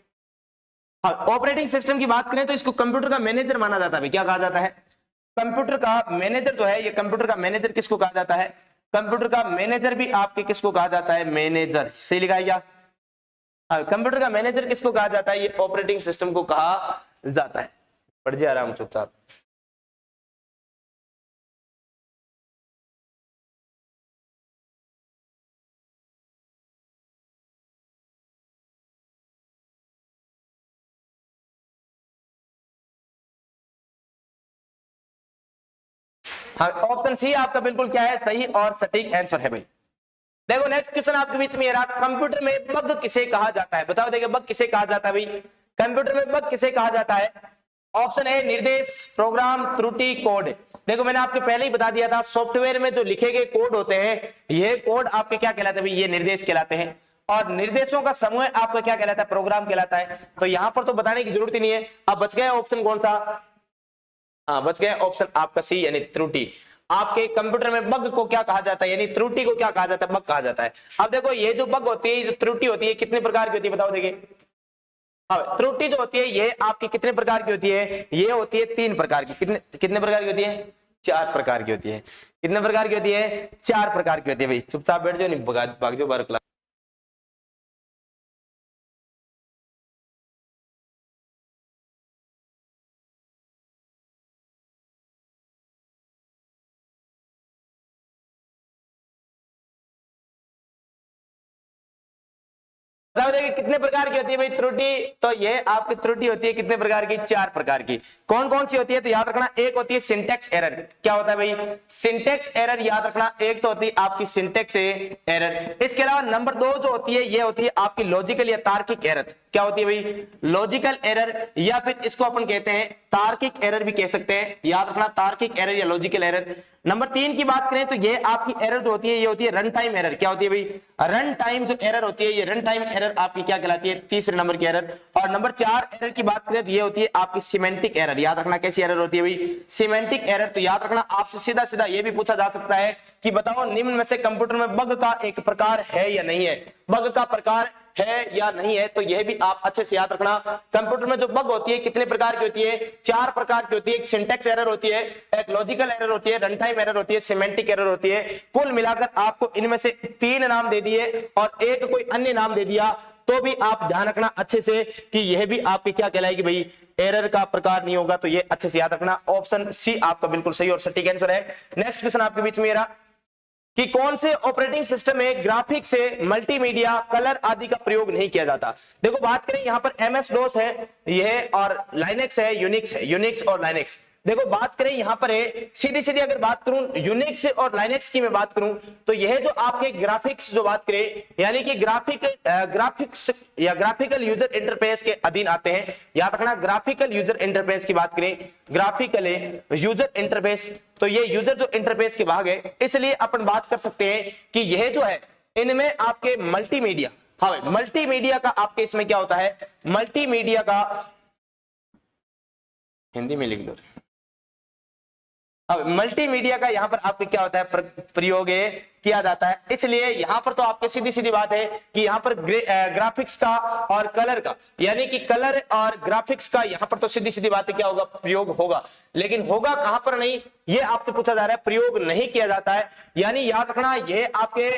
ऑपरेटिंग सिस्टम की बात करें तो इसको कंप्यूटर का मैनेजर माना जाता है। क्या कहा जाता है, कंप्यूटर का मैनेजर जो है, ये कंप्यूटर का मैनेजर किसको कहा जाता है, कंप्यूटर का मैनेजर भी आपके किसको कहा जाता है, मैनेजर, सही लिखा है क्या, कंप्यूटर का मैनेजर किसको कहा जाता है, ये ऑपरेटिंग सिस्टम को कहा जाता है। पढ़ जाए आराम चुपचाप। हाँ, ऑप्शन सी आपका बिल्कुल क्या है, सही और सटीक आंसर है भाई। देखो नेक्स्ट क्वेश्चन आपके बीच में रहा, कंप्यूटर में बग किसे कहा जाता है, बताओ देखिए बग किसे कहा जाता है भाई, कंप्यूटर में बग किसे कहा जाता है। ऑप्शन ए निर्देश, प्रोग्राम, त्रुटि, कोड। देखो मैंने आपको पहले ही बता दिया था, सॉफ्टवेयर में जो लिखे गए कोड होते हैं, ये कोड आपके क्या कहलाते हैं भाई, ये निर्देश कहलाते हैं, और निर्देशों का समूह आपका क्या कहलाता है, प्रोग्राम कहलाता है। तो यहां पर तो बताने की जरूरत ही नहीं है। अब बच गया ऑप्शन कौन सा, बच गया ऑप्शन आपका सी यानी त्रुटि। आपके कंप्यूटर में बग को क्या कहा जाता है, यानी त्रुटि को क्या कहा जाता है, बग कहा जाता है। अब देखो ये जो बग होती है, जो त्रुटि होती है, कितने प्रकार की होती है बताओ देखिए। अब त्रुटि जो होती है ये आपकी कितने प्रकार की होती है, ये होती है 3 प्रकार की। कितने कितने प्रकार की होती है, 4 प्रकार की होती है। कितने प्रकार की होती है, 4 प्रकार की होती है भाई। चुपचाप बैठ जाओ, नहीं भाग जाओ बाहर क्लास। बताओ देखिए कितने प्रकार की होती है भाई त्रुटि, तो ये आपकी त्रुटि होती है कितने प्रकार की, 4 प्रकार की। कौन कौन सी होती है, तो याद रखना, एक होती है सिंटेक्स एरर। क्या होता है भाई, सिंटेक्स एरर, याद रखना, एक तो होती है आपकी सिंटेक्स एरर। इसके अलावा नंबर 2 जो होती है, ये होती है आपकी लॉजिकल या तार्किक एरर। क्या होती है भाई, लॉजिकल एरर, या फिर इसको अपन कहते हैं तार्किक एरर भी कह सकते हैं। याद रखना, तार्किक एरर या लॉजिकल एरर। नंबर 3 की बात करें तो ये आपकी एरर जो होती है, ये होती है रन टाइम एरर। क्या होती है भाई, रन टाइम जो एरर होती है, ये रन टाइम एरर आपकी क्या कहलाती है, तीसरे नंबर की एरर। और नंबर 4 एरर की बात करें तो ये होती है आपकी सिमेंटिक एरर। याद रखना कैसी एरर होती है भाई, सिमेंटिक एरर। तो याद रखना आपसे सीधा सीधा ये भी पूछा जा सकता है कि बताओ निम्न में से कंप्यूटर में बग का एक प्रकार है या नहीं है, बग का प्रकार है या नहीं है। तो यह भी आप अच्छे से याद रखना, कंप्यूटर में जो बग होती है कितने प्रकार की होती है, 4 प्रकार की होती है। एक सिंटेक्स एरर होती है, एक लॉजिकल एरर होती है, रन टाइम एरर होती है, सिमेंटिक एरर होती है। कुल मिलाकर आपको इनमें से 3 नाम दे दिए और एक कोई अन्य नाम दे दिया, तो भी आप ध्यान रखना अच्छे से कि यह भी आपकी क्या कहलाएगी भाई, एरर का प्रकार नहीं होगा। तो ये अच्छे से याद रखना, ऑप्शन सी आपका बिल्कुल सही और सटीक आंसर है। नेक्स्ट क्वेश्चन आपके बीच में रहा कि कौन से ऑपरेटिंग सिस्टम में ग्राफिक्स से मल्टीमीडिया, कलर आदि का प्रयोग नहीं किया जाता। देखो बात करें यहाँ पर एमएस डॉस है यह, और लाइनेक्स है, यूनिक्स है, यूनिक्स और लाइनेक्स। देखो बात करें यहाँ पर है सीधी सीधी, अगर बात करूं यूनिक्स और लाइनेक्स की मैं बात करूं तो यह जो आपके ग्राफिक्स जो बात करें, यानी कि ग्राफिक्स या ग्राफिकल यूजर इंटरफेस के अधीन आते हैं। याद रखना, ग्राफिकल यूजर इंटरफेस की बात करें, ग्राफिकल यूजर इंटरफेस, तो ये यूजर जो इंटरफेस के भाग है, इसलिए अपन बात कर सकते हैं कि यह जो है इनमें आपके मल्टीमीडिया, हाँ मल्टीमीडिया का आपके इसमें क्या होता है, मल्टीमीडिया का हिंदी में लिख लो। अब मल्टीमीडिया का यहां पर आपके क्या होता है, प्रयोग किया जाता है। इसलिए यहां पर तो आपके सीधी सीधी बात है कि यहां पर ग्राफिक्स का और कलर का, यानी कि कलर और ग्राफिक्स का यहां पर तो सीधी सीधी बात है क्या होगा, प्रयोग होगा। लेकिन होगा कहां पर नहीं, ये आपसे पूछा जा रहा है, प्रयोग नहीं किया जाता है। यानी याद रखना, ये आपके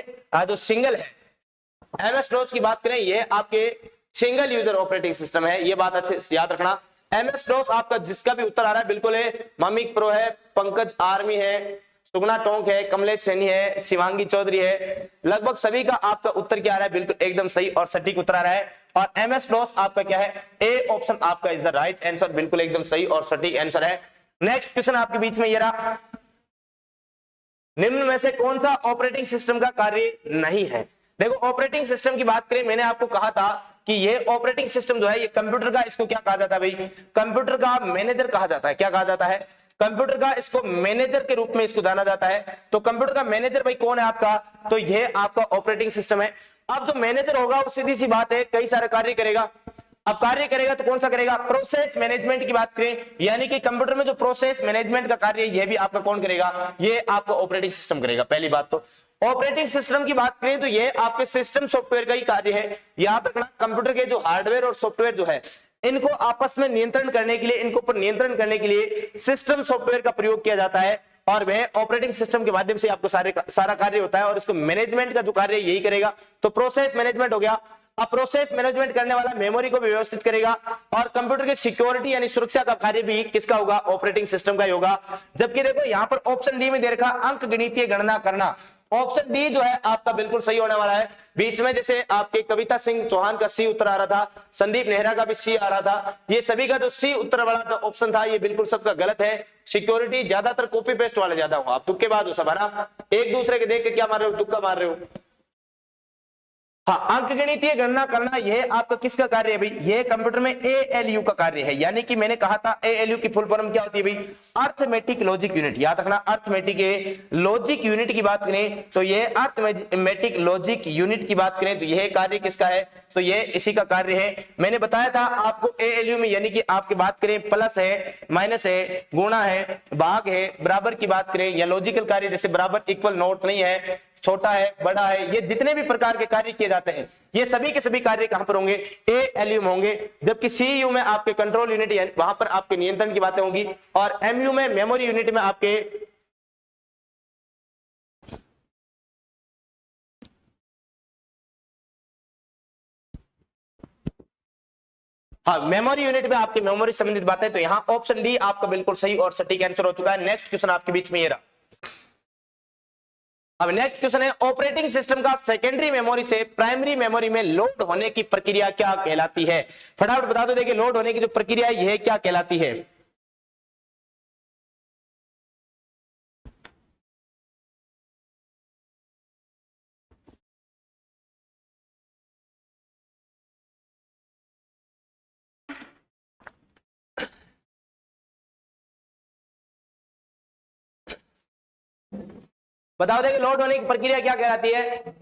जो सिंगल है, एमएस डॉस की बात करें, ये आपके सिंगल यूजर ऑपरेटिंग सिस्टम है। ये बात अच्छे से याद रखना। एमएस डॉस आपका जिसका भी उत्तर आ रहा है बिल्कुल है, मामिक प्रो है, पंकज आर्मी है, सुगना टोंक है, कमलेश सैनी है, शिवांगी चौधरी है, लगभग सभी का आपका उत्तर क्या आ रहा है, बिल्कुल एकदम सही और सटीक उत्तर आ रहा है। और एमएस डॉस आपका क्या है, ए ऑप्शन आपका इज द राइट आंसर, बिल्कुल एकदम सही और सटीक आंसर है। नेक्स्ट क्वेश्चन आपके बीच में ये रहा, निम्न में से कौन सा ऑपरेटिंग सिस्टम का कार्य नहीं है। देखो ऑपरेटिंग सिस्टम की बात करें, मैंने आपको कहा था कि ये ऑपरेटिंग सिस्टम जो है ये कंप्यूटर का, इसको क्या कहा जाता है भाई, कंप्यूटर का मैनेजर कहा जाता है। क्या कहा जाता है, कंप्यूटर का इसको मैनेजर के रूप में इसको जाना जाता है। तो कंप्यूटर का मैनेजर भाई कौन है आपका, तो ये आपका ऑपरेटिंग सिस्टम है। अब जो मैनेजर होगा वो सीधी सी बात है कई सारे कार्य करेगा। अब कार्य करेगा तो कौन सा करेगा, प्रोसेस मैनेजमेंट की बात करें, यानी कि कंप्यूटर में जो प्रोसेस मैनेजमेंट का कार्य है ये भी आपका कौन करेगा, ये आपका ऑपरेटिंग सिस्टम करेगा। पहली बात तो ऑपरेटिंग सिस्टम की बात करें तो ये आपके सिस्टम सॉफ्टवेयर का ही कार्य है। याद रखना कंप्यूटर के जो हार्डवेयर और सॉफ्टवेयर जो है इनको आपस में नियंत्रण करने के लिए, इनको पर नियंत्रण करने के लिए सिस्टम सॉफ्टवेयर का प्रयोग किया जाता है और वह ऑपरेटिंग सिस्टम के माध्यम से आपको सारा कार्य होता है और इसको मैनेजमेंट का जो कार्य यही करेगा। तो प्रोसेस मैनेजमेंट हो गया। अब प्रोसेस मैनेजमेंट करने वाला मेमोरी को भी व्यवस्थित करेगा और कंप्यूटर की सिक्योरिटी यानी सुरक्षा का कार्य भी किसका होगा, ऑपरेटिंग सिस्टम का ही होगा। जबकि देखो यहां पर ऑप्शन डी में दे रखा अंक गणितीय गणना करना, ऑप्शन डी जो है आपका बिल्कुल सही होने वाला है। बीच में जैसे आपके कविता सिंह चौहान का सी उत्तर आ रहा था, संदीप नेहरा का भी सी आ रहा था, ये सभी का जो सी उत्तर वाला ऑप्शन था ये बिल्कुल सबका गलत है। सिक्योरिटी ज्यादातर कॉपी पेस्ट वाले ज्यादा हो, आप तुक्के बाद हो सब है ना, एक दूसरे के देख के क्या मार रहे हो, तुक्का मार रहे हो। हाँ, अंकगणितीय गणना करना यह आपका किसका कार्य है भाई, ये कंप्यूटर में एएलयू का कार्य है। यानी कि मैंने कहा था एएलयू की फुल फॉर्म क्या होती है भाई, अर्थमेटिक लॉजिक यूनिट। याद रखना अर्थमेटिक लॉजिक यूनिट की बात करें तो ये अर्थमेटिक लॉजिक यूनिट की बात करें तो यह कार्य किसका है, तो ये इसी का कार्य है। मैंने बताया था आपको एएलयू में, यानी कि आपकी बात करें प्लस है, माइनस है, गुणा है, भाग है, बराबर की बात करें या लॉजिकल कार्य जैसे बराबर, इक्वल, नोट नहीं है, छोटा है, बड़ा है, ये जितने भी प्रकार के कार्य किए जाते हैं ये सभी के सभी कार्य कहां पर होंगे, एएलयू में होंगे। जबकि सीयू में आपके कंट्रोल यूनिट वहां पर आपके नियंत्रण की बातें होंगी और एमयू में मेमोरी यूनिट में आपके हाँ मेमोरी यूनिट में आपके मेमोरी संबंधित बातें। तो यहां ऑप्शन डी आपका बिल्कुल सही और सटीक आंसर हो चुका है। नेक्स्ट क्वेश्चन आपके बीच में ये रहा। अब नेक्स्ट क्वेश्चन है ऑपरेटिंग सिस्टम का सेकेंडरी मेमोरी से प्राइमरी मेमोरी में लोड होने की प्रक्रिया क्या कहलाती है। फटाफट बता दो, देखिए लोड होने की जो प्रक्रिया है यह क्या कहलाती है। बताओ देखिए लोड होने की प्रक्रिया क्या कहलाती है।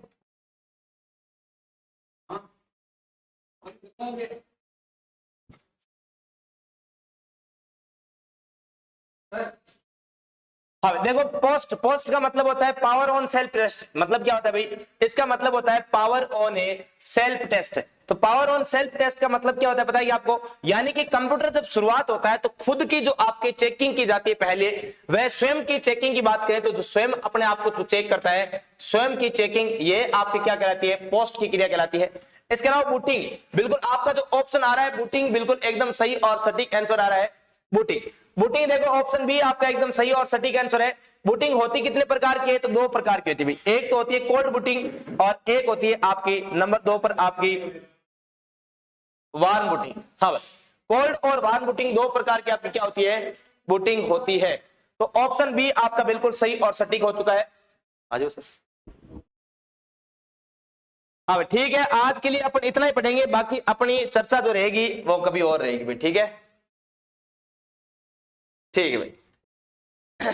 हाँ देखो पोस्ट का मतलब होता है पावर ऑन सेल्फ टेस्ट। मतलब क्या होता है भाई, इसका मतलब होता है power on a self test. तो पावर ऑन सेल्फ टेस्ट का मतलब क्या होता है बताइए आपको, यानी कि कंप्यूटर जब शुरुआत होता है तो खुद की जो आपके चेकिंग की जाती है पहले, वह स्वयं की चेकिंग की बात करें तो जो स्वयं अपने आप को चेक करता है, स्वयं की चेकिंग, ये आपकी क्या कहलाती है, पोस्ट की क्रिया कहलाती है। इसके अलावा बूटिंग, बिल्कुल आपका जो ऑप्शन आ रहा है बूटिंग बिल्कुल एकदम सही और सटीक आंसर आ रहा है। बूटिंग देखो ऑप्शन बी आपका एकदम सही और सटीक आंसर है। बूटिंग होती कितने प्रकार की है, तो दो प्रकार की होती है। एक तो होती है कोल्ड बूटिंग और एक होती है आपकी नंबर 2 पर आपकी वार्म बूटिंग। हाँ बस कोल्ड और वार्म बूटिंग दो प्रकार की आपकी क्या होती है, बूटिंग होती है। तो ऑप्शन बी आपका बिल्कुल सही और सटीक हो चुका है। आ जाओ सर। हाँ ठीक है, आज के लिए अपन इतना ही पढ़ेंगे, बाकी अपनी चर्चा जो रहेगी वो कभी और रहेगी भाई। ठीक है ठीक है भाई,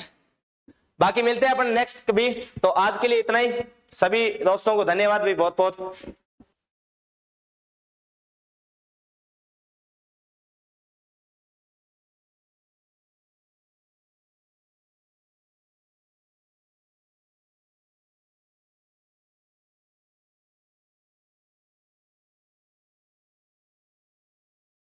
बाकी मिलते हैं अपन नेक्स्ट कभी। तो आज के लिए इतना ही, सभी दोस्तों को धन्यवाद भाई बहुत बहुत।